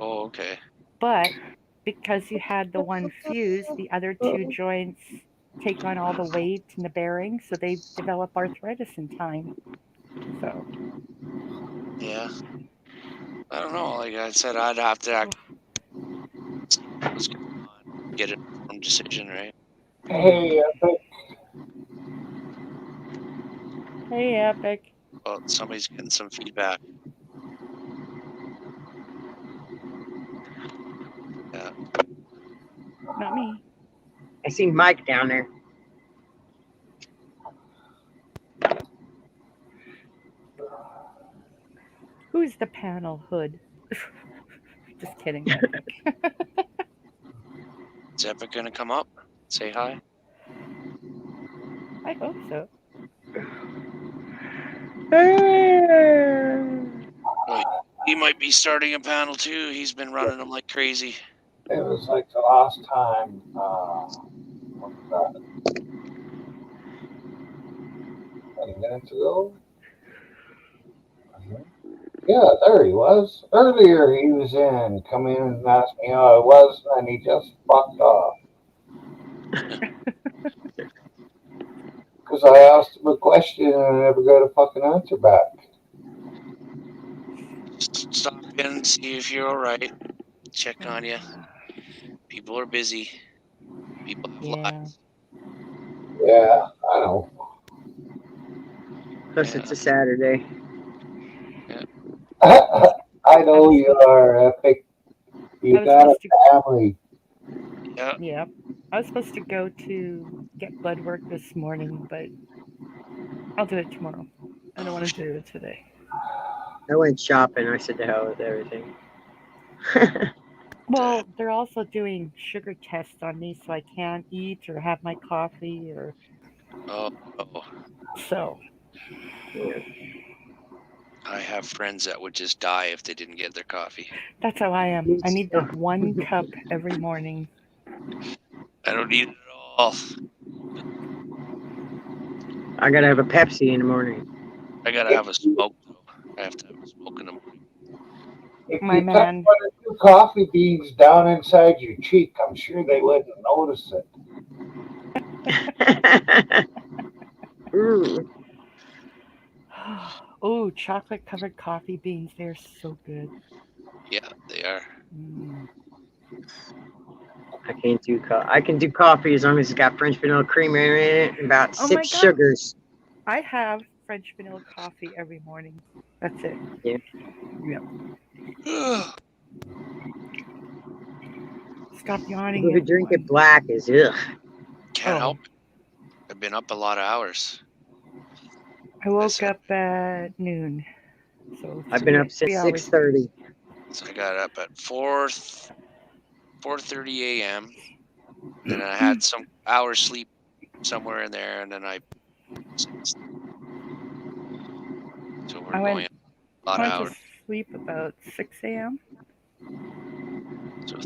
Oh, okay. But because you had the one fused, the other two joints take on all the weight and the bearing, so they develop arthritis in time. So Yeah. I don't know. Like I said, I'd have to act what's going on, get an informed decision, right? Hey, hey, Epic. Well, somebody's getting some feedback. Yeah. Not me. I seen Mike down there. Who's the panel hood? Just kidding, Epic. Is Epic gonna come up? Say hi. I hope so. He might be starting a panel too. He's been running them like crazy. it was like the last time, what was that, 20 minutes ago? Yeah, there he was. Earlier he was in, come in and asked me how I was, and he just fucked off. Because I asked him a question and I never got a fucking answer back. Just stop in, see if you're all right. Check on you. People are busy. People have lives. Yeah, I know. Plus, Yeah. it's a Saturday. I know you are, Epic. You got a family. Yeah. Yeah. I was supposed to go to get blood work this morning, but I'll do it tomorrow. I don't want to do it today. I went shopping. I said to hell with everything. Well, they're also doing sugar tests on me, so I can't eat or have my coffee or Oh. so. Yeah. I have friends that would just die if they didn't get their coffee. That's how I am. I need that 1 cup every morning. I don't need it at all. I gotta have a Pepsi in the morning. I gotta have a smoke though. I have to have a smoke in the morning. If My you man. tuck one or two coffee beans down inside your cheek, I'm sure they wouldn't notice it. Ooh. Oh, chocolate covered coffee beans. They're so good. Yeah, they are. I can't do I can do coffee as long as it's got French vanilla creamer in it and about Oh my 6 God. sugars. I have French vanilla coffee every morning. That's it. Yeah. Yeah. Stop yawning. People who drink everyone. it black is ugh. Can't help it. I've been up a lot of hours. I woke up at noon. So I've been up since 6:30. So I got up at 4:30 a.m. Then I had some hours sleep somewhere in there, and then I. So we're going a lot of I went hours. to sleep about 6 a.m. So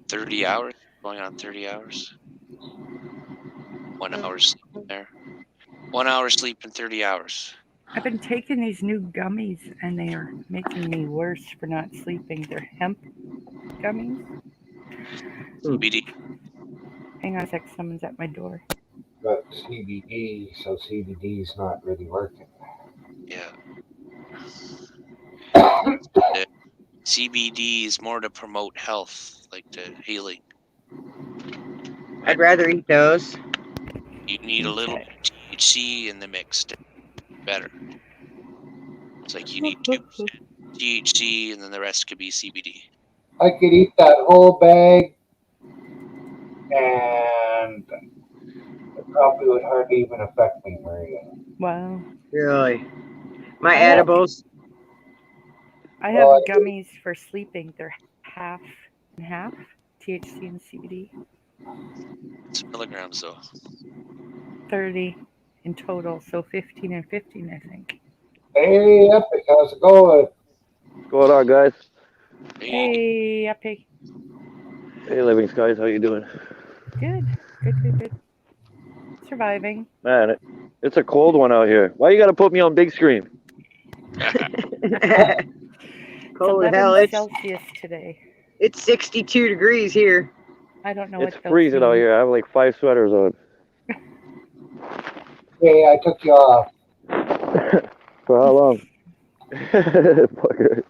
30 hours, going on 30 hours. 1 hour sleep there. 1 hour sleep in 30 hours. I've been taking these new gummies, and they are making me worse for not sleeping. They're hemp gummies. CBD. Hang on a sec, someone's at my door. But CBD, so CBD is not really working. Yeah. CBD is more to promote health, like to healing. I'd rather eat those. You need a little THC in the mix to better. It's like you need 2% THC, and then the rest could be CBD. I could eat that whole bag, and it probably would hardly even affect me, Maria. Wow. Really? My edibles? I have gummies for sleeping. They're half and half THC and CBD. It's milligrams though. 30 in total, so 15 and 15, I think. Hey, Epic, how's it going? What's going on, guys? Hey, Epic. Hey, Living Skies, how you doing? Good. Surviving. Man, it's a cold one out here. Why you gotta put me on big screen? Cold it's 11 hell, Celsius today. It's 62 degrees here. I don't know it's what those freezing mean. out here. I have like 5 sweaters on. Okay, I took you off. For how long? Fucker.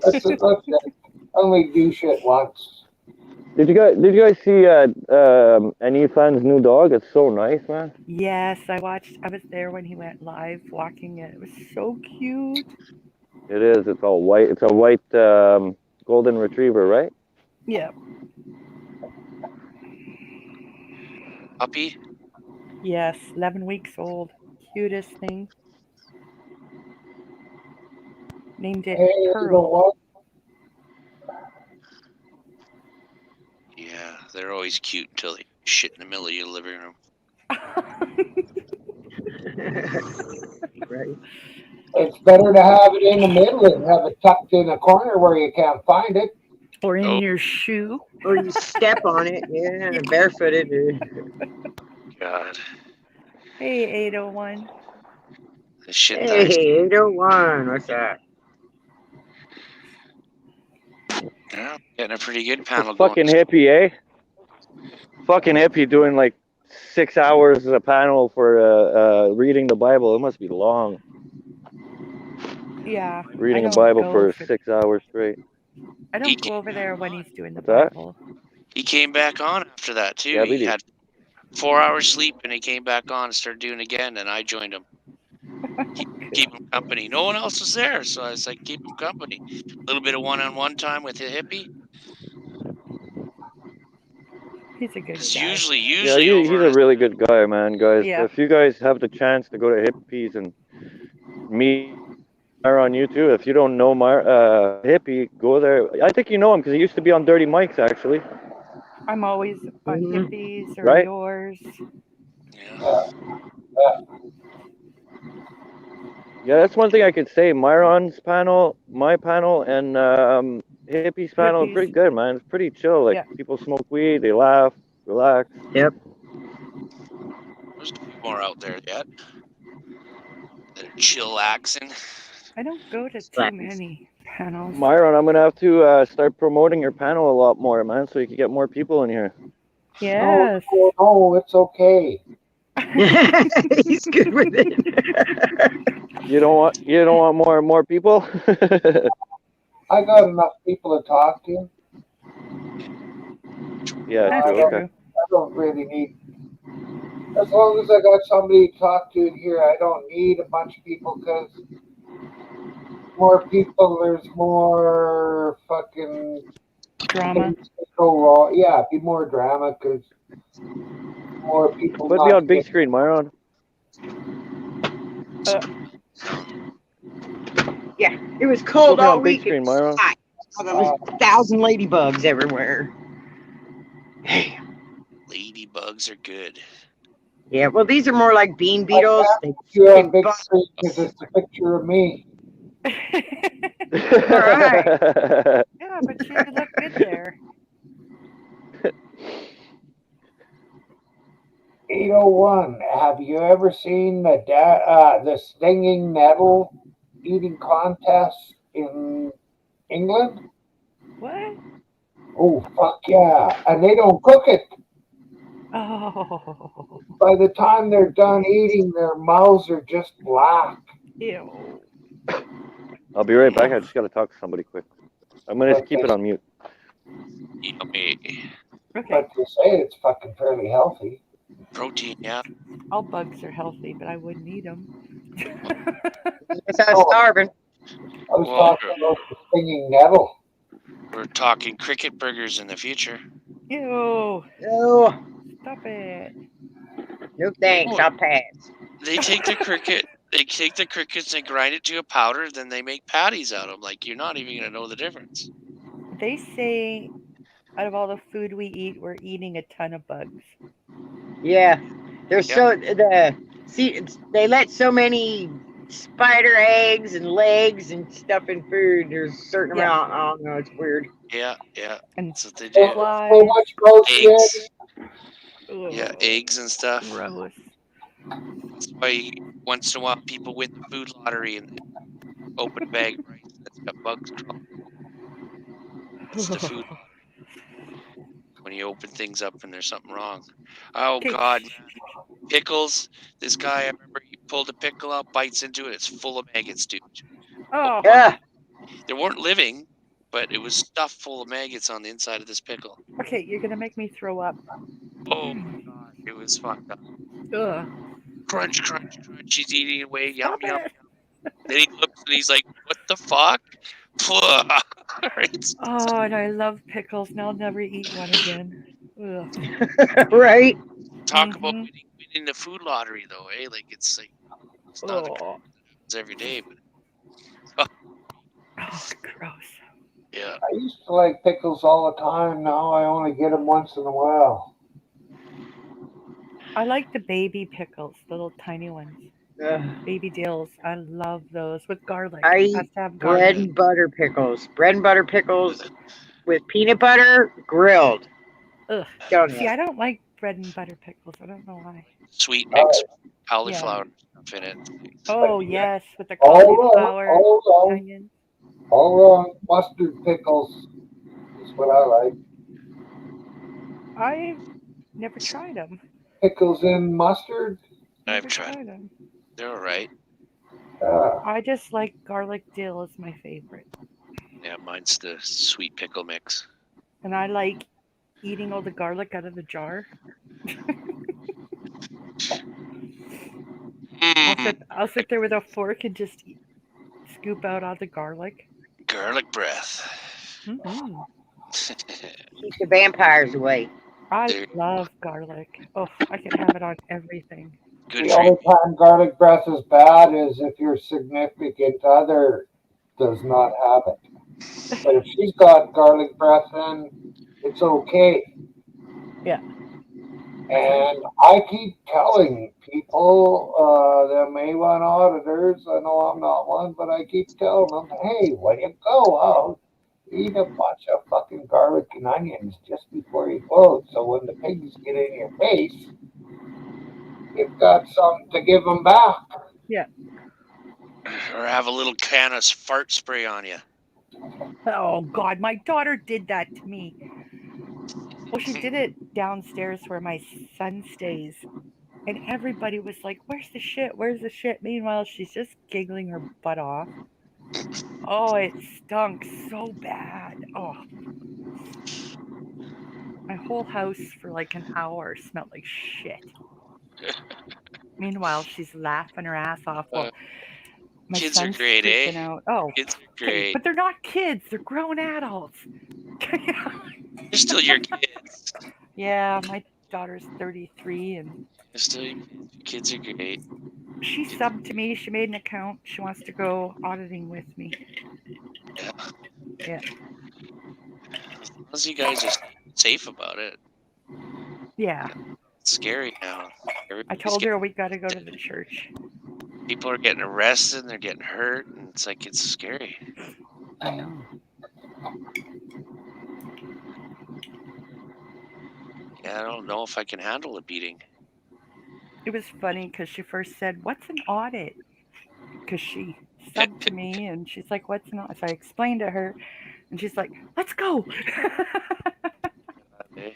Let's only do shit once. Did you guys see Anifan's new dog? It's so nice, man. Yes, I was there when he went live walking it. It was so cute. It is. It's all white. It's a white golden retriever, right? Yeah. Puppy? Yes, 11 weeks old. Cutest thing. Named it Hey, you know Pearl. what? Yeah, they're always cute until they shit in the middle of your living room. Right. It's better to have it in the middle than have it tucked in a corner where you can't find it. Or in Oh. your shoe. Or you step on it, yeah, barefooted. God. Hey, 801. The shit Hey, that 801, what's that? yeah, getting a pretty good panel This going. fucking hippie, eh? Fucking hippie doing like 6 hours a panel for reading the Bible. It must be long. Yeah. Reading I a don't Bible go for 6 hours straight. I He don't go over there when he's doing the What's that? Bible. He came back on after that too. Yeah, He we had 4 hours sleep and he came back on and started doing it again, and I joined him. Keep him company. No one else was there, so I was like, keep him company. A little bit of one-on-one time with the hippie. He's a good Because guy. usually Yeah, he's over a really good guy, man, guys. Yeah. If you guys have the chance to go to hippies and meet Myra on YouTube, if you don't know hippie, go there. I think you know him because he used to be on Dirty Mike's, actually. I'm always on Mhm. hippies or Right? yours. yeah. Yeah, that's one thing I could say. Myron's panel, my panel, and hippie's panel is pretty Hippies. good, man. It's pretty chill. Like, Yeah. people smoke weed, they laugh, relax. Yep. There's a few more out there yet. They're chillaxing. I don't go to too Slaps. many panels. Myron, I'm gonna have to start promoting your panel a lot more, man, so you can get more people in here. Yes. No, it's okay. He's good with it. You don't want more people? I got enough people to talk to. Yeah, That's true. Okay. true. I don't really need. As long as I got somebody to talk to in here, I don't need a bunch of people because more people, there's more fucking Drama. things that go wrong. Yeah, be more drama because more people Put me not on big get. screen, Myron. Yeah, it was cold Put me all on big week. It screen, was Myron. hot. There was 1,000 ladybugs everywhere. Ladybugs are good. Yeah, well, these are more like bean beetles. You They have big bug. screen because it's a picture of me. Right. Yeah, but you look good there. 801. Have you ever seen the stinging nettle eating contest in England? What? Oh fuck yeah! And they don't cook it. Oh. By the time they're done eating, their mouths are just black. Ew. I'll be right back. I just gotta talk to somebody quick. I'm gonna But keep it on mute. Yummy. Okay. But they say it's fucking fairly healthy. Protein, yeah. All bugs are healthy, but I wouldn't eat them. It's not starving. I was Well, talking about the stinging nettle. we're talking cricket burgers in the future. Ew. Oh, Stop it. no thanks. I'll pass. They take the crickets and grind it to a powder, then they make patties out of them. Like, you're not even gonna know the difference. They say out of all the food we eat, we're eating a ton of bugs. Yeah, there's they let so many spider eggs and legs and stuff in food. There's a certain Yeah. amount. I don't know. It's weird. Yeah. And That's what they do. flies. So much bullshit. Eggs. Ugh, Yeah, eggs and stuff. gross. That's why once in a while people win the food lottery and open a bag of rice that's got bugs crawling. It's the food when you open things up and there's something wrong. Oh Okay. God, Pickles. This guy, I remember he pulled a pickle out, bites into it. It's full of maggots, dude. Oh, Yeah. They weren't living, but it was stuffed full of maggots on the inside of this pickle. okay. You're gonna make me throw up. Oh my gosh, it was fucked up. Ugh. Crunch, crunch, crunch. He's eating away. Yum, Stop yum. it. Then he looks and he's like, "What the fuck?" Right? Oh, and I love pickles, and I'll never eat one again. Ugh. Right. Talk about Mhm. winning the food lottery, though, eh? Like it's not a Oh, happens every day, but oh, gross. yeah. I used to like pickles all the time. Now I only get them once in a while. I like the baby pickles, the little tiny ones. Ugh. Baby dills. I love those with garlic. I Has eat to have bread garlic. and butter pickles. Bread and butter pickles with peanut butter grilled. Ugh. Don't See, you? I don't like bread and butter pickles. I don't know why. Sweet All mix, right, cauliflower stuff in it. Oh yes, with the hold on, cauliflower, hold on, onions. hold on. Mustard pickles is what I like. I've never tried them. Pickles in mustard. I've Never tried. tried them. They're all right. I just like garlic dill is my favorite, Yeah, mine's the sweet pickle mix. and I like eating all the garlic out of the jar. Mm, I'll sit there with a fork and just scoop out all the garlic. garlic breath. Hmm Keep the vampires away. I They're love garlic. Oh, I could have it on everything. good The for you. only time garlic breath is bad is if your significant other does not have it. But if she's got garlic breath, then it's okay. Yeah. And I keep telling people, them A1 auditors, I know I'm not one, but I keep telling them, hey, when you go out, eat a bunch of fucking garlic and onions just before you close. So when the pigs get in your face, you've got something to give them back. Yeah. Or have a little can of fart spray on you. Oh God, my daughter did that to me. Well, she did it downstairs where my son stays, and everybody was like, "Where's the shit? Where's the shit?" Meanwhile, she's just giggling her butt off. Oh, it stunk so bad. Oh, my whole house for like an hour smelled like shit. Meanwhile, she's laughing her ass off. Uh, Well, my kids are son's great, eh? freaking out. Oh, Kids are okay, great. but they're not kids; they're grown adults. They're still your kids. Yeah, my daughter's 33, and They're still your kids. Your kids are great. she subbed to me. She made an account. She wants to go auditing with me. Yeah. Yeah, As long as you guys are safe about it. yeah. It's scary now. I Everybody's told her getting, we got to go to the church. people are getting arrested and they're getting hurt, and it's scary. I know. Yeah, I don't know if I can handle a beating. It was funny because she first said, "What's an audit?" Because she subbed to me, and she's like, "What's an audit?" So I explained to her, and she's like, "Let's go." Eh?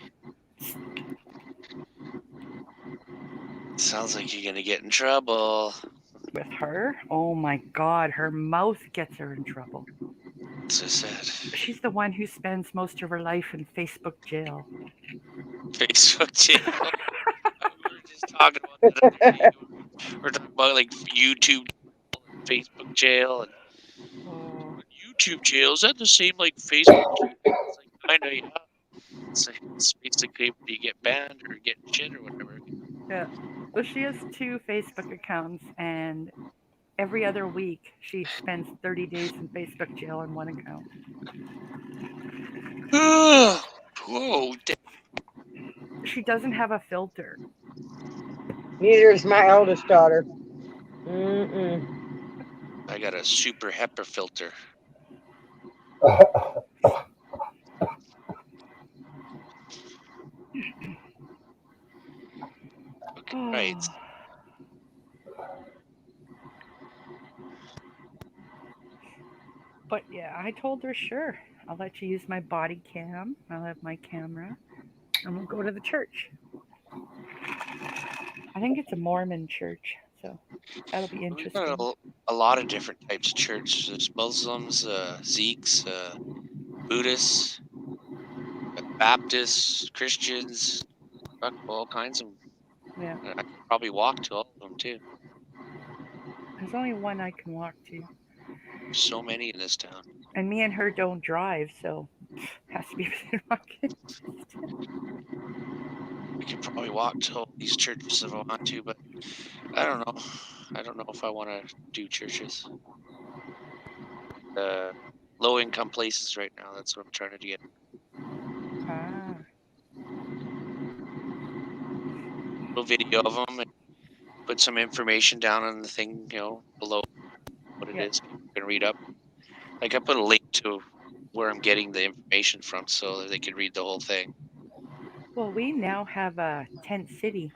Sounds like you're gonna get in trouble. With her, oh my God, her mouth gets her in trouble. So sad. She's the one who spends most of her life in Facebook jail. Facebook jail. We were just talking about that other day. We're talking about like YouTube jail and Facebook jail and Oh, YouTube jail. Is that the same like Facebook jail? It's like kinda, yeah. It's basically where you get banned or get shit or whatever. yeah. Well, she has two Facebook accounts, and every other week she spends 30 days in Facebook jail on one account. Whoa, She doesn't have a filter. Neither is my eldest daughter. Mm-mm. I got a super HEPA filter. Okay, right. But yeah, I told her, sure, I'll let you use my body cam. I'll have my camera, and we'll go to the church. I think it's a Mormon church, so that'll be We've interesting. got a lot of different types of church. There's Muslims, Sikhs, Buddhists, Baptists, Christians, all kinds of them. Yeah, I could probably walk to all of them too. there's only one I can walk to, There's so many in this town. and me and her don't drive, so has to be within walking. I could probably walk to all these churches if I want to, but I don't know. I don't know if I want to do churches. Low income places right now. That's what I'm trying to get. Ah, A video of them and put some information down on the thing, below what it yeah. is. People can read up. Like I put a link to where I'm getting the information from, so that they can read the whole thing. Well, we now have a tent city.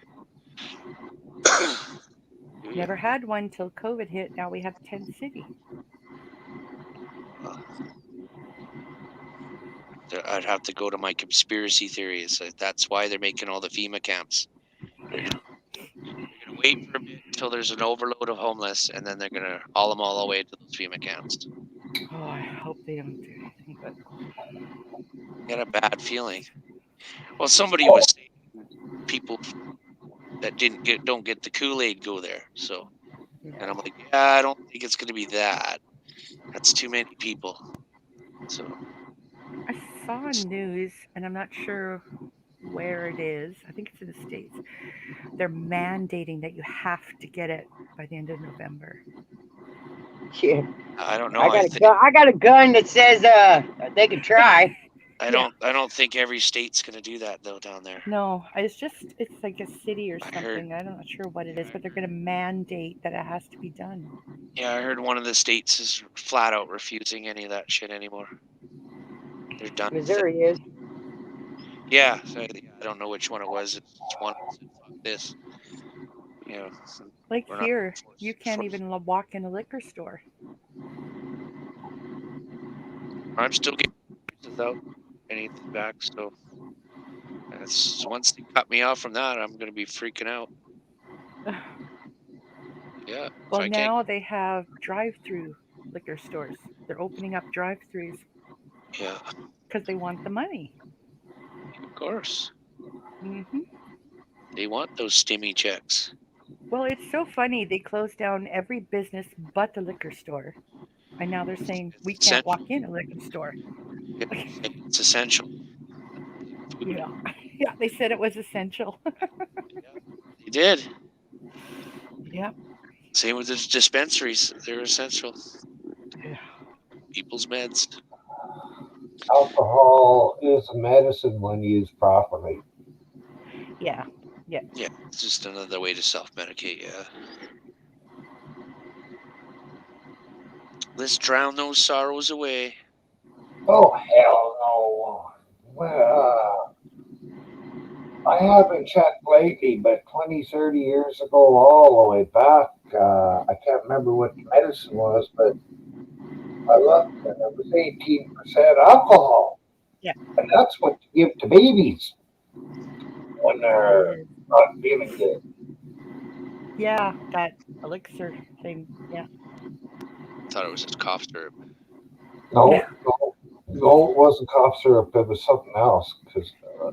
Never had one till COVID hit. Now we have tent city. I'd have to go to my conspiracy theories. That's why they're making all the FEMA camps. They're Yeah. gonna wait for a bit until there's an overload of homeless, and then they're gonna haul them all the way to those FEMA camps. Oh, I hope they don't do anything, but I got a bad feeling. Well, somebody was saying people that don't get the Kool-Aid go there. So, and I'm like, yeah, I don't think it's gonna be that. That's too many people. So I saw news, and I'm not sure where it is. I think it's in the States. They're mandating that you have to get it by the end of November. Yeah. I don't know. I got a gun that says they can try. I don't think every state's gonna do that though down there. No, it's like a city or I something. heard. I'm not sure what it is, but they're going to mandate that it has to be done. Yeah, I heard one of the states is flat out refusing any of that shit anymore. They're done. Missouri is. Yeah, so, I don't know which one it was. It's one that said, "Fuck this." Like we're not here, forced- you can't forced- even walk in a liquor store. I'm still getting without anything back, so once they cut me off from that, I'm gonna be freaking out. Yeah. Well, I can't. now they have drive-through liquor stores. They're opening up drive-throughs Yeah, because they want the money. of course. Hmm. They want those stimmy checks. Well, it's so funny. They closed down every business but the liquor store, and now they're saying we It's can't essential. walk in a liquor store. It's essential. Yeah, yeah. They said it was essential. They did. Yeah. Same with the dispensaries. They're essential. Yeah. People's meds. Alcohol is a medicine when used properly. Yeah. Yeah, it's just another way to self-medicate. Yeah. Let's drown those sorrows away. Oh, hell no. Well, I haven't checked lately, but 20, 30 years ago, all the way back, I can't remember what the medicine was, but I looked and it was 18% alcohol. Yeah. And that's what you give to babies when they're not feeling good. Yeah, that elixir thing. Yeah. I thought it was just cough syrup. No, Yeah. no, it wasn't cough syrup. It was something else.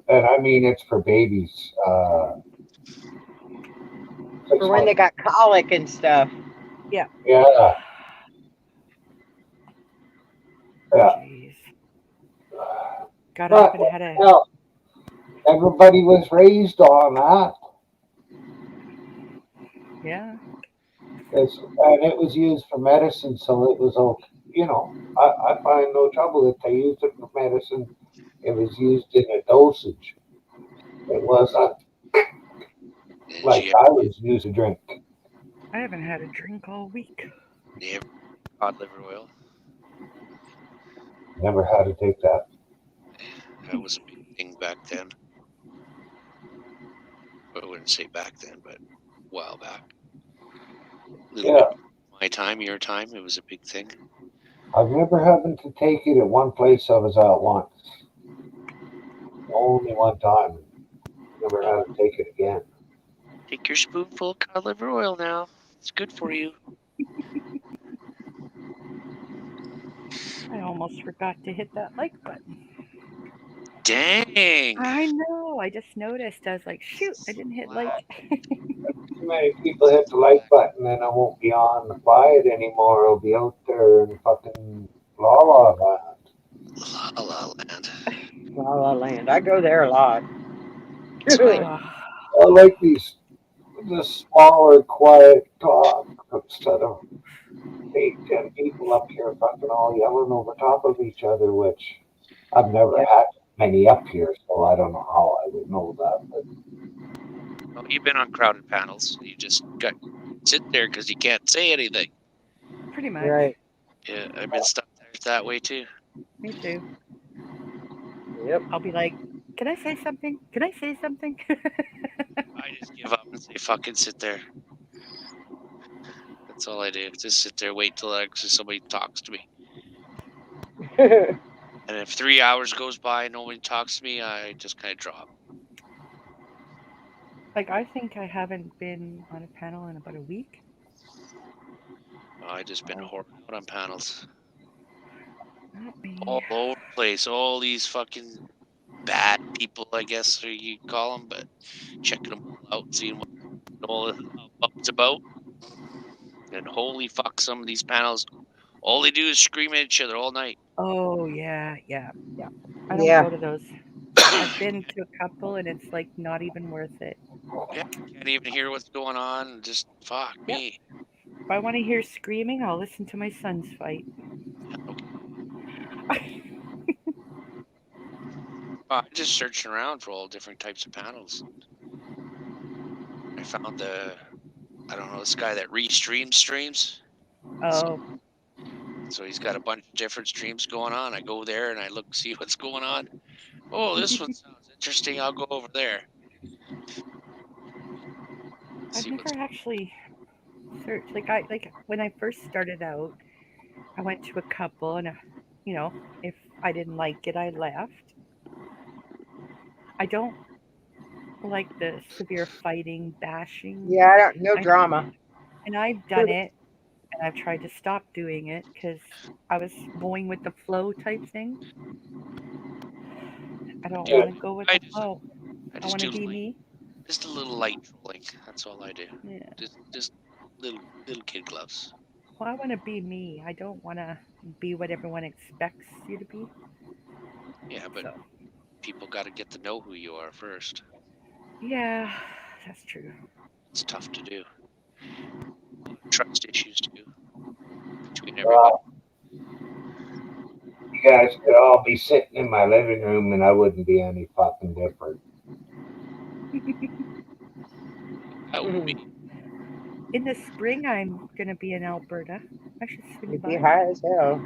And I mean, it's for babies. For when they got colic and stuff. Yeah. Yeah. Yeah. Jeez. God, I But haven't had a. hell, everybody was raised on that. Yeah. And it was used for medicine, so it was okay. I find no trouble if they used it for medicine. It was used in a dosage. It wasn't like I was used to drink. I haven't had a drink all week. You ever cod liver oil? Never had to take that. That was a big thing back then. I wouldn't say back then, but a while back. A little bit my time, your time, it was a big thing. I've never happened to take it at one place I was at once. Only one time. Never had to take it again. Take your spoonful of cod liver oil now. It's good for you. I almost forgot to hit that like button. Dang. I know. I just noticed. I was like, shoot, I didn't hit like. Too many people hit the like button, then I won't be on the quiet anymore. I'll be out there in fucking La La Land. La La Land. La La Land. I go there a lot. Oh, I like the smaller, quiet talk instead of 8, 10 people up here fucking all yelling over top of each other, which I've never Yeah. had many up here, so I don't know how I would know that. But Well, you've been on crowded panels. You just got sit there because you can't say anything. pretty much. Right. Yeah, I've been stuck there that way too. Me too. Yep. I'll be like, can I say something? Can I say something? I just give up and say fucking sit there. That's all I do. Just sit there, wait till actually somebody talks to me. And if 3 hours goes by and nobody talks to me, I just kind of drop. Like, I think I haven't been on a panel in about a week. I just been horrid out on panels Not me. all over the place. All these fucking bad people, I guess you call them, but checking them all out, seeing what all it's about. And holy fuck, some of these panels, all they do is scream at each other all night. Oh, yeah. I don't Yeah. go to those. I've been to a couple, and it's like not even worth it. Yeah, can't even hear what's going on. Just fuck Yep. me. If I want to hear screaming, I'll listen to my sons fight. Okay. I'm just searching around for all different types of panels. I found I don't know, this guy that restreams streams. Oh, So he's got a bunch of different streams going on. I go there and I look, see what's going on. Oh, this one sounds interesting. I'll go over there. I've See what's. never actually searched. Like when I first started out, I went to a couple, and you know, if I didn't like it, I left. I don't like the severe fighting, bashing. Yeah. I don't. No I drama. and I've done it, and I've tried to stop doing it because I was going with the flow type thing. I don't Do want to go with I the just flow. I I just want to do be light, me. just a little light trolling. That's all I do. Yeah. Just little kid gloves. Well, I want to be me. I don't want to be what everyone expects you to be. Yeah, but So, people got to get to know who you are first. yeah, that's true. It's tough to do. Trust issues too between everybody. well, you guys could all be sitting in my living room, and I wouldn't be any fucking different. That would be. In the spring, I'm going to be in Alberta. I should swing You'd be by. high as hell.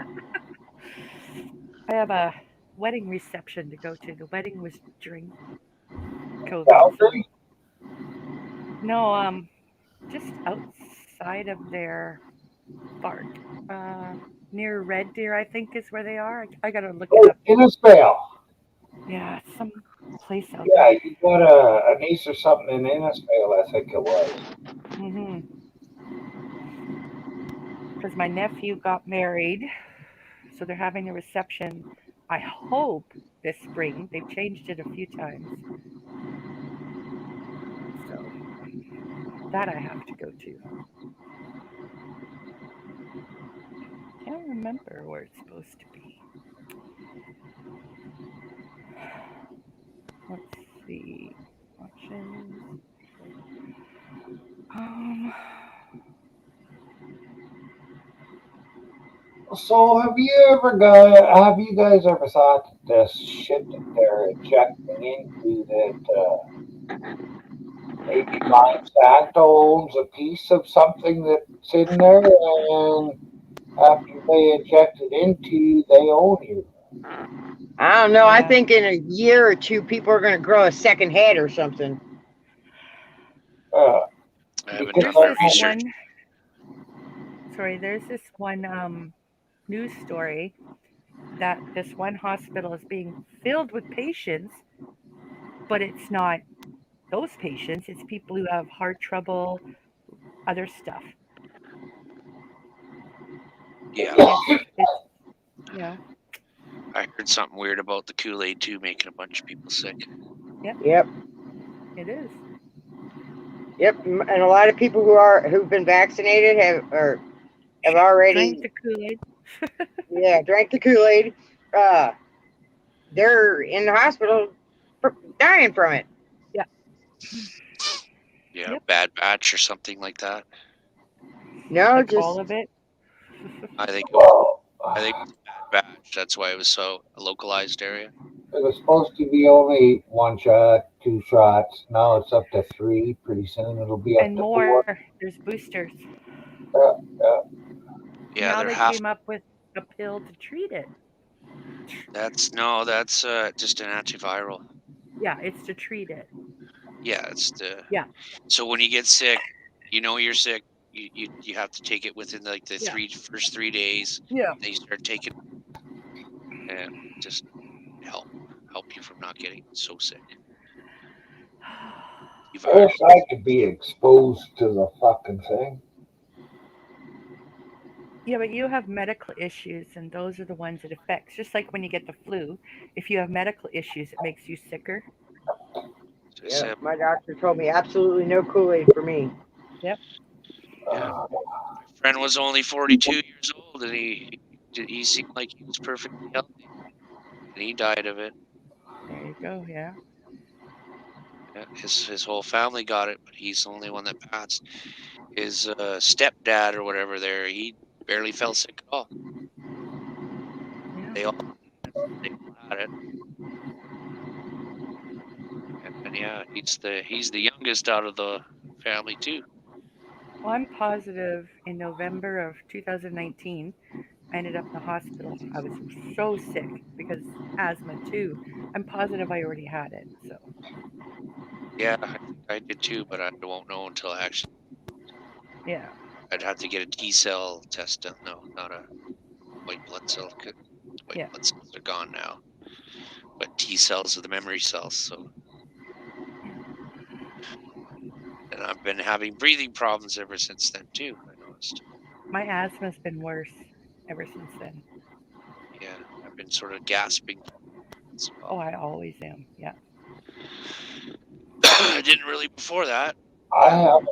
I have a wedding reception to go to. The wedding was during COVID, so Calgary? no, just outside of their park, uh, near Red Deer, I think is where they are. I gotta look it Oh, up. Innisfail. Yeah, it's some place out Yeah, there. you got a niece or something in Innisfail, I think it was. Mhm. Because my nephew got married, so they're having a reception. I hope this spring. They've changed it a few times, so that I have to go to. Can't remember where it's supposed to be. Let's see. Options. Um. So have you guys ever thought that this shit that they're injecting into maybe Monsanto owns a piece of something that's in there, and after they inject it into, they own you? I don't know. I Yeah. think in a year or two, people are going to grow a second head or something. Uh, I haven't because done There's my this I research. one. Sorry. There's this one news story that this one hospital is being filled with patients, but it's not those patients. It's people who have heart trouble, other stuff. Yeah, And it's yeah, I heard something weird about the Kool-Aid too, making a bunch of people sick. Yep. it is. Yep. And a lot of people who've been vaccinated have Drank already the Kool-Aid. drank the Kool-Aid. Uh, they're in the hospital dying from it. Yeah. Yeah, Yep. bad batch or something like that. No, Like just all of it. I think it was. I think it was a bad batch. That's why it was so a localized area. It was supposed to be only 1 shot, 2 shots. Now it's up to 3. Pretty soon it'll be up And to 4. more. There's boosters. Uh, uh, Yeah, Now they're they half. came up with a pill to treat it. That's just an antiviral. Yeah, it's to treat it. Yeah, it's the. Yeah. So when you get sick, you know you're sick. You have to take it within like the Yeah. first 3 days. Yeah. Then you start taking and just help you from not getting so sick. I wish I could be exposed to the fucking thing. Yeah, but you have medical issues, and those are the ones it affects. Just like when you get the flu, if you have medical issues, it makes you sicker. So I yeah. said, My doctor told me absolutely no Kool-Aid for me. Yep. yeah, Uh, my friend was only 42 years old, and he seemed like he was perfectly healthy, and he died of it. There you go. Yeah. Yeah, his whole family got it, but he's the only one that passed. His stepdad or whatever there, he barely fell sick at all. Yeah. They all had it, and yeah, he's the youngest out of the family too. Well, I'm positive in November of 2019, I ended up in the hospital. I was so sick because asthma too. I'm positive I already had it. So Yeah, I think I did too, but I won't know until I actually. yeah. I'd have to get a T cell test done. No, not a white blood cell. White Yeah. blood cells are gone now, but T cells are the memory cells. So, and I've been having breathing problems ever since then too. I noticed. My asthma's been worse ever since then. Yeah, I've been sort of gasping as Oh, well. I always am. Yeah. I didn't really before that. I have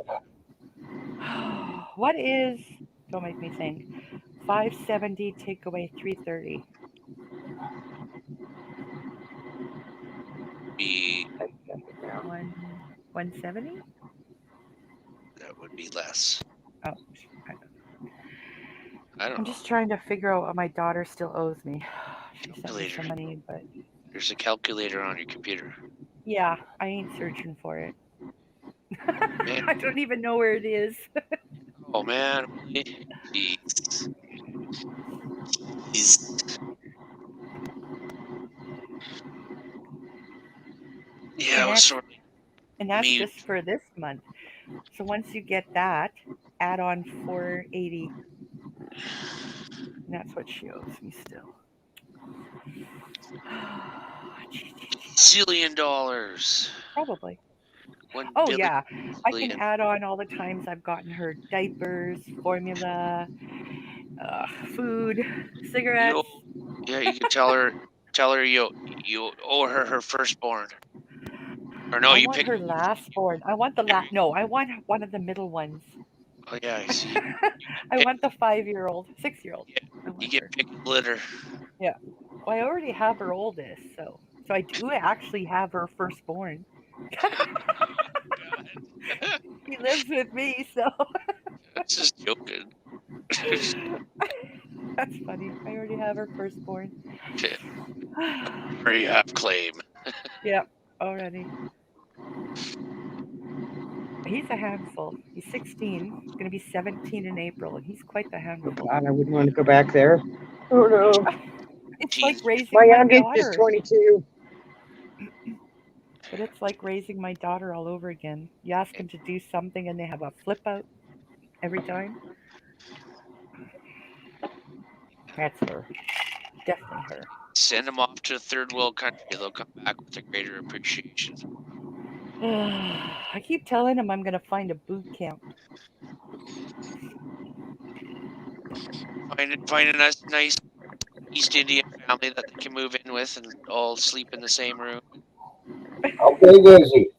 What is, don't make me think, 570 take away 330? Be One 170? that would be less. Oh, I don't I'm know. just trying to figure out what my daughter still owes me. She sent me Calculator. some money, but There's a calculator on your computer. yeah, I ain't searching for it. Man, I don't even know where it is. oh man, really? Jeez. Jeez. Yeah, And it was that's sort of and that's me. just for this month. So once you get that, add on 480, and that's what she owes me still. Zillion dollars. Probably. 1 Oh billion yeah, I can zillion. add on all the times I've gotten her diapers, formula, food, cigarettes. You, yeah, you can tell her you owe her her firstborn. Or no, I you want pick. her last born. I want the last. No, I want one of the middle ones. Oh yeah, I see. I Pick, want the 5-year-old, 6-year-old. yeah, I you want get her. pick and litter. Yeah. Well, I already have her oldest, so I do actually have her firstborn. God. He lives with me, so That's just joking. that's funny. I already have her firstborn. Or you have claim. Yeah, already. He's a handful. He's 16. He's going to be 17 in April, and he's quite the Oh handful. God, I wouldn't want to go back there. Oh no. It's like Teens. My raising my youngest is daughter, 22. but it's like raising my daughter all over again. You ask them to do something, and they have a flip out every time. That's her. Definitely her. Send them off to a third world country. They'll come back with a greater appreciation. I keep telling him I'm going to find a boot camp. Find a nice East Indian family that they can move in with and all sleep in the same room. How big is he?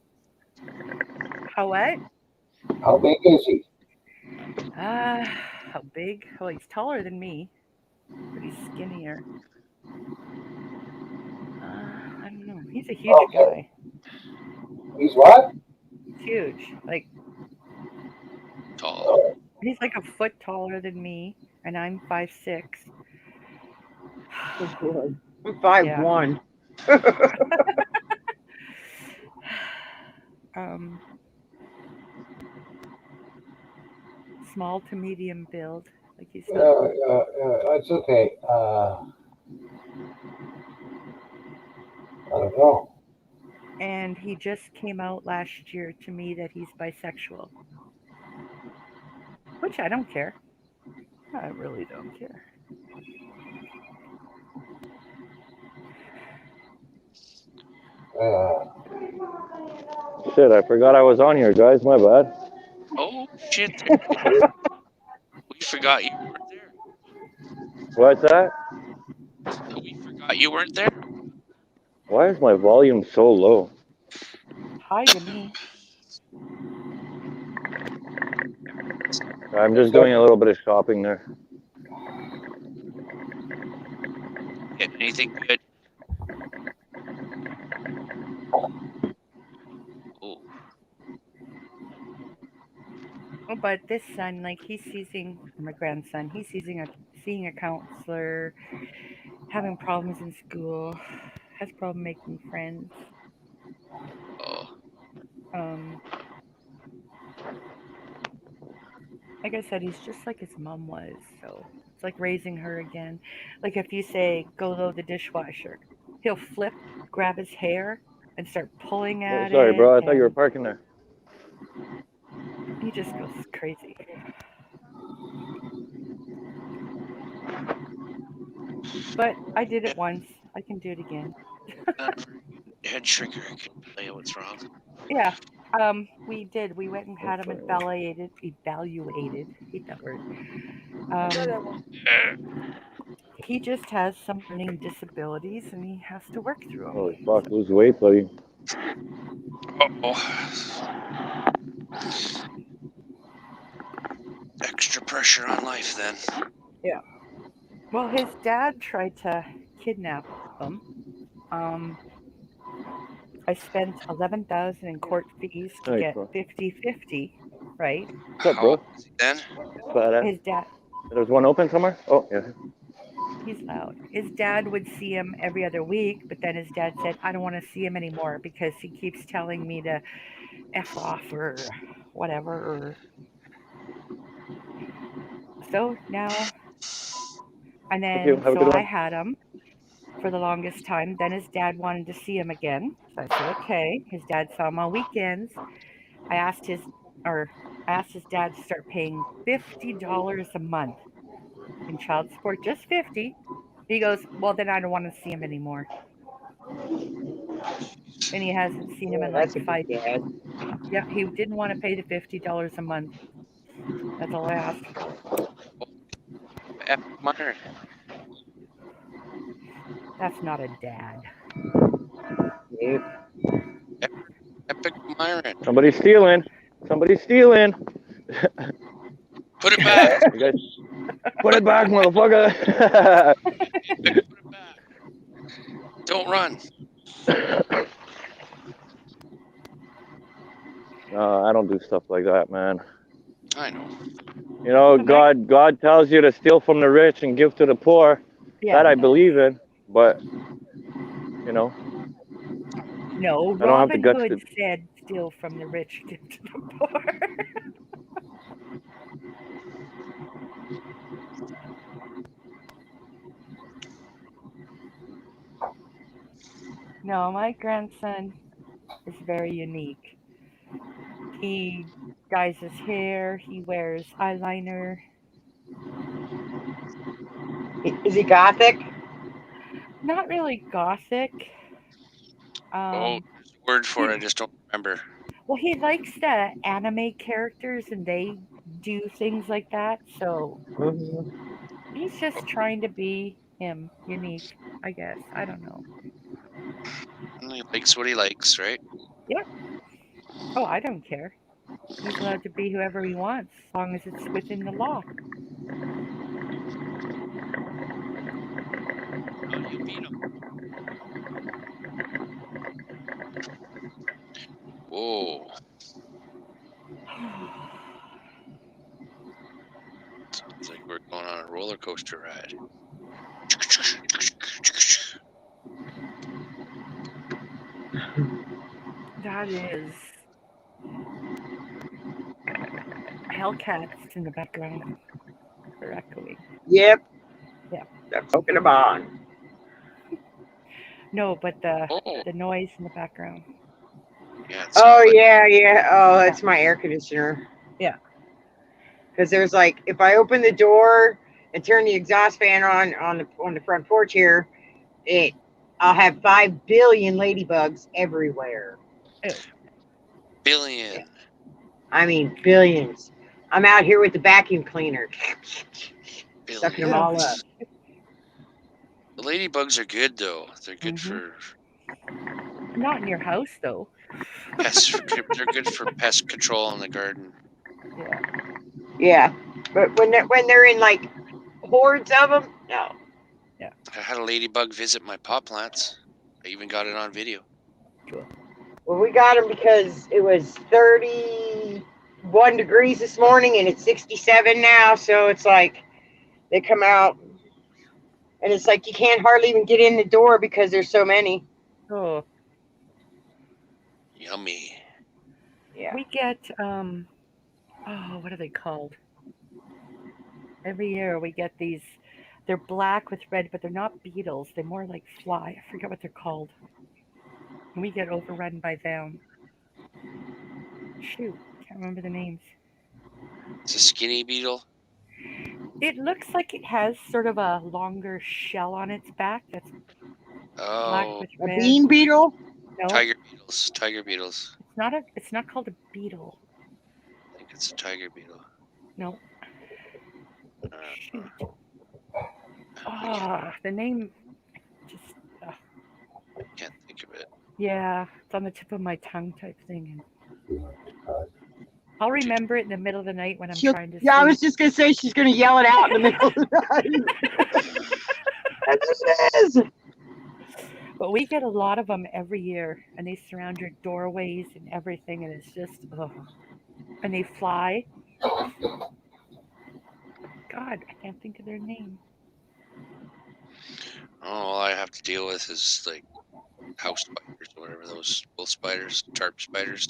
How what? How big is he? How big? Well, he's taller than me, but he's skinnier. I don't know. He's a huge Okay. guy. He's what? He's huge. Like Tall. he's like a foot taller than me, and I'm 5'6". Oh, boy. I'm 5'1". Um, small to medium build. Like he's not. It's okay. I don't know. And he just came out last year to me that he's bisexual, which I don't care. I really don't care. Uh, Shit, I forgot I was on here, guys. My bad. Oh shit! There you are. We forgot you weren't there. What's that? We forgot you weren't there. Why is my volume so low? Hi to me. I'm just doing a little bit of shopping there. Get anything good? Oh, Oh, but this son, like my grandson, he's seeing a counselor, having problems in school, has problem making friends. oh, Um, like I said, he's just like his mom was. So it's like raising her again. Like if you say, go load the dishwasher, he'll flip, grab his hair, and start pulling Oh, at sorry, it. bro. I thought you were And parking there. he just goes crazy. But I did yeah. it once. I can do it again. Not a very good head shrinker. I can tell you what's wrong. Yeah. We did. We went and had him evaluated. Hate that word. Um, he just has some learning disabilities and he has to work through them. Holy fuck, lose weight, buddy. Oh, extra pressure on life then. Yeah. Well, his dad tried to kidnap them. Um, I spent 11,000 in court fees to Hey, get bro. 50-50, right? What's up, How old bro? is he then? Badass. His dad, There's one open somewhere? Oh, yeah. he's loud. His dad would see him every other week, but then his dad said, I don't want to see him anymore because he keeps telling me to F off or whatever. Or so now, and Thank you. then Have a so good I one. had him for the longest time. Then his dad wanted to see him again. So I said, okay. His dad saw him on weekends. I asked his or I asked his dad to start paying $50 a month in child support, just 50. He goes, well, then I don't want to see him anymore. And he hasn't seen him Yeah, in like that's a good 5 years. dad. Yeah, he didn't want to pay the $50 a month. That's all I asked for. Epic Myron. That's not a dad. Yep. Epic Myron. Somebody's stealing. Somebody's stealing. Put it back. You guys, put it back, motherfucker. Epic, put it back. Don't run. I don't do stuff like that, man. I know. You know, So my God tells you to steal from the rich and give to the poor. yeah, That I believe in, but you know, no, I don't have the Robin guts Hood to. said steal from the rich, give to the poor. No, my grandson is very unique. He dyes his hair, he wears eyeliner. Is he gothic? Not really gothic. Oh, Um, there's a word for he it. I just don't remember. Well, he likes the anime characters and they do things like that. So Mhm. he's just trying to be him, unique, I guess. I don't know. He likes what he likes, right? Yeah. Oh, I don't care. He's allowed to be whoever he wants as long as it's within the law. Oh, you beat him. Whoa. Sounds like we're going on a roller coaster ride. That is Hellcats in the background. They're echoing. Yep. Yeah. They're poking a bond. No, but the Oh, the noise in the background. yeah, it Oh sounds like yeah. Oh, Yeah. that's my air conditioner. Yeah. Because there's like, if I open the door and turn the exhaust fan on the front porch here, I'll have 5 billion ladybugs everywhere. Oh. billion. Yeah. I mean billions. I'm out here with the vacuum cleaner, sucking them Ugh. all up. Billions. The ladybugs are good though. They're good Mm-hmm. for Not in your house though. pests. They're good for pest control in the garden. Yeah. Yeah, but when they're in like hordes of them, no. I had a ladybug visit my pot plants. I even got it on video. Well, we got them because it was 31 degrees this morning and it's 67 now. So it's like they come out and it's like you can't hardly even get in the door because there's so many. Oh. Yummy. Yeah. We get what are they called? Every year we get these. They're black with red, but they're not beetles. They're more like fly. I forget what they're called. And we get overrun by them. Shoot, can't remember the names. It's a skinny beetle. It looks like it has sort of a longer shell on its back that's black Oh, with A red. bean beetle? No, tiger beetles. Tiger beetles. it's not a. It's not called a beetle. I think it's a tiger beetle. No, Uh, shoot. The name just. can't think of it. Yeah, it's on the tip of my tongue type thing, and I'll remember it in the middle of the night when I'm trying to Yeah, I sleep. was just gonna say she's gonna yell it out in the middle of the night. And this is. But we get a lot of them every year, and they surround your doorways and everything, and it's just, ugh. And they fly. God, I can't think of their name. Oh, all I have to deal with is like house spiders or whatever, those little spiders, tarp spiders.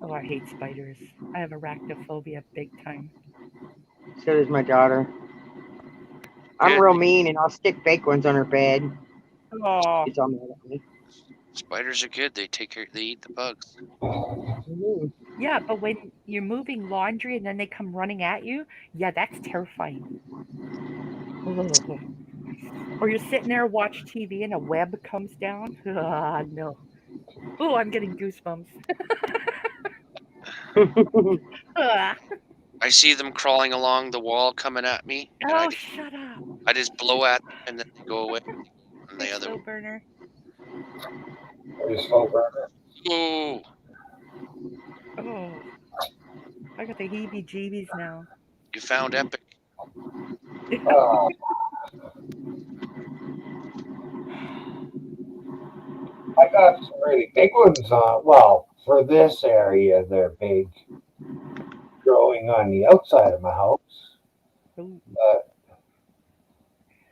Oh, I hate spiders. I have arachnophobia big time. So does my daughter. I'm Good. real mean and I'll stick fake ones on her bed. Oh, It's all mad at me. Spiders are good. They take care. They eat the bugs. Mhm. yeah, but when you're moving laundry and then they come running at you, yeah, that's terrifying. Ugh. Or you're sitting there watch TV and a web comes down. Ah, no. Oh, I'm getting goosebumps. Ah. I see them crawling along the wall, coming at me, and Oh, shut up. I just blow at them, and then they go away. And Hey, the other slow one. burner. Just over. Ooh, Oh, I got the heebie jeebies now. you found Epic. Uh, I got some really big ones on. Well, for this area, they're big, growing on the outside of my house, Ooh. but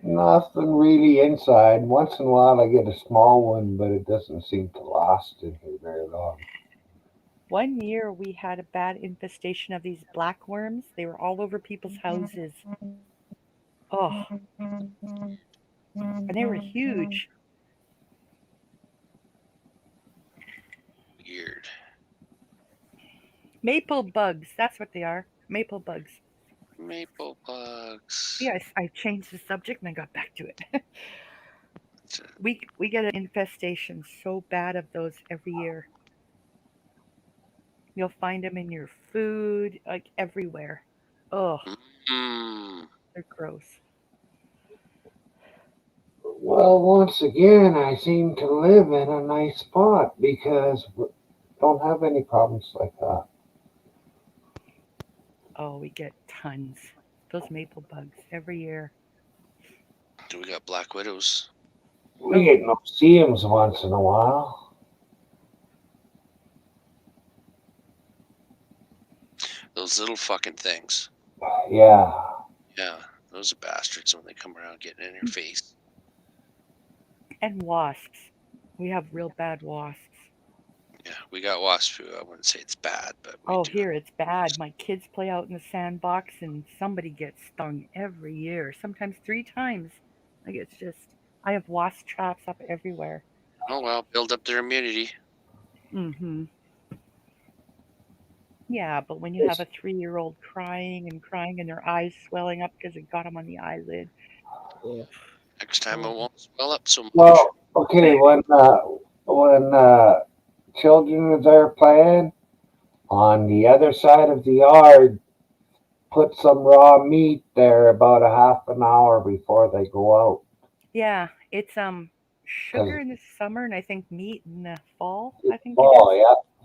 nothing really inside. Once in a while, I get a small one, but it doesn't seem to last in here very long. One year we had a bad infestation of these black worms. They were all over people's houses. Oh, and they were huge. Weird. Maple bugs. That's what they are. Maple bugs. Maple bugs. See, I changed the subject and I got back to it. It's a- we get an infestation so bad of those every year. You'll find them in your food, like everywhere. Ugh, Mm. they're gross. Well, once again, I seem to live in a nice spot because we don't have any problems like that. Oh, we get tons. Those maple bugs every year. We got black widows. We Oh, get no-see-ums once in a while. Those little fucking things. Yeah. Yeah, those are bastards when they come around getting in your face. and wasps. We have real bad wasps. Yeah, we got wasp too. I wouldn't say it's bad, but we Oh, do have. here it's bad. My kids play out in the sandbox and somebody gets stung every year, sometimes 3 times. Like it's just, I have wasp traps up everywhere. Oh well, build up their immunity. Mm-hmm. Yeah, but when you have It's, a 3-year-old crying and crying and their eyes swelling up because it got them on the eyelid. Ugh. Next time it Oh. won't swell up so much. well, okay, when children are there playing, on the other side of the yard, put some raw meat there about a half an hour before they go out. Yeah, it's Cause sugar in the summer and I think meat in the fall, it's I think it is. fall,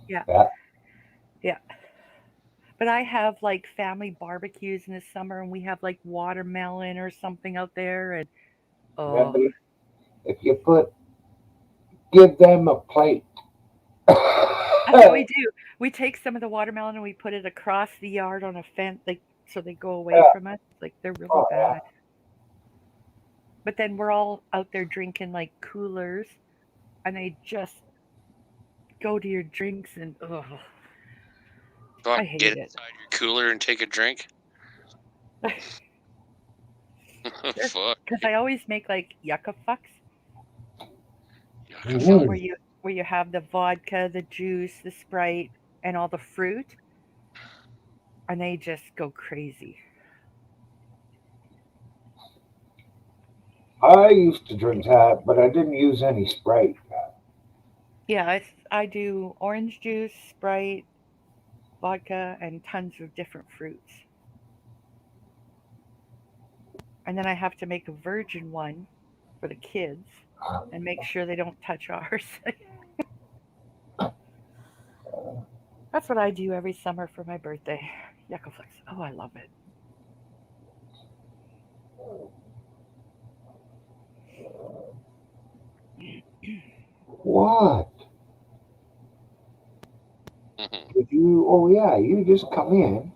Yeah, yeah. yeah. But I have like family barbecues in the summer and we have like watermelon or something out there and oh, Remember, if you give them a plate. that's what we do. We take some of the watermelon and we put it across the yard on a fence like so they go away Yeah, from us. Like they're really oh, yeah. bad. But then we're all out there drinking like coolers and they just go to your drinks and oh, I Fuck, get hate it. inside your cooler and take a drink. Fuck. Because I always make like yucca fucks. Yucca You know, fuck. Mhm. where you have the vodka, the juice, the Sprite, and all the fruit, and they just go crazy. I used to drink that, but I didn't use any Sprite. Yeah, I do orange juice, Sprite, vodka, and tons of different fruits. And then I have to make a virgin one for the kids and make sure they don't touch ours. That's what I do every summer for my birthday. Yucca Flix. Oh, I love it. What? Did you? Oh yeah, you just come in.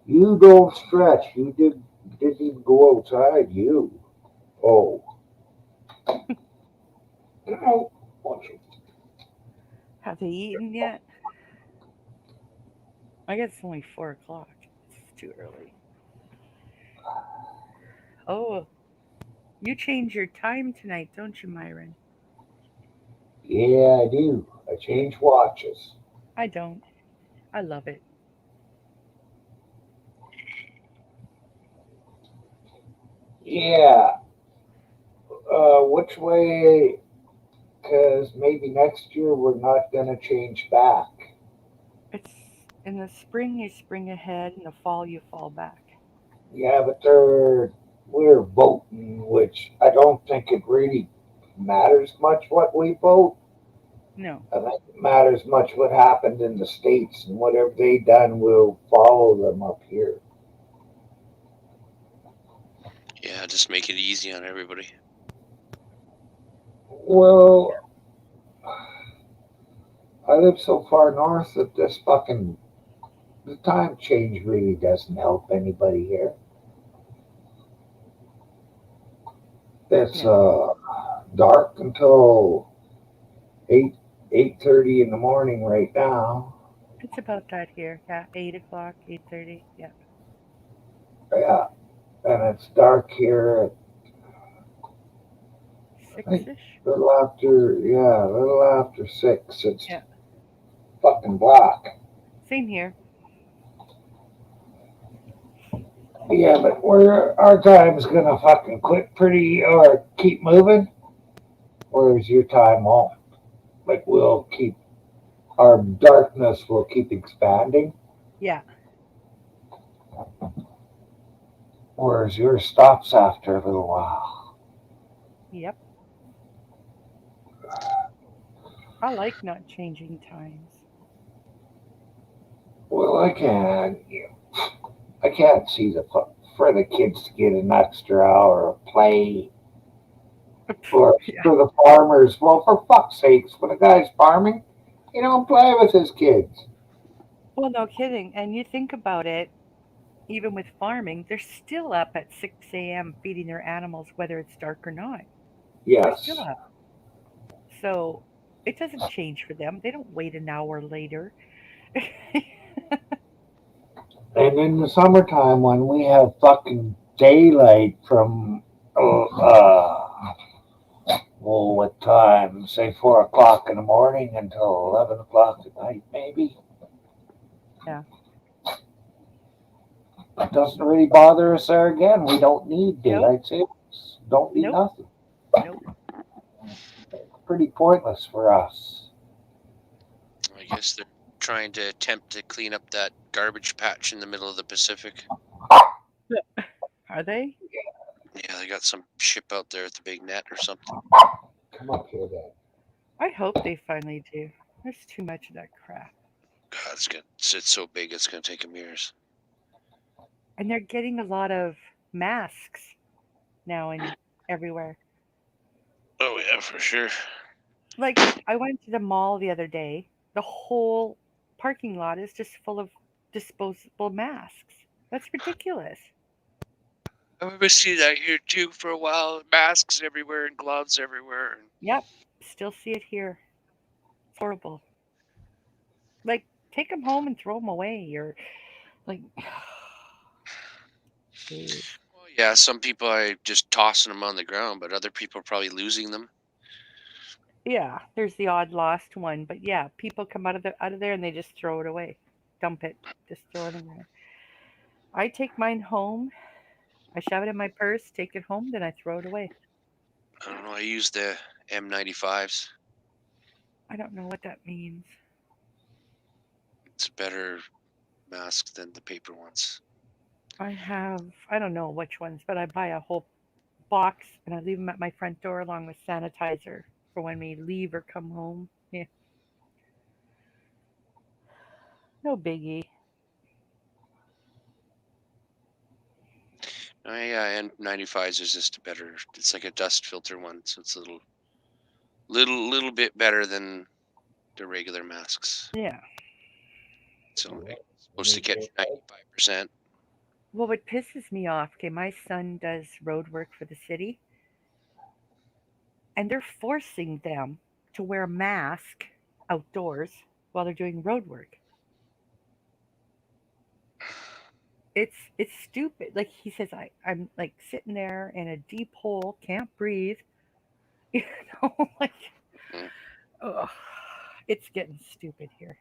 You don't stretch. Didn't even go outside. You. Oh. No. Have they eaten yet? I guess it's only 4 o'clock. It's too early. Oh, you change your time tonight, don't you, Myron? Yeah, I do. I change watches. I don't. I love it. Yeah. Which way? Because maybe next year we're not gonna change back. It's in the spring you spring ahead, in the fall you fall back. Yeah, but we're voting, which I don't think it really matters much what we vote. No. I think it matters much what happened in the States and whatever they done, we'll follow them up here. Yeah, just make it easy on everybody. Well, I live so far north that the time change really doesn't help anybody here. It's Yeah. dark until 8:30 in the morning right now. It's about that here. Yeah, 8 o'clock, 8:30. Yeah. Yeah, and it's dark here at I think Six-ish. a little after 6. It's Yeah. fucking black. Same here. Yeah, but our time's gonna fucking quit pretty or keep moving, whereas your time won't. Like we'll keep our darkness will keep expanding, Yeah. whereas yours stops after a little while. Yep. I like not changing times. Well, I can't see for the kids to get an extra hour of play, or Yeah. for the farmers. Well, for fuck's sakes, when a guy's farming, he don't play with his kids. Well, no kidding. And you think about it, even with farming, they're still up at 6 a.m. feeding their animals, whether it's dark or not. They're still Yes, up. So it doesn't change for them. They don't wait an hour later. and in the summertime when we have fucking daylight from what time? Say 4 o'clock in the morning until 11 o'clock at night, maybe. Yeah. It doesn't really bother us there again. We don't need Nope. daylight savings. Don't need Nope. nothing. Nope. Pretty pointless for us. I guess they're trying to attempt to clean up that garbage patch in the middle of the Pacific. Are they? Yeah, they got some ship out there with the big net or something. Come up here, then. I hope they finally do. There's too much of that crap. God, it's so big, it's gonna take them years. And they're getting a lot of masks now and everywhere. Oh yeah, for sure. Like, I went to the mall the other day. The whole parking lot is just full of disposable masks. That's ridiculous. I remember seeing that here too for a while. Masks everywhere and gloves everywhere. Yep. Still see it here. It's horrible. Like, take them home and throw them away. Or, like, jeez. Well, yeah, some people are just tossing them on the ground, but other people are probably losing them. Yeah, there's the odd lost one, but yeah, people come out of there and they just throw it away, dump it, just throw it in there. I take mine home, I shove it in my purse, take it home, then I throw it away. I don't know. I use the M95s. I don't know what that means. It's a better mask than the paper ones. I don't know which ones, but I buy a whole box and I leave them at my front door along with sanitizer for when we leave or come home. Yeah, no biggie. Oh yeah, N95s is just a better. It's like a dust filter one, so it's a little bit better than the regular masks. Yeah. So it's supposed to catch 95%. Well, what pisses me off, okay, my son does road work for the city, and they're forcing them to wear a mask outdoors while they're doing road work. It's stupid. Like he says, I'm like sitting there in a deep hole, can't breathe. You like, Mm. ugh, it's getting stupid here.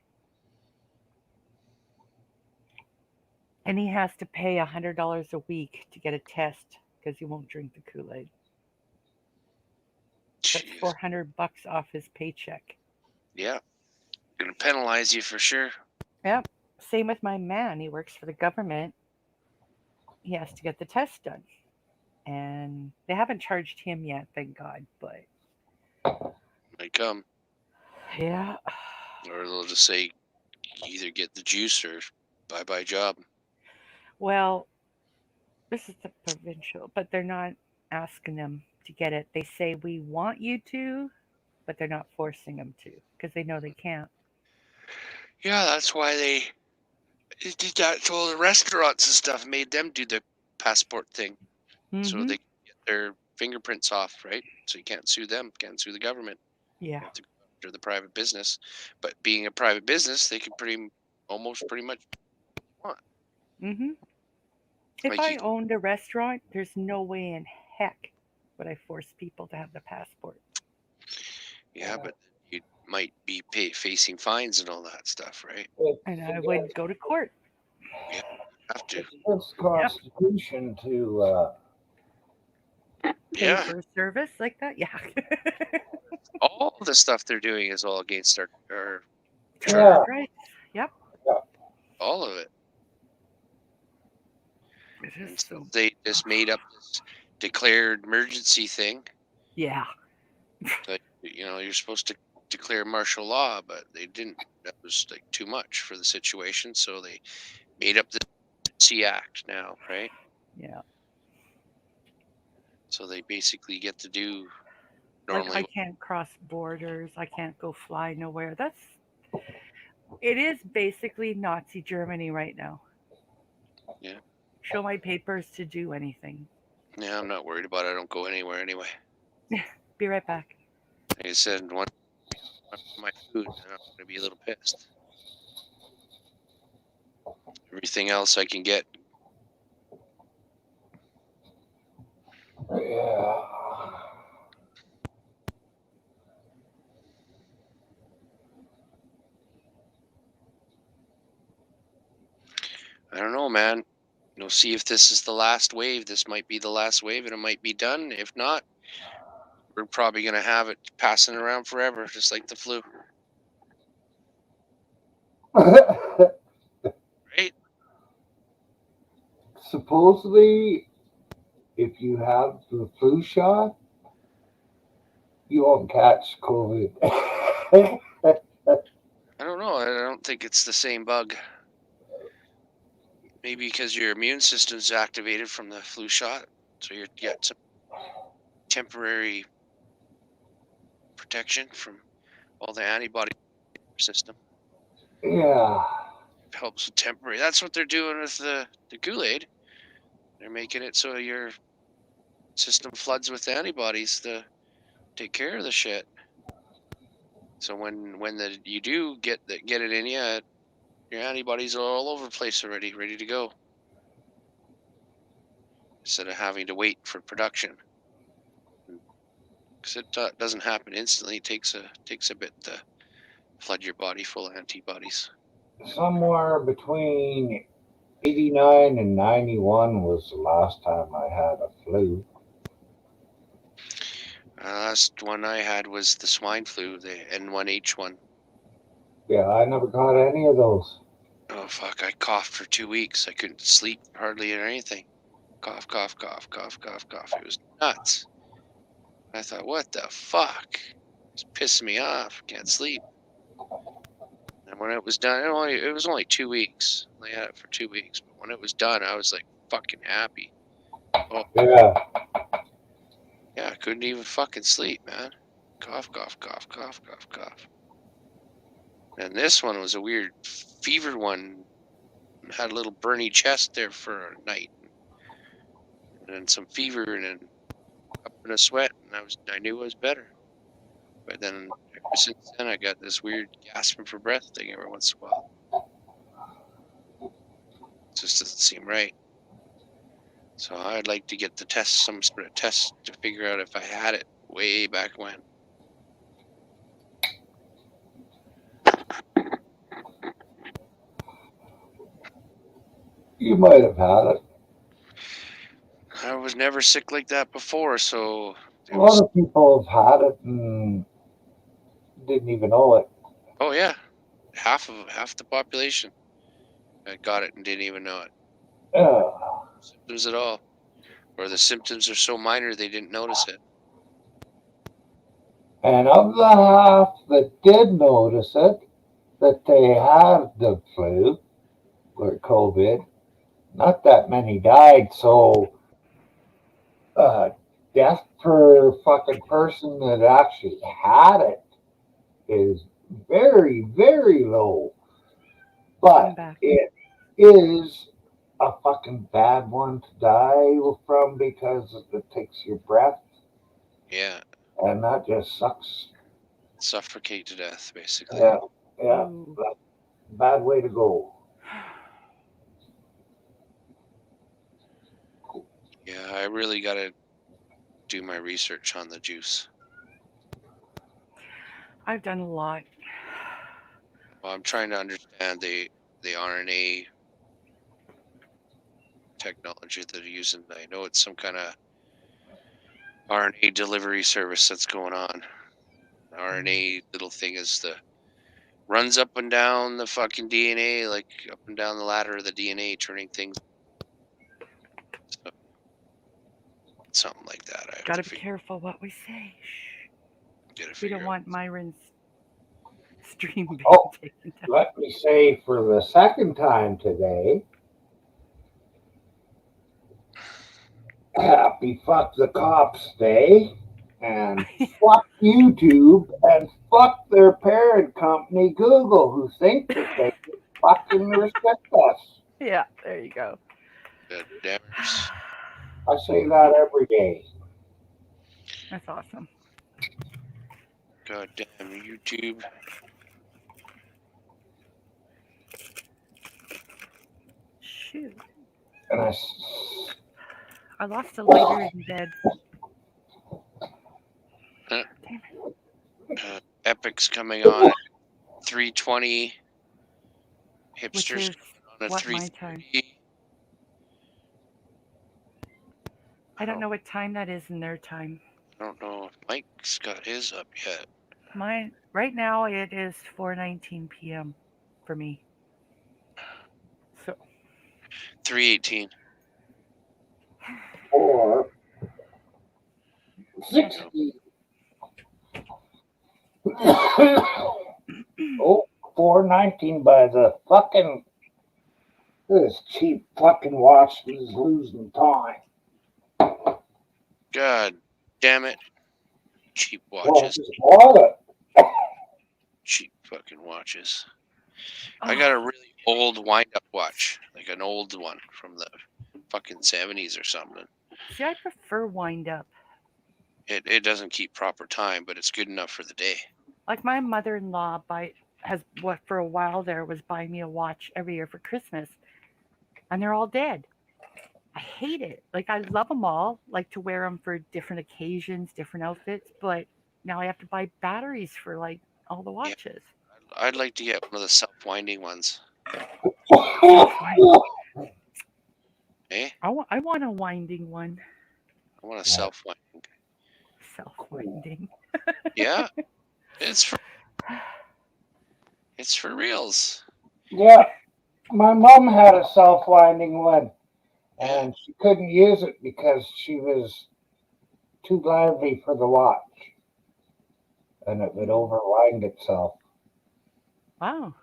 And he has to pay $100 a week to get a test because he won't drink the Kool-Aid. That's Jeez. $400 off his paycheck. Yeah, gonna penalize you for sure. Yep. Same with my man. He works for the government. He has to get the test done. And they haven't charged him yet, thank God. But Might come, yeah. or they'll just say either get the juice or bye job. Well, this is the provincial, but they're not asking them to get it. They say we want you to, but they're not forcing them to because they know they can't. Yeah, that's why they did that to all the restaurants and stuff. Made them do the passport thing so Mm-hmm. they can get their fingerprints off, right? So you can't sue them, can't sue the government. Yeah. You have to go after the private business. But being a private business, they can almost pretty much want. Mm-hmm. If Like I you, owned a restaurant, there's no way in heck would I force people to have the passport. yeah, but you might be facing fines and all that stuff, right? And I would go to court. Yeah, have to. It's against Yep. Constitution to Pay Yeah, for a service like that. Yeah. all the stuff they're doing is all against our Chartered rights. Yep. all of it. It And is so so. they just made up this declared emergency thing. Yeah. That, you're supposed to declare martial law, but they didn't. That was like too much for the situation, so they made up the Emergency Act now, right? Yeah. So they basically get to do Like normally. I can't cross borders. I can't go fly nowhere. It is basically Nazi Germany right now. Yeah. Show my papers to do anything. Yeah, I'm not worried about it. I don't go anywhere anyway. Be right back. Like I said, one my food, and I'm gonna be a little pissed. Everything else I can get. Yeah. I don't know, man. See if this is the last wave. This might be the last wave, and it might be done. If not, we're probably gonna have it passing around forever, just like the flu, right? Supposedly, if you have the flu shot, you won't catch COVID. I don't know. I don't think it's the same bug. Maybe because your immune system's activated from the flu shot, so you get some temporary protection from all the antibody system. Yeah. It helps with temporary. That's what they're doing with the Kool-Aid. They're making it so your system floods with antibodies to take care of the shit. So when you do get it in you, your antibodies are all over the place already, ready to go. Instead of having to wait for production, because it doesn't happen instantly. It takes a bit to flood your body full of antibodies. Somewhere between 89 and 91 was the last time I had a flu. Last one I had was the swine flu, the N1H1. Yeah, I never got any of those. Oh fuck! I coughed for 2 weeks. I couldn't sleep hardly or anything. Cough, cough, cough, cough, cough, cough. It was nuts. I thought, what the fuck? It's pissing me off. Can't sleep. And when it was done, it was only 2 weeks. I had it for 2 weeks, but when it was done, I was like fucking happy. Oh Yeah. yeah, I couldn't even fucking sleep, man. Cough, cough, cough, cough, cough, cough. And this one was a weird fever one. Had a little burny chest there for a night, and then some fever, and then up in a sweat, and I knew it was better. But then ever since then, I got this weird gasping for breath thing every once in a while. It just doesn't seem right. So I'd like to get some sort of test to figure out if I had it way back when. You might have had it. I was never sick like that before, so A lot of people have had it and didn't even know it. oh yeah, half the population got it and didn't even know it. Yeah. Symptoms at all, or the symptoms are so minor they didn't notice it. And of the half that did notice it, that they had the flu or COVID, not that many died. So, death per fucking person that actually had it is very, very low. I'm But back. it is a fucking bad one to die from because it takes your breath, Yeah, and that just sucks. suffocate to death, basically. Yeah, yeah, Ooh. bad way to go. Yeah, I really gotta do my research on the juice. I've done a lot. Well, I'm trying to understand the RNA technology that they're using. I know it's some kind of RNA delivery service that's going on. The RNA little thing is the runs up and down the fucking DNA, like up and down the ladder of the DNA, turning things. So, something like that. I have Gotta to be figure. careful what we say. Shh. Gotta We figure don't out. want Myron's stream being Oh. taken down. Let me say for the second time today, happy fuck the cops day, and fuck YouTube, and fuck their parent company Google, who think that they can fucking restrict us. Yeah, there you go. God dammers. I say that every day. That's awesome. God damn YouTube. Shoot. And I lost a lighter in bed. Damn it. Epic's coming on at 3:20. Which Hipsters is on at what my time. 3:30. I don't know what time that is in their time. I don't know if Mike's got his up yet. Mine right now it is 4:19 p.m. for me. So 3:18. or 60. Oh, 419 by the fucking. This cheap fucking watch is losing time. God damn it. Cheap Well, watches. just bought it. Cheap fucking watches. I got a really old wind-up watch, like an old one from the fucking 70s or something. see, I prefer wind up. It doesn't keep proper time, but it's good enough for the day. Like my mother-in-law has what for a while there was buying me a watch every year for Christmas, and they're all dead. I hate it. Like I love them all, like to wear them for different occasions, different outfits, but now I have to buy batteries for like all the Yeah. watches. I'd like to get one of the self-winding ones. Eh? I want a winding one. I want a self-winding. Self-winding. Yeah, it's for reals. Yeah, my mom had a self-winding one, and she couldn't use it because she was too lively for the watch, and it would overwind itself. Wow.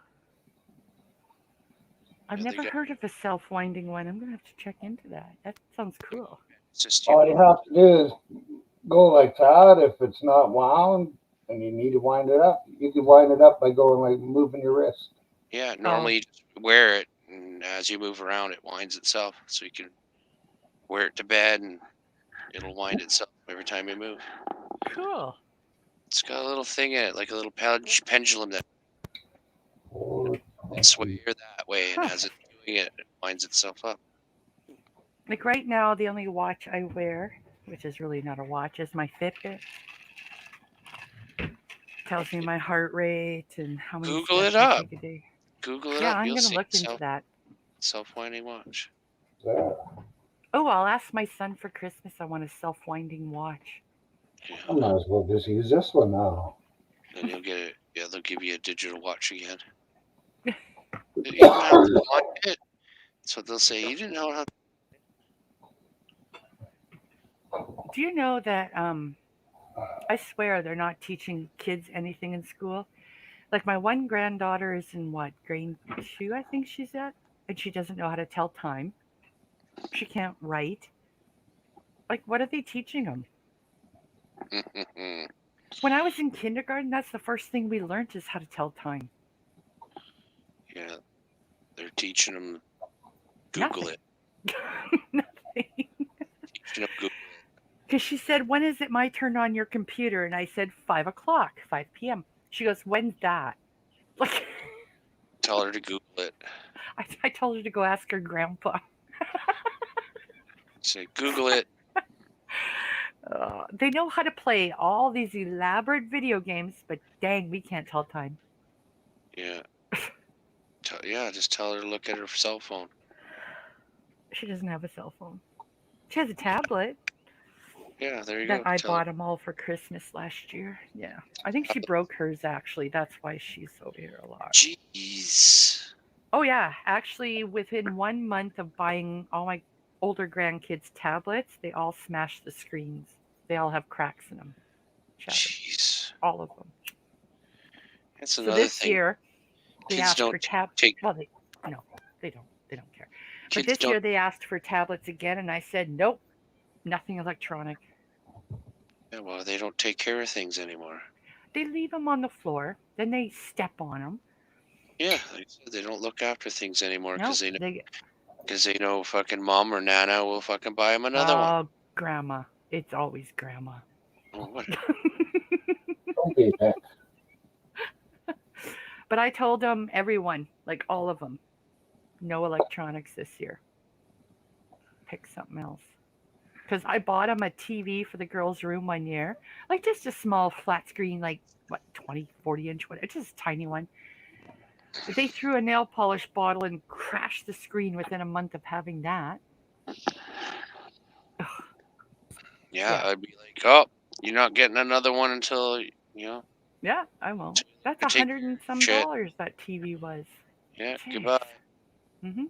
I've Yeah, they never got- heard of a self-winding one. I'm gonna have to check into that. That sounds cool. It's just All you have to do is go like that. If it's not wound and you need to wind it up, you can wind it up by going like moving your wrist. yeah. Normally, you just wear it, and as you move around, it winds itself. So you can wear it to bed, and it'll wind itself every time you move. Cool. It's got a little thing in it, like a little pendulum that sway here that way, and Huh. as it's doing it, it winds itself up. Like right now, the only watch I wear, which is really not a watch, is my Fitbit. Tells me my heart rate and how many Google steps it I up. take a day. Google it Yeah, up. I'm You'll gonna see look into that. self-winding watch. There. Oh, I'll ask my son for Christmas. I want a self-winding watch. I might as well just use this one now. Then you'll get it. Yeah, they'll give you a digital watch again. You don't have to wind it. That's what they'll say. You didn't know how. Do you know that? I swear they're not teaching kids anything in school. Like my one granddaughter is in what grade 2, I think she's at, and she doesn't know how to tell time. She can't write. Like, what are they teaching them? When I was in kindergarten, that's the first thing we learned is how to tell time. Yeah, they're teaching them. Google Nothing. it. Nothing. Teaching them Google it. Because she said, "When is it my turn on your computer?" And I said, 5 o'clock, 5 p.m. She goes, "When's that?" Like, Tell her to Google it. I told her to go ask her grandpa. Say Google it. They know how to play all these elaborate video games, but dang, we can't tell time. Yeah. Just tell her to look at her cell phone. She doesn't have a cell phone. She has a tablet. Yeah, there you That go. I Tell bought them all for Christmas last year. Yeah. I think she broke hers actually. That's why she's over here a lot. Jeez. Oh yeah, actually within 1 month of buying all my older grandkids tablets, they all smashed the screens. They all have cracks in them. Shattered. Jeez. All of them. That's So another this thing. year they Kids asked don't for take. well they no, they don't care. But Kids this don't. year they asked for tablets again and I said, "Nope, nothing electronic." Yeah, well, they don't take care of things anymore. They leave them on the floor, then they step on them. Yeah, like I said, they don't look after things anymore No, they because they know fucking mom or nana will fucking buy them another one. oh, grandma. It's always grandma. Oh, whatever. Don't be that. But I told them, everyone, like all of them, no electronics this year. Pick something else. Because I bought them a TV for the girls' room 1 year, like just a small flat screen, like what, 20, 40 inch, whatever, just a tiny one. But they threw a nail polish bottle and crashed the screen within a month of having that. Yeah, Yeah, I'd be like, oh, you're not getting another one until yeah, I won't. That's I take $100 and some shit. that TV was. Yeah, Jeez. goodbye. Mhm.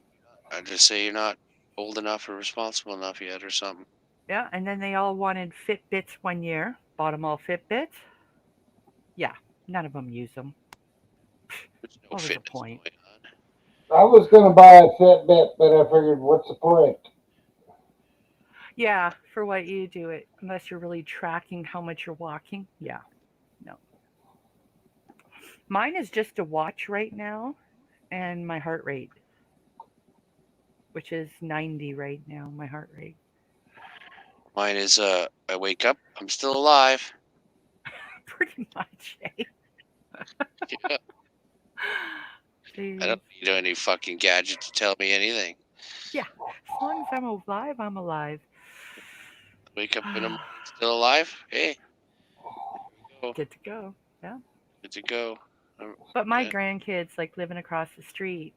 I just say you're not old enough or responsible enough yet or something. Yeah, and then they all wanted Fitbits 1 year. Bought them all Fitbits. Yeah, none of them use them. There's no What was the fitness point? going on. I was gonna buy a Fitbit, but I figured, what's the point? Yeah, for what you do it, unless you're really tracking how much you're walking. Yeah, no. Mine is just a watch right now and my heart rate, which is 90 right now, my heart rate. Mine is I wake up, I'm still alive. Pretty much, eh? Yeah, I Jeez. don't need any fucking gadget to tell me anything. Yeah, as long as I'm alive, I'm alive. Wake up in the morning, still alive. Hey, go, Good to go. Yeah. good to go. But my Yeah. grandkids, like living across the street,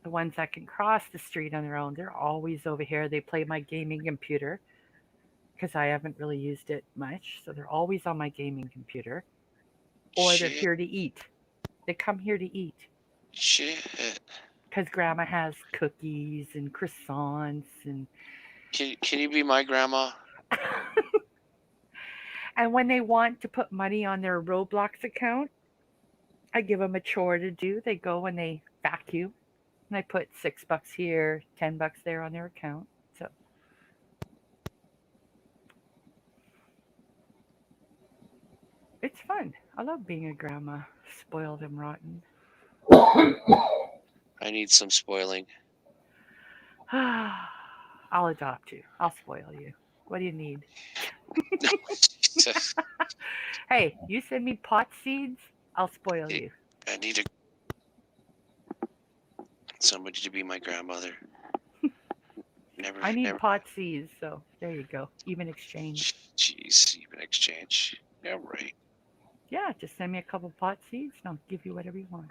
the ones that can cross the street on their own, they're always over here. They play my gaming computer because I haven't really used it much. So they're always on my gaming computer. Or they're Shit, here to eat. They come here to eat shit. because grandma has cookies and croissants and Can you be my grandma? and when they want to put money on their Roblox account, I give them a chore to do. They go and they vacuum and I put $6 here, $10 there on their account. So it's fun. I love being a grandma, spoiled and rotten. I need some spoiling. I'll adopt you. I'll spoil you. What do you need? Jesus. Hey, you send me pot seeds, I'll spoil you. I need somebody to be my grandmother. Never, I need never. pot seeds, so there you go. Even exchange. Jeez, even exchange. Yeah, right. Yeah, just send me a couple pot seeds and I'll give you whatever you want.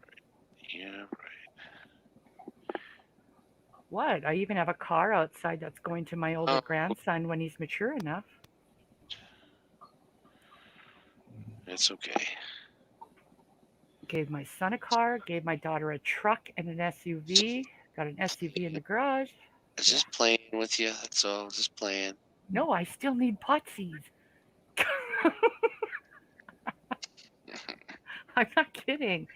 Yeah, right. What? I even have a car outside that's going to my older Oh, grandson when he's mature enough. it's okay. Gave my son a car, gave my daughter a truck and an SUV. Got an SUV in the garage. I was just playing with you. That's all. Just playing. No, I still need pot seeds. I'm not kidding.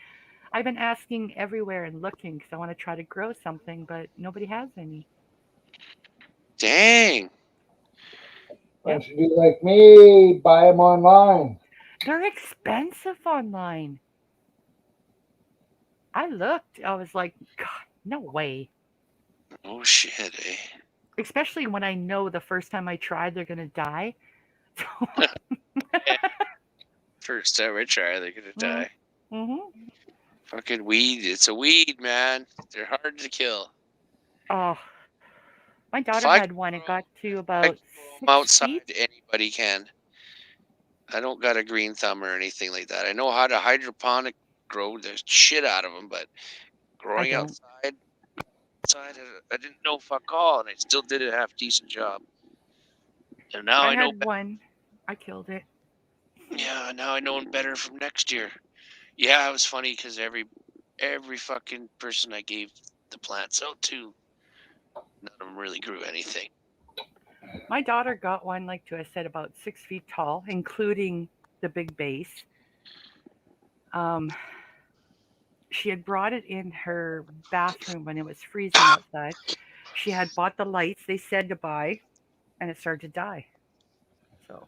I've been asking everywhere and looking because I want to try to grow something, but nobody has any. Dang. Why don't you do like me? Buy them online. They're expensive online. I looked. I was like, God, no way. Oh shit, eh? Especially when I know the first time I tried, they're gonna die. Yeah. First time I try, they're gonna die. Mm-hmm. Fucking weed. It's a weed, man. They're hard to kill. Oh, my If daughter I had can one. It got to if I about can grow 'em 6 feet. outside, anybody can. I don't got a green thumb or anything like that. I know how to hydroponic grow the shit out of them, but I growing don't. outside, I didn't know fuck all, and I still did a half decent job. And now I I know had one. I killed it. Yeah, now I know him better from next year. Yeah, it was funny because every fucking person I gave the plants out to, none of them really grew anything. My daughter got one, like I said, about 6 feet tall, including the big base. Um, she had brought it in her bathroom when it was freezing outside. She had bought the lights they said to buy, and it started to die. So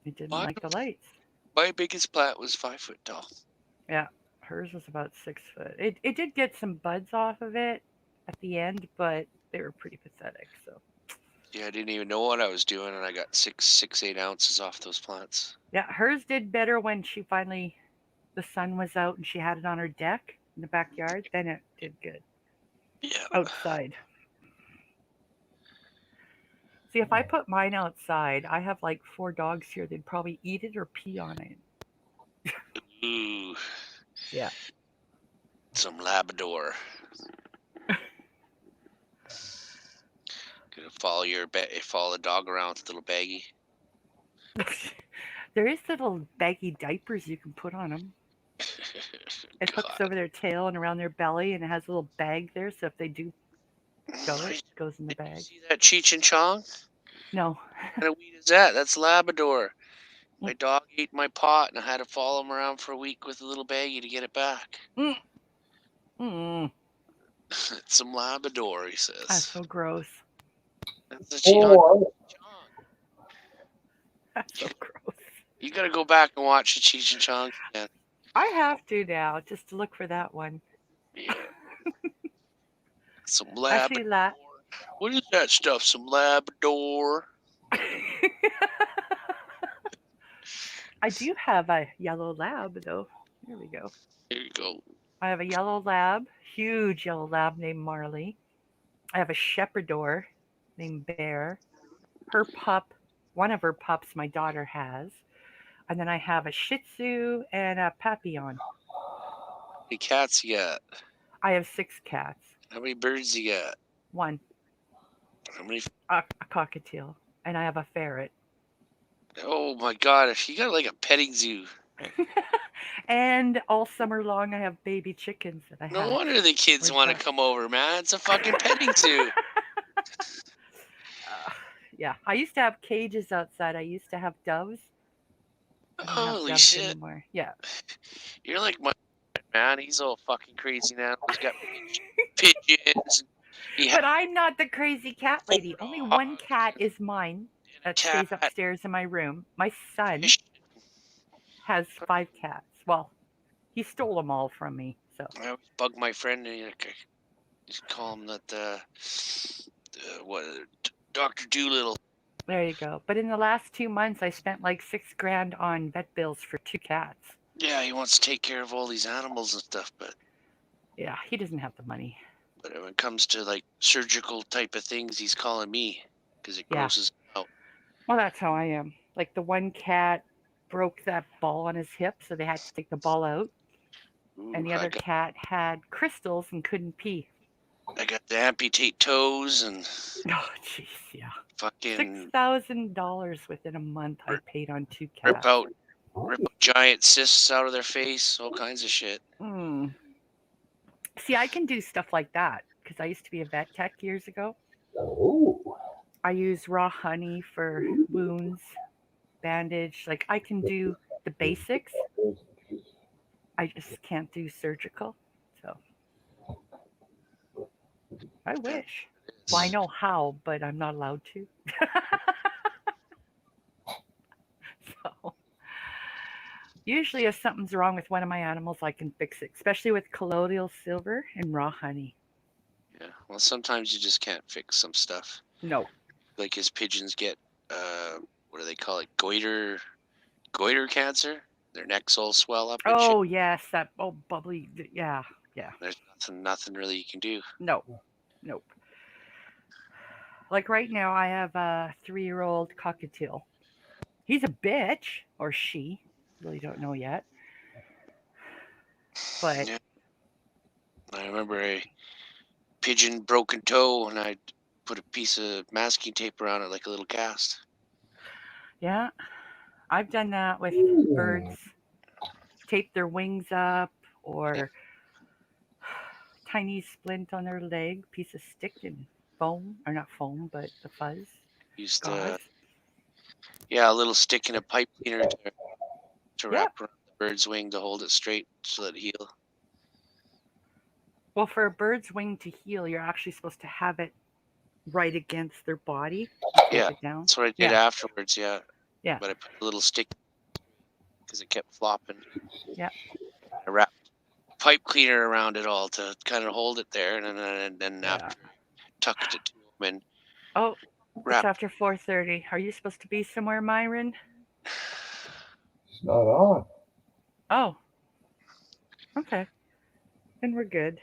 it didn't My, like the lights. my biggest plant was 5 foot tall. Yeah, hers was about 6 foot. It did get some buds off of it at the end, but they were pretty pathetic. So Yeah, I didn't even know what I was doing, and I got 8 ounces off those plants. yeah, hers did better when she finally the sun was out and she had it on her deck in the backyard. Then it did good Yeah. outside. See, if I put mine outside, I have like 4 dogs here. They'd probably eat it or pee on it. Ooh, Yeah. some Labrador. Gonna follow the dog around with a little baggie. There is little baggy diapers you can put on them. It hooks God. over their tail and around their belly, and it has a little bag there. So if they do go, Did it goes in the you bag. see that Cheech and Chong? No. What kind of weed is that? That's Labrador. My dog ate my pot, and I had to follow him around for a week with a little baggie to get it back. Mm. Mm. It's some Labrador, he That's says. so gross. That's the Cheech and Or Chong. That's so gross. You gotta go back and watch the Cheech and Chong again. I have to now just to look for that one. Yeah. Some Actually, Labrador. What is that stuff? Some Labrador. I do have a yellow lab though. There we go. There you go. I have a yellow lab, huge yellow lab named Marley. I have a Shepherdor named Bear. Her pup, one of her pups, my daughter has. And then I have a Shih Tzu and a Papillon. How many cats you got? I have 6 cats. How many birds you got? One, How many? a cockatiel, and I have a ferret. Oh my God! You got like a petting zoo. And all summer long, I have baby chickens that I No hatch. wonder the kids Or want to ducks. come over, man. It's a fucking petting zoo. Yeah, I used to have cages outside. I used to have doves. I don't have Holy doves shit! anymore. Yeah. You're like my man. He's all fucking crazy now. He's got pigeons. He has But I'm not the crazy cat lady. Only one cat is mine a that cat, stays upstairs in my room. My son fish. has 5 cats. Well, he stole them all from me. So I always bug my friend and just call him that. What? Dr. Doolittle. there you go. But in the last 2 months, I spent like $6,000 on vet bills for 2 cats. Yeah, he wants to take care of all these animals and stuff, but Yeah, he doesn't have the money. when it comes to like surgical type of things, he's calling me because it Yeah. grosses him out. Well, that's how I am. Like the one cat broke that ball on his hip, so they had to take the ball out. Ooh, And the other cat had crystals and couldn't pee. I got to amputate toes and Oh, jeez, yeah. fucking $6,000 within a month I paid on 2 rip cats. out giant cysts out of their face, all kinds of shit. Mm. See, I can do stuff like that because I used to be a vet tech years ago. oh, I use raw honey for wounds, bandage. Like I can do the basics. I just can't do surgical. So I wish. Well, I know how, but I'm not allowed to. So usually, if something's wrong with one of my animals, I can fix it, especially with colloidal silver and raw honey. Yeah, well, sometimes you just can't fix some stuff. No. Like his pigeons get, what do they call it? Goiter cancer. Their necks all swell up and shit. Oh yes, that bubbly. Yeah, yeah. There's nothing really you can do. No, nope. Like right now, I have a 3-year-old cockatiel. He's a bitch, or she. Really don't know yet. But Yeah. I remember a pigeon broken toe, and I put a piece of masking tape around it like a little cast. Yeah, I've done that with birds. Tape their wings up, or tiny splint on their leg, piece of stick and foam, or not foam, but the fuzz, Used gauze. a little stick and a pipe cleaner to Yep. wrap around the bird's wing to hold it straight so that it heal. Well, for a bird's wing to heal, you're actually supposed to have it right against their body and tape Yeah, it down. that's what I did Yeah, afterwards. Yeah, yeah, but I put a little stick because it kept flopping. yeah. I wrapped pipe cleaner around it all to kind of hold it there, and then Yeah. after tucked it to him and Oh, it's wrapped. after 4:30. Are you supposed to be somewhere, Myron? It's not on. Oh, okay. Then we're good.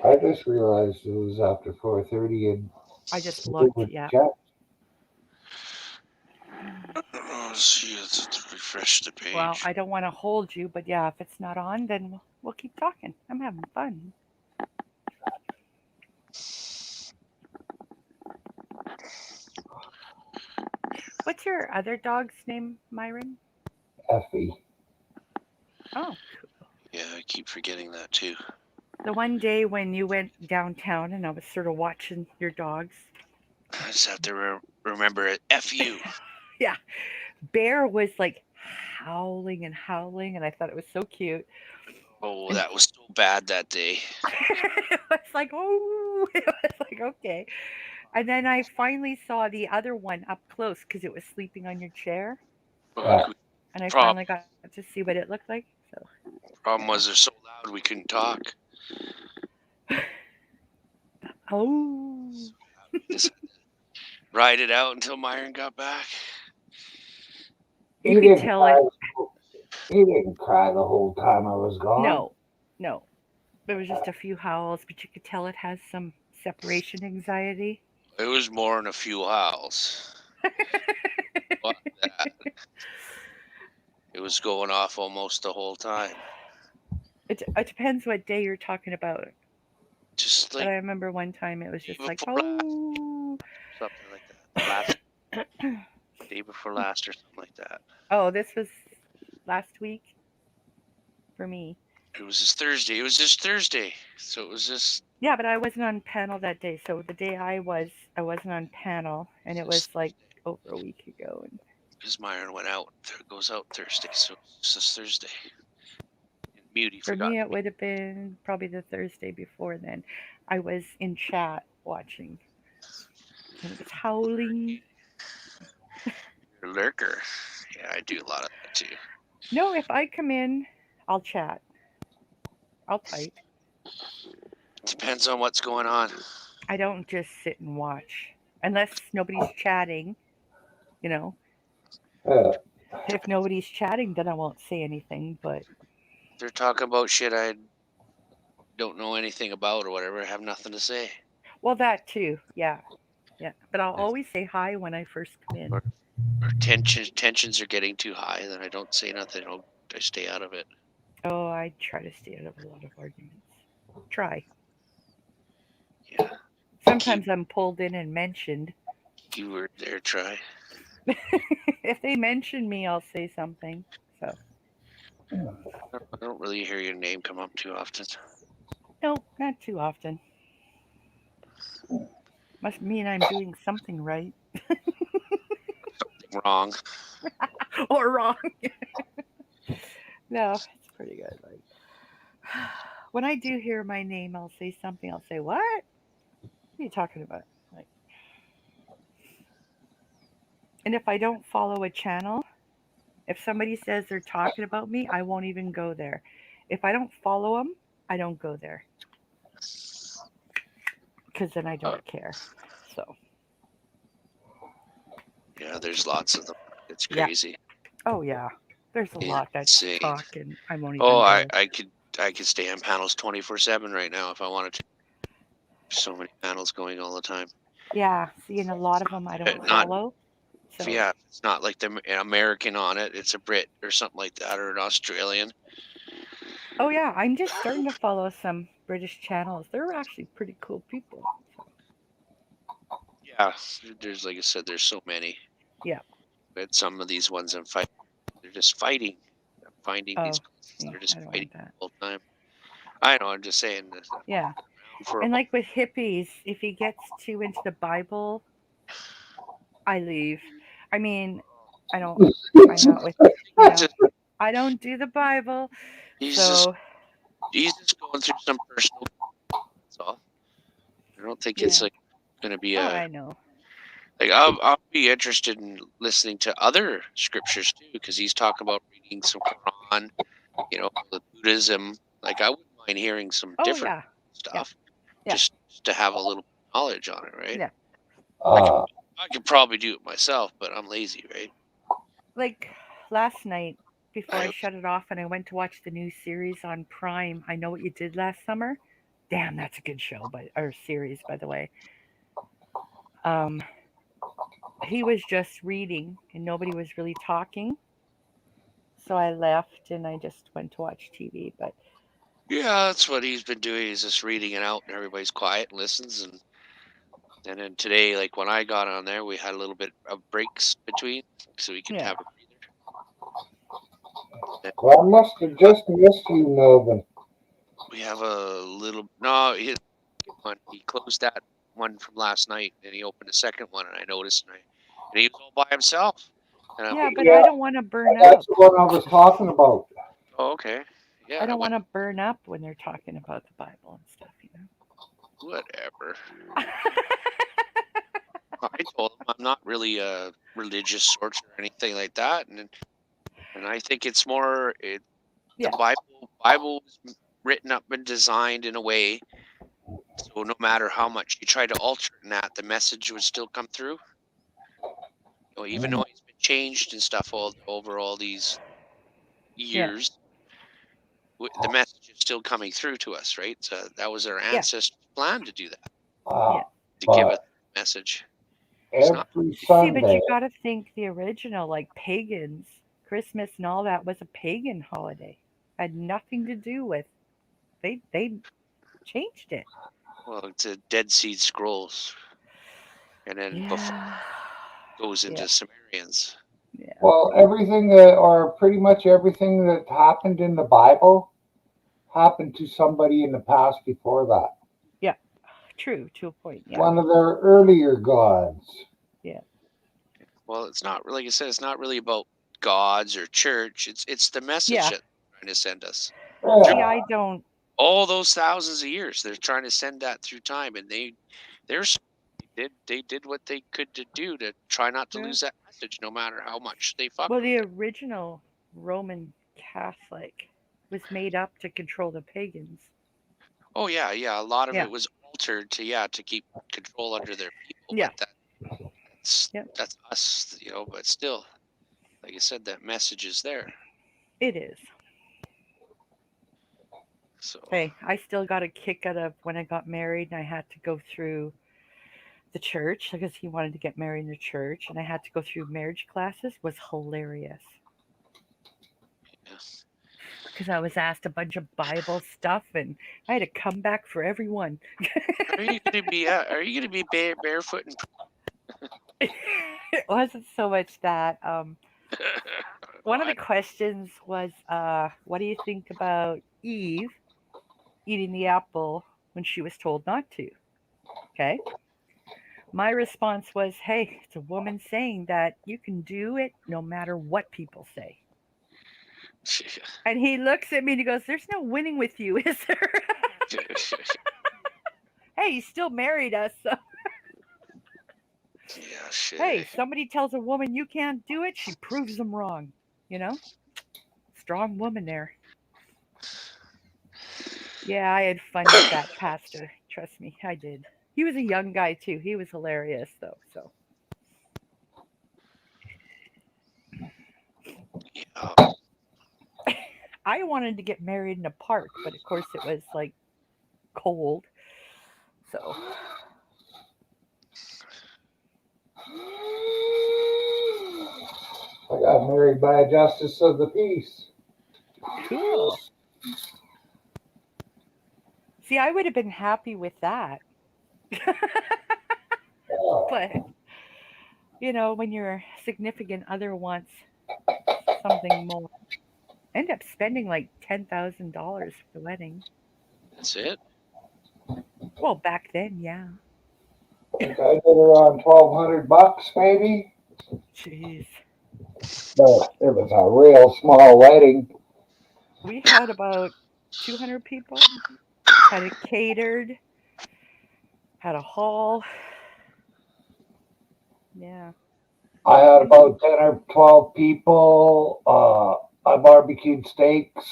I just realized it was after 4:30 and I just we looked. would Yeah. chat. Oh, see, let's refresh the page. Well, I don't want to hold you, but yeah, if it's not on, then we'll keep talking. I'm having fun. What's your other dog's name, Myron? Effie. Oh, Yeah, I keep forgetting that too. the one day when you went downtown and I was sort of watching your dogs. I just have to remember it. F you. Yeah, Bear was like howling and howling, and I thought it was so cute. Oh, And that was so bad that day. it was like, oh, it was like, okay. And then I finally saw the other one up close because it was sleeping on your chair. Yeah. And I Problem, finally got to see what it looked like. So, problem was they're so loud we couldn't talk. oh, Just ride it out until Myron got back. you could tell it. He didn't cry the whole time I was gone. No, no. There was just a few howls, but you could tell it has some separation anxiety. It was more than a few howls. Fuck that. It was going off almost the whole time. It depends what day you're talking about. Just But like I remember one time it was just like, before last, oh. something like that. Last day before last or something like that. Oh, this was last week for me. It was just Thursday. It was just Thursday. So it was just Yeah, but I wasn't on panel that day. So the day I wasn't on panel, and it was like over a week ago. And because Myron went out. Goes out Thursday. So it's just Thursday. And Muty for forgot. me, it would have been probably the Thursday before then. I was in chat watching, and it was howling. You're a lurker. Yeah, I do a lot of that too. No, if I come in, I'll chat. I'll type. Depends on what's going on. I don't just sit and watch unless nobody's chatting. You know, Uh, if nobody's chatting, then I won't say anything. But They're talking about shit I don't know anything about or whatever. I have nothing to say. well, that too. Yeah, yeah. But I'll always say hi when I first come in. Or tensions are getting too high, then I don't say nothing. I stay out of it. Oh, I try to stay out of a lot of arguments. Try. Yeah. Sometimes I'm pulled in and mentioned. Keyword there, try. If they mention me, I'll say something. So I don't really hear your name come up too often. no, not too often. Must mean I'm doing something right Wrong. or wrong. No, it's pretty good. Like when I do hear my name, I'll say something. I'll say, "What? What are you talking about?" Like, and if I don't follow a channel, if somebody says they're talking about me, I won't even go there. If I don't follow them, I don't go there because then I don't care. So Yeah, there's lots of them. It's yeah. crazy. Oh yeah, there's a Yeah, lot that insane. talk, and I won't even Oh, go. I could stay on panels 24/7 right now if I wanted to. There's so many panels going all the time. Yeah, see, and a lot of them I don't Not follow. So yeah, it's not like an American on it. It's a Brit or something like that, or an Australian. oh yeah, I'm just starting to follow some British channels. They're actually pretty cool people. So. Yeah, there's like I said, there's so many. Yeah. But some of these ones I'm fighting, they're just fighting. I'm finding these Oh, ghosts. see, They're just I don't fighting want that. the whole time. I know. I'm just saying. This, Yeah. for a And like with hippies, if he gets too into the Bible, I leave. I mean, I don't. I'm not with. You he's know, just, I don't do the Bible, he's just so he's just going through some personal. That's all. I don't think it's yeah. like going to be Oh, a I know. like. I'll be interested in listening to other scriptures too, because he's talking about reading some Quran, the Buddhism. Like I wouldn't mind hearing some Oh different yeah, yeah, stuff, yeah, just to have a little knowledge on it, right? yeah. I could Uh, I could probably do it myself, but I'm lazy, right? Like last night, before I I shut it off and I went to watch the new series on Prime, I Know What You Did Last Summer. Damn, that's a good show, or series, by the way. Um, he was just reading and nobody was really talking, so I left and I just went to watch TV. But Yeah, that's what he's been doing. He's just reading it out, and everybody's quiet and listens. And then today, like when I got on there, we had a little bit of breaks between, so we could yeah, have a breather. well, I must have just missed you, Melvin. We have a little no. One. He closed that one from last night, and he opened a second one, and I noticed, and he was all by himself. And I'm yeah. like, But Yeah, I don't want to burn that's up. the one I was talking about. oh, okay, yeah. I I don't went, want to burn up when they're talking about the Bible and stuff, whatever. know. I told him I'm not really a religious sort or anything like that, and I think it's more the Yeah, Bible was written up and designed in a way so no matter how much you try to alter it in that, the message would still come through. Even though it's been changed and stuff over all these yeah, years, the message is still coming through to us, right? So that was our yeah, ancestors' plan to do that, Uh, yeah. to give us but a message. It's not. every See, but Sunday, you got to think the original, like pagans, Christmas and all that was a pagan holiday. Had nothing to do with they changed it. Well, it's a Dead Sea Scrolls, and then before Yeah, goes yeah, into Sumerians. yeah, well, everything that, or pretty much everything that happened in the Bible happened to somebody in the past before that. yeah. True to a point. Yeah, One of their earlier gods. yeah, Well, it's not like I said. It's not really about gods or church. It's the message yeah. that they're trying to send us. See, Yeah. I don't. All those thousands of years, they're trying to send that through time, and they did what they could to do to try not to Yeah. lose that message, no matter how much they fucked Well, with the it. original Roman Catholic was made up to control the pagans. Oh yeah, yeah. A lot of Yeah, it was altered to keep control under their people, yeah, but that's yeah. that's us, But still, like I said, that message is there. It is. So Hey, I still got a kick out of when I got married and I had to go through the church because he wanted to get married in the church and I had to go through marriage classes was hilarious yeah. because I was asked a bunch of Bible stuff and I had to come back for every one. Are you gonna be barefoot and It wasn't so much that. One of the Why? questions was, what do you think about Eve eating the apple when she was told not to? Okay. My response was, hey, it's a woman saying that you can do it no matter what people say. And he looks at me and he goes, there's no winning with you, is there? Hey, you still married us. So. Yeah, shit. Hey, somebody tells a woman you can't do it, she proves them wrong. You know? Strong woman there. Yeah, I had fun with that pastor. Trust me, I did. He was a young guy too. He was hilarious though. So Yeah. I wanted to get married in a park, but of course it was like cold. So I got married by a justice of the peace. cool. See, I would have been happy with that. Yeah. But when you're significant other wants something more. End up spending like $10,000 for the wedding. That's it. Well, back then, yeah. I think I did around $1,200 maybe. Jeez. But it was a real small wedding. We had about 200 people, had it catered, had a hall. Yeah. I had about 10 or 12 people. I barbecued steaks.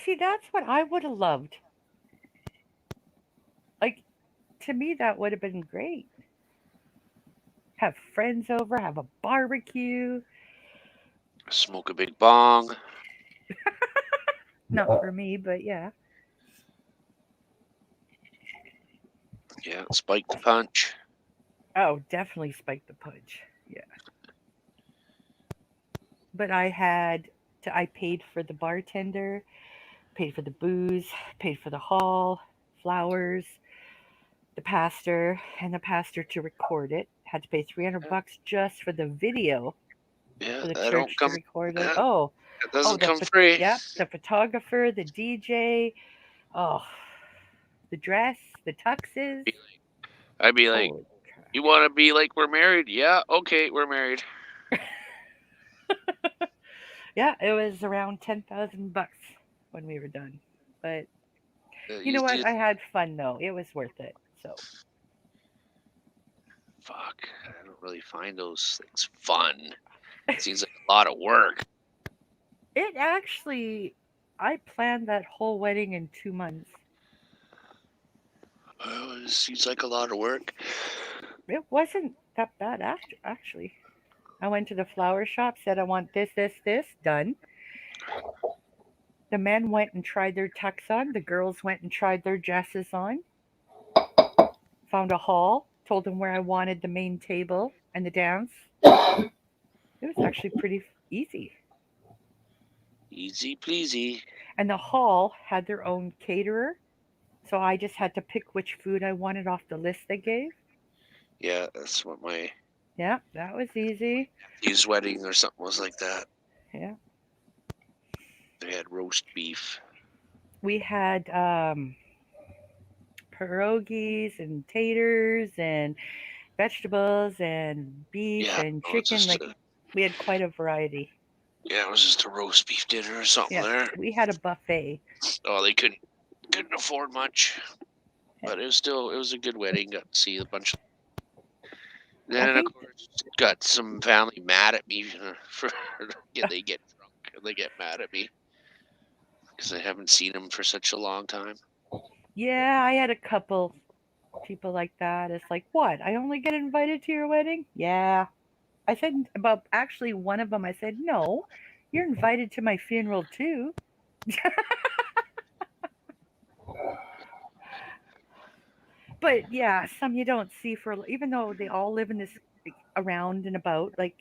See, that's what I would have loved. Like, to me, that would have been great. Have friends over, have a barbecue. Smoke a big bong. Not Uh, for me, but yeah. Yeah, spike the punch. Oh, definitely spike the punch. Yeah. But I paid for the bartender, paid for the booze, paid for the hall, flowers, the pastor, and the pastor to record it. Had to pay 300 bucks just for the video Yeah, for the that don't church to come. record it. That Oh, doesn't the come free. yep, the photographer, the DJ. Oh, the dress, the tuxes. I'd be like, Holy crap! you want to be like we're married? Yeah, okay, we're married. Yeah, it was around $10,000 when we were done. But you know You what? just I had fun though. It was worth it. So fuck. I don't really find those things fun. It seems like a lot of work. it actually, I planned that whole wedding in 2 months. Oh, it seems like a lot of work. It wasn't that bad after actually. I went to the flower shop, said I want this, this, this done. The men went and tried their tux on. The girls went and tried their dresses on. Found a hall, told them where I wanted the main table and the dance. It was actually pretty easy. Easy pleasy. And the hall had their own caterer, so I just had to pick which food I wanted off the list they gave. Yeah, that's what my Yeah, that was easy. nephew's wedding or something was like that. Yeah. They had roast beef. We had pierogies and taters and vegetables and beef Yeah, and no, it's chicken. just Like, we had quite a variety. it was just a roast beef dinner or something Yeah, there. we had a buffet. Oh, they couldn't afford much, but it was a good wedding. Got to see a bunch. I Then of think, course got some family mad at me for they get drunk and they get mad at me because I haven't seen them for such a long time. yeah, I had a couple people like that. It's like, what? I only get invited to your wedding? Yeah. I said, about actually one of them, I said, no, you're invited to my funeral too. But yeah, some you don't see for, even though they all live in this, like, around and about, like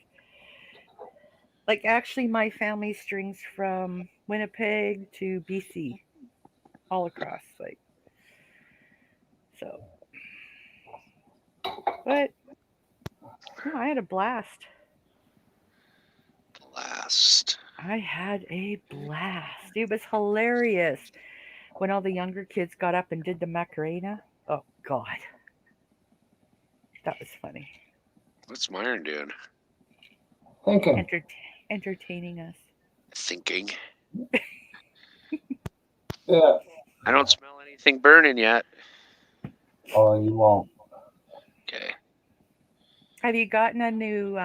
actually my family strings from Winnipeg to BC, all across, like, so. But no, I had a blast. Blast. I had a blast. It was hilarious when all the younger kids got up and did the Macarena. Oh God, that was funny. What's Myron doing? Thinking. Enter- entertaining us. Thinking. Yeah. I don't smell anything burning yet. Oh, you won't. Okay. Have you gotten a new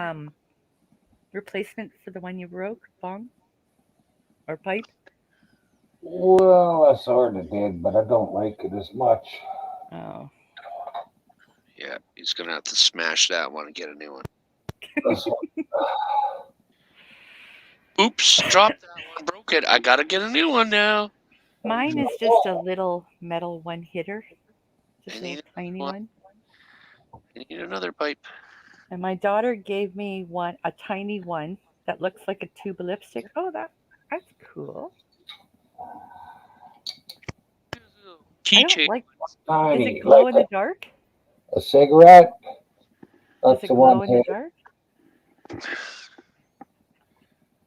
replacement for the one you broke, bong or pipe? Well, I sort of did, but I don't like it as much. Oh, Yeah, he's gonna have to smash that one and get a new one. This one. Oops, dropped that one, broke it. I gotta get a new one now. mine is just a little metal one hitter, I just a need little another tiny one. one. I need another pipe. And my daughter gave me a tiny one that looks like a tube of lipstick. Oh, that's cool. I don't Keychain. like. Does Tiny. it glow Like in the dark? a cigarette. Does That's it the one glow in the hit. dark?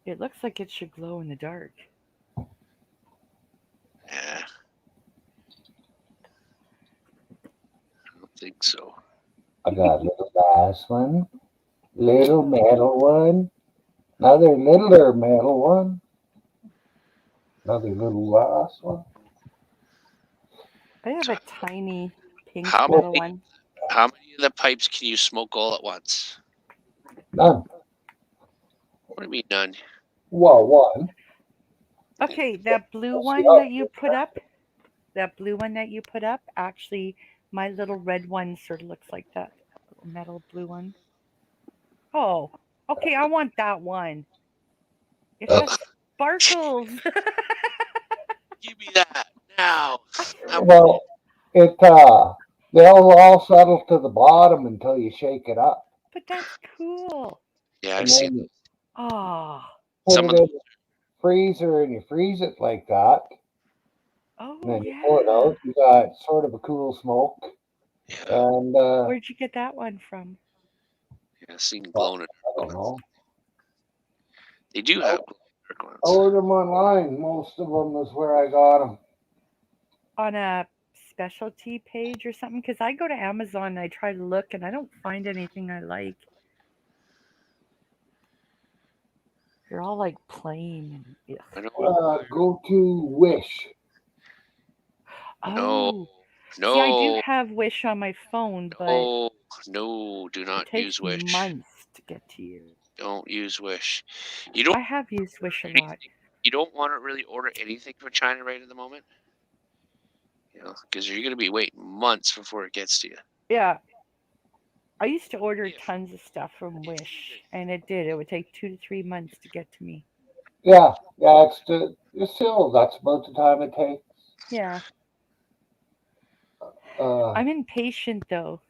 It looks like it should glow in the dark. Yeah. I don't think so. I got a little glass one, little Ooh. metal one, another littler metal one, another little glass one. I have So a tiny pink how metal many one. how many of the pipes can you smoke all at once? None. What do you mean none? Well, one. Okay, that blue Let's see one up. that you put up, that blue one that you put up, actually, my little red one sort of looks like that little metal blue one. Oh, okay, I want that one. It has Ugh. sparkles. Give me that now. I want Well, it they'll all settle to the bottom until you shake it up, But that's cool. Yeah, I've and seen then you Oh, put some it of the in the freezer and you freeze it like that. And oh then you pull it yeah. out. You got sort of a cool smoke, yeah, and Where'd you get that one from? yeah, I've seen well, glow in the I dark don't ones. know. They do I have glow in the dark I ones. ordered them online. Most of them is where I got them. On a specialty page or something? Because I go to Amazon and I try to look and I don't find anything I like. They're all like plain and ugh. I know. Go to Wish. No, Oh, see, I do no, have Wish on my phone, but no, no. Do it not takes use Wish. months to get to you. Don't use Wish. You don't I have used Wish a order lot. anything. You don't want to really order anything from China right at the moment. Because you're gonna be waiting months before it gets to you. Yeah, I used to order If tons of stuff from if you Wish, and it did. It would take 2 to 3 months to get to me. Yeah, yeah. It's still that's about the time it takes. Yeah, Uh, I'm impatient though.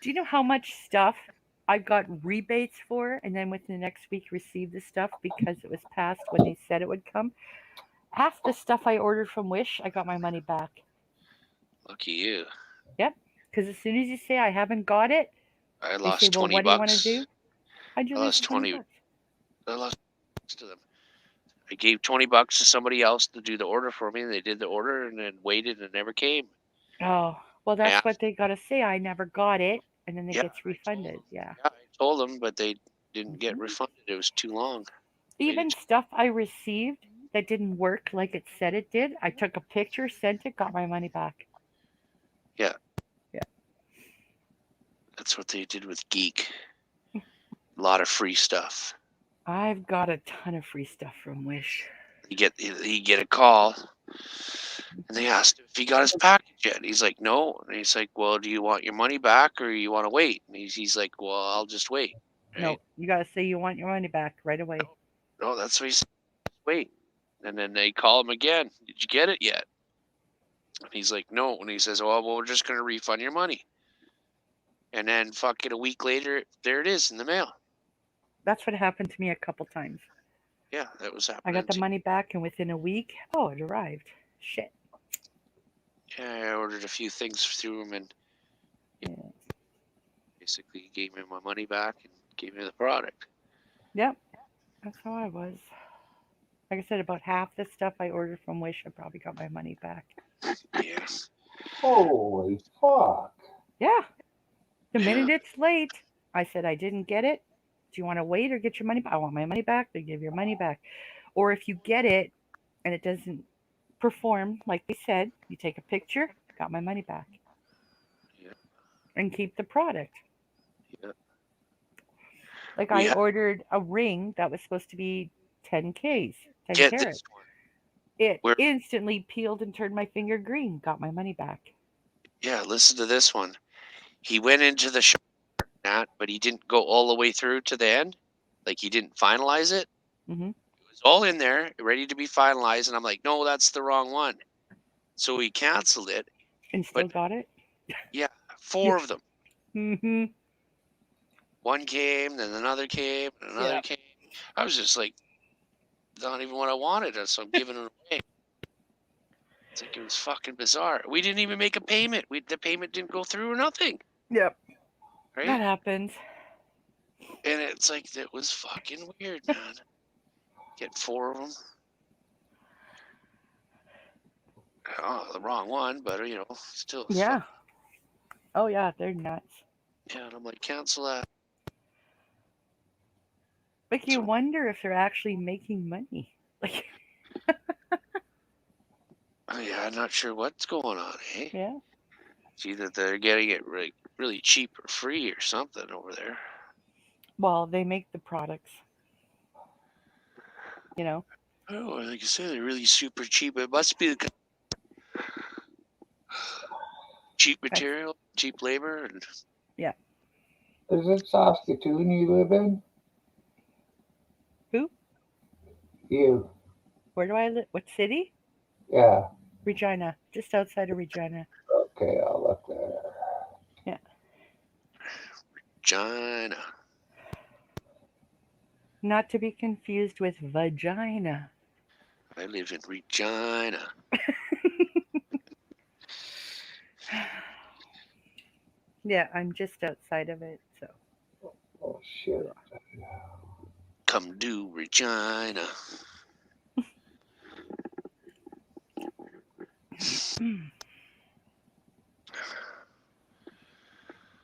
Do you know how much stuff I got rebates for, and then within the next week received the stuff because it was past when they said it would come? Half the stuff I ordered from Wish, I got my money back. lucky you, Yep, because as soon as you say I haven't got it, I they say, lost "Well, 20 what do you want to do?" bucks. How'd you I lose lost 20 20. bucks? I lost to them. I gave 20 bucks to somebody else to do the order for me, and they did the order, and then waited, and it never came. Oh, well, I that's what asked. they got to say. I never got it, and then it Yeah, gets I told refunded. them. Yeah. Yeah, I told them, but they didn't get hmm refunded. It was too long. Even Waited. stuff I received that didn't work like it said it did, I took a picture, sent it, got my money back. Yeah, Yeah. that's what they did with Geek. A lot of free stuff. I've got a ton of free stuff from Wish. He get a call, and they asked him if he got his package yet. He's like, no. And he's like, well, do you want your money back or you want to wait? And he's like, well, I'll just wait. No, Right? you got to say you want your money back right away. No, that's what he said. Wait. And then they call him again. Did you get it yet? And he's like, no. And he says, well, we're just going to refund your money. And then fucking a week later, there it is in the mail. That's what happened to me a couple times. Yeah, that was I happening got the too. money back, and within a week, oh, it arrived. Shit. Yeah, I ordered a few things through him, and Yeah. basically gave me my money back and gave me the product. Yep, that's how I was. Like I said, about half the stuff I ordered from Wish, I probably got my money back. Yeah. Holy fuck! Yeah, the Yeah. minute it's late, I said I didn't get it. Do you want to wait or get your money back? I want my money back. They give your money back. Or if you get it and it doesn't perform like they said, you take a picture, got my money back, Yeah. and keep the product. Yeah. Like We I have ordered a ring that was supposed to be 10 Ks, 10 get carats. this one. It Where instantly peeled and turned my finger green, got my money back. yeah, listen to this one. He went into the shop, but he didn't go all the way through to the end. Like he didn't finalize it. hmm It was all in there, ready to be finalized, and I'm like, no, that's the wrong one. So he canceled it. And But still got it. yeah, Yeah. 4 of them. hmm One came, then another came, and another Yeah. came. I was just like, not even what I wanted, so I'm giving it away. It's like it was fucking bizarre. We didn't even make a payment. The payment didn't go through or nothing. Yep. Right? That happens. And it's like, that was fucking weird, man. Get 4 of them. Oh, the wrong one, but still. Yeah. Oh yeah, they're nuts. Yeah, and I'm like, cancel that. Like you So, wonder if they're actually making money. Like yeah, I'm not sure what's going on, eh? yeah. It's either they're getting it really cheap or free or something over there. Well, they make the products. You know. Oh, like I said, they're really super cheap. It must be the cheap material, cheap labor, and Yeah. Is it Saskatoon you live in? Who? You. Where do I live? What city? Yeah. Regina, just outside of Regina. Okay, I'll look there. Yeah. China. Not to be confused with vagina. I live in Regina. Yeah, I'm just outside of it, so. Oh shit. Come do Regina.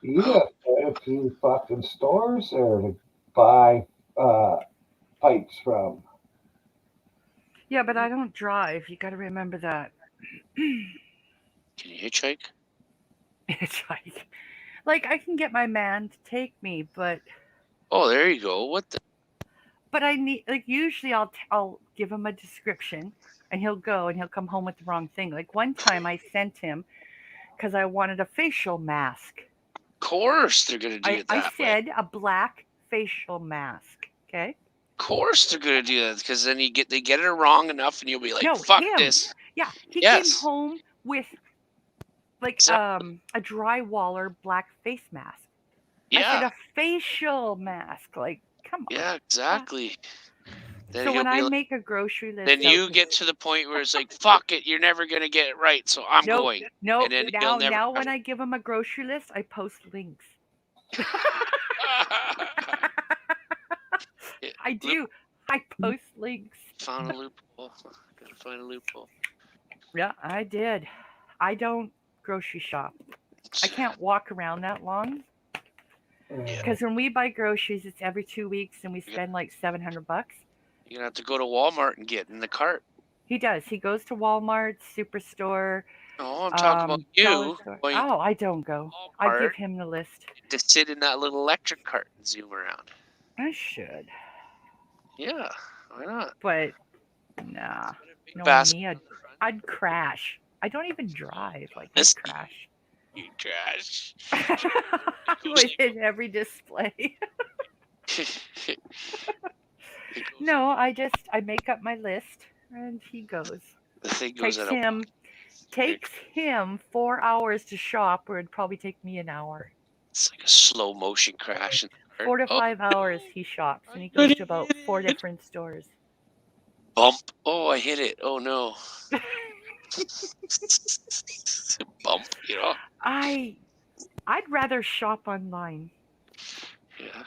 You got quite a few fucking stores there to buy pipes from. Yeah, but I don't drive. You got to remember that. Can you hitchhike? It's like I can get my man to take me, but Oh, there you go. What the? I need like usually I'll give him a description and he'll go and he'll come home with the wrong thing. Like one time I sent him because I wanted a facial mask. Of course they're gonna do it I that way. said a black facial mask. Okay. Of course they're gonna do that because then they get it wrong enough, and you'll be like, No, "Fuck him. this." Yeah, he came Yes. home with like Exactly. a drywaller black face mask. I said Yeah. a facial mask. Like, come on. Yeah. Exactly. Then So he'll when be I like, make a grocery list then out you to get to the point where it's like, "Fuck it, you're never gonna get it right, so I'm nope, going." nope. And then he'll never. Now when I give him a grocery list, I post links. I do. I post links. Found a loophole. Gotta find a loophole. Yeah, I did. I don't grocery shop. I can't walk around that long Yeah. because when we buy groceries, it's every 2 weeks and we spend like $700. You're gonna have to go to Walmart and get in the cart. He does. He goes to Walmart, Superstore, No, I'm talking about dollar you store. going Oh, I don't go. to I Walmart give him the list. to sit in that little electric cart and zoom around. I should, Yeah, why not? but nah. Big Knowing basket me, in the front. I'd crash. I don't even drive. Like I'd This crash. you trash. I would hit every display. No, I make up my list and he goes. The thing goes Takes at a takes him 4 hours to shop, where it'd probably take me an hour. it's like a slow motion crash in the cart. 4 to 5 hours he shops, and I'm he goes gonna to about hit 4 it. different stores. Bump. Oh, I hit it. Oh no. Bump, I'd rather shop online. Yeah.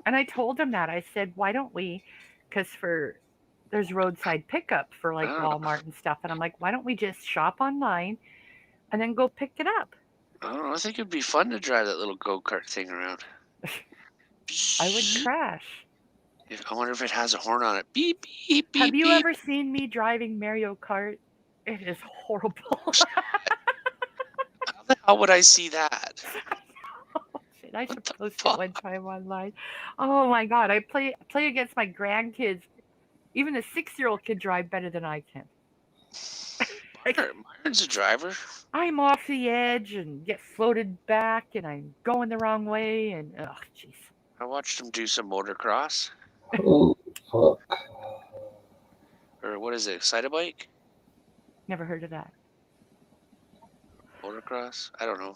And I told him that. I said, why don't we? Because there's roadside pickup for like I don't know. Walmart and stuff. And I'm like, why don't we just shop online and then go pick it up? I don't know. I think it'd be fun to drive that little go-kart thing around. I would crash. I wonder if it has a horn on it. Beep, beep, beep, Have you beep. ever seen me driving Mario Kart? It is horrible. How the hell would I see that? Shit, I should What the post fuck? it one time online. Oh my god, I play against my grandkids. Even a 6-year-old can drive better than I can. Myron's a driver. I'm off the edge and get floated back, and I'm going the wrong way, and ugh, jeez. I watched him do some motocross. Oh fuck. Or what is it? Cyber bike? Never heard of that. Motocross? I don't know.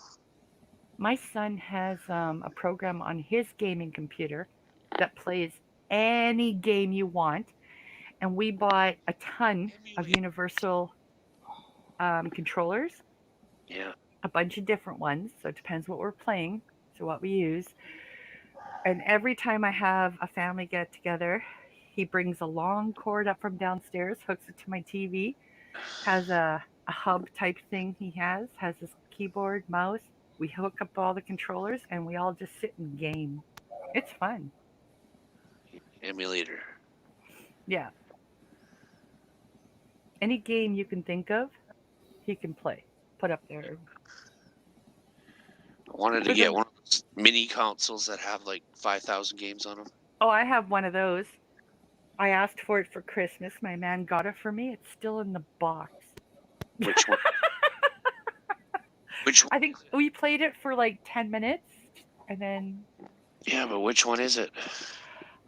My son has a program on his gaming computer that plays any game you want, and we bought a ton of universal controllers. Yeah. A bunch of different ones, so it depends what we're playing, so what we use. And every time I have a family get together, he brings a long cord up from downstairs, hooks it to my TV, has a hub type thing he has his keyboard, mouse. We hook up all the controllers and we all just sit and game. It's fun. Emulator. Yeah. Any game you can think of, he can play. Put up there. I wanted to With get a, one of those mini consoles that have like 5,000 games on them. oh, I have one of those. I asked for it for Christmas. My man got it for me. It's still in the box. Which one? Which one? I think we played it for like 10 minutes and then Yeah, but which one is it?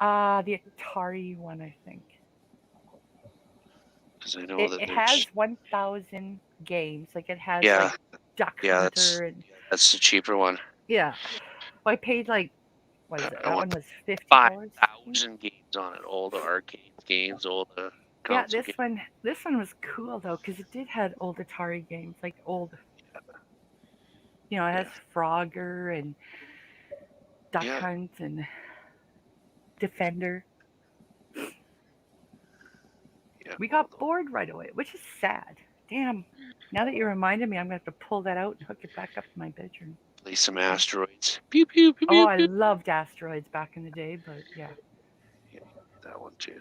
the Atari one, I think. Because I know It, that it has there's. 1,000 games. Like it has Yeah, like Duck yeah, Hunter and that's the cheaper one. yeah. Well, I paid like what is it? I That want one was $50. 5,000 games on it. All the arcade games, all the Yeah, console games. this one was cool though because it did had old Atari games, like old. You know, it has Yeah. Frogger and Duck Yeah. Hunt and Defender. Yeah. We got bored right away, which is sad. Damn. Now that you reminded me, I'm gonna have to pull that out and hook it back up to my bedroom. Play some asteroids. Pew pew pew Oh, pew I pew. loved asteroids back in the day, but yeah. Yeah, that one too.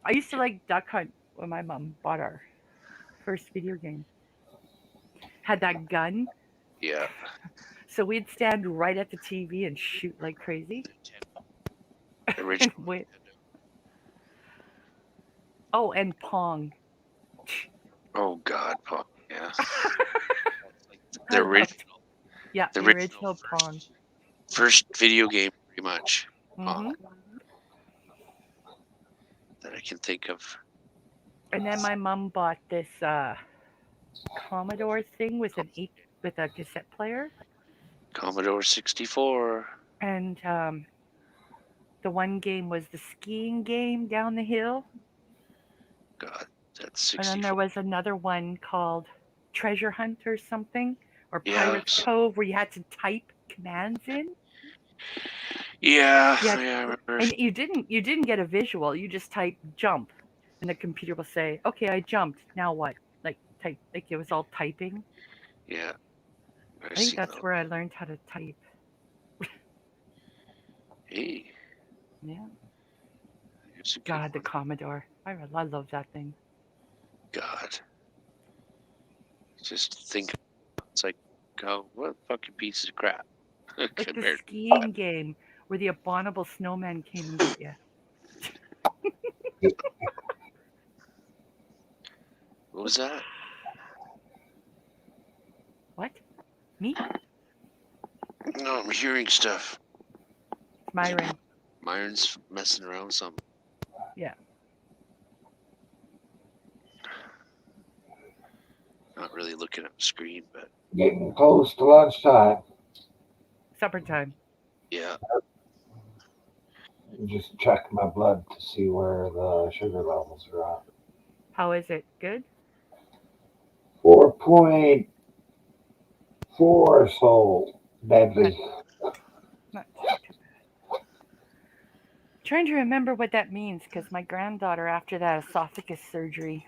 I used to like Duck Hunt when my mom bought our first video game. Had that gun, Yeah. so we'd stand right at the TV and shoot like crazy. The And original. wait. Oh, and Pong. Oh God, Paul. Yeah. I The loved. original. Yeah, The the original original Pong. first video game, pretty much. Hmm. That I can think of. And then my mom bought this Commodore thing with with a cassette player, Commodore 64. and the one game was the skiing game down the hill, God, that's and then there 64. was another one called Treasure Hunt or something, or Pirates Yes. Cove, where you had to type commands in. Yeah, Yeah, yeah, I remember. and you didn't get a visual. You just type jump, and the computer will say, "Okay, I jumped. Now what?" Like type, like it was all typing. Yeah, I I've think seen that's those. where I learned how to type. Hey, Yeah. here's a good God, the one. Commodore. I love that thing. God, just think. It's like, oh, what a fucking piece of crap Like the compared to that. skiing game where the abominable snowman came and get you. What was that? What? Me? No, I'm hearing stuff. It's Myron. Myron's messing around with something. Yeah. Not really looking at the screen, but Getting close to lunchtime. Supper time. yeah. Just check my blood to see where the sugar levels are at. How is it? Good? 4.4, so deadly. Not too bad. Trying to remember what that means because my granddaughter, after that esophagus surgery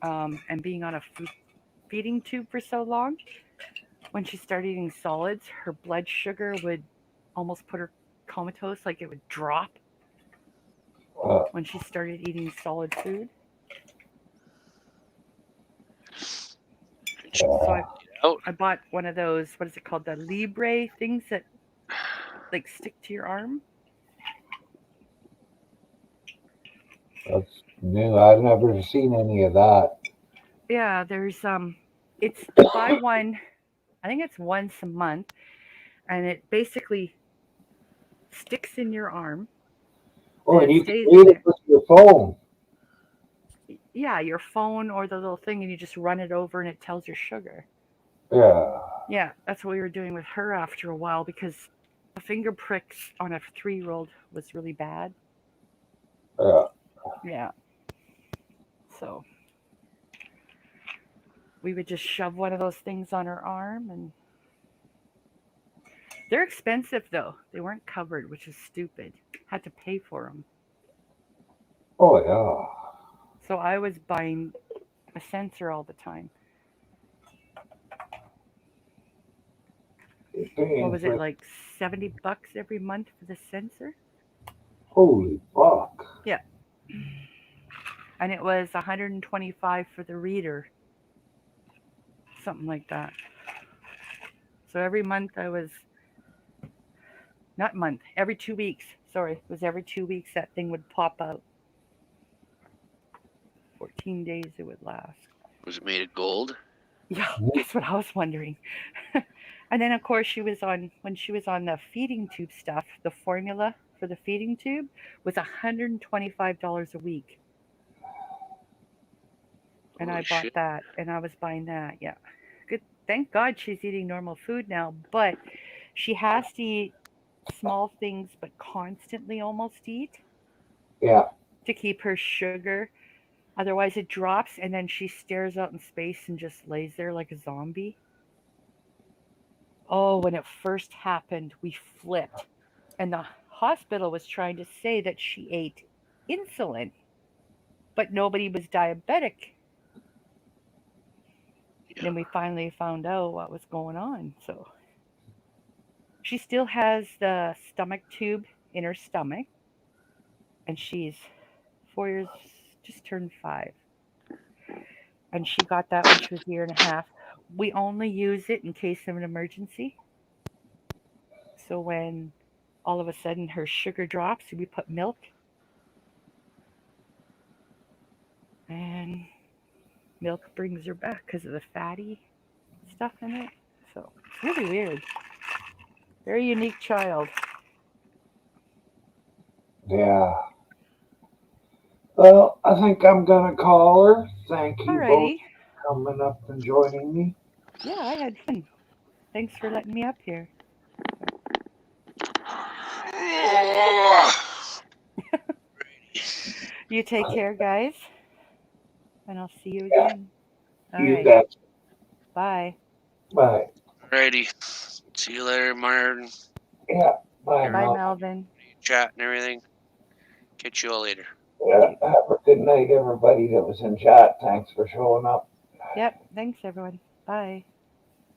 and being on a feeding tube for so long, when she started eating solids, her blood sugar would almost put her comatose, like it would drop Uh, when she started eating solid food. So Out. I bought one of those, what is it called? The Libre things that like stick to your arm. that's new. I've never seen any of that. Yeah, there's it's you buy one, I think it's once a month, and it basically sticks in your arm Oh, and and it you can stays in read it there. with your phone. Yeah, your phone or the little thing, and you just run it over and it tells your sugar. Yeah. Yeah, that's what we were doing with her after a while because the finger pricks on a 3-year-old was really bad. Yeah. Yeah. So we would just shove one of those things on her arm and They're expensive though. They weren't covered, which is stupid. Had to pay for them. Oh yeah. So I was buying a sensor all the time. You're What paying was it for like $70 every month for the sensor? holy fuck. Yeah. And it was 125 for the reader. Something like that. So every month I was not month, every 2 weeks. Sorry, it was every 2 weeks that thing would pop out. 14 days it would last. Was it made of gold? Yeah, that's what I was wondering. And then of course she was on when she was on the feeding tube stuff, the formula for the feeding tube was $125 a week. And I Holy bought shit. that and I was buying that. Yeah. Good. Thank God she's eating normal food now, but she has to eat small things but constantly almost eat Yeah. to keep her sugar. Otherwise it drops and then she stares out in space and just lays there like a zombie. Oh, when it first happened, we flipped. And the hospital was trying to say that she ate insulin, but nobody was diabetic. Yeah. Then we finally found out what was going on. So she still has the stomach tube in her stomach, and she's 4 years, just turned 5. And she got that when she was a year and a half. We only use it in case of an emergency. So when all of a sudden her sugar drops, we put milk, and milk brings her back because of the fatty stuff in it. So it's really weird. Very unique child. Yeah. Well, I think I'm gonna call her. Thank you both Alrighty. for coming up and joining me. Yeah, I had fun. Thanks for letting me up here. You take care, guys, and I'll see you Yeah, again. All you right. got. Bye. Bye. Alrighty. See you later, Martin. Yeah. Bye, Bye, Mel. Melvin. Chat and everything. Catch you all later. Yeah, have a good night, everybody that was in chat. Thanks for showing up. Yep. Thanks, everyone. Bye.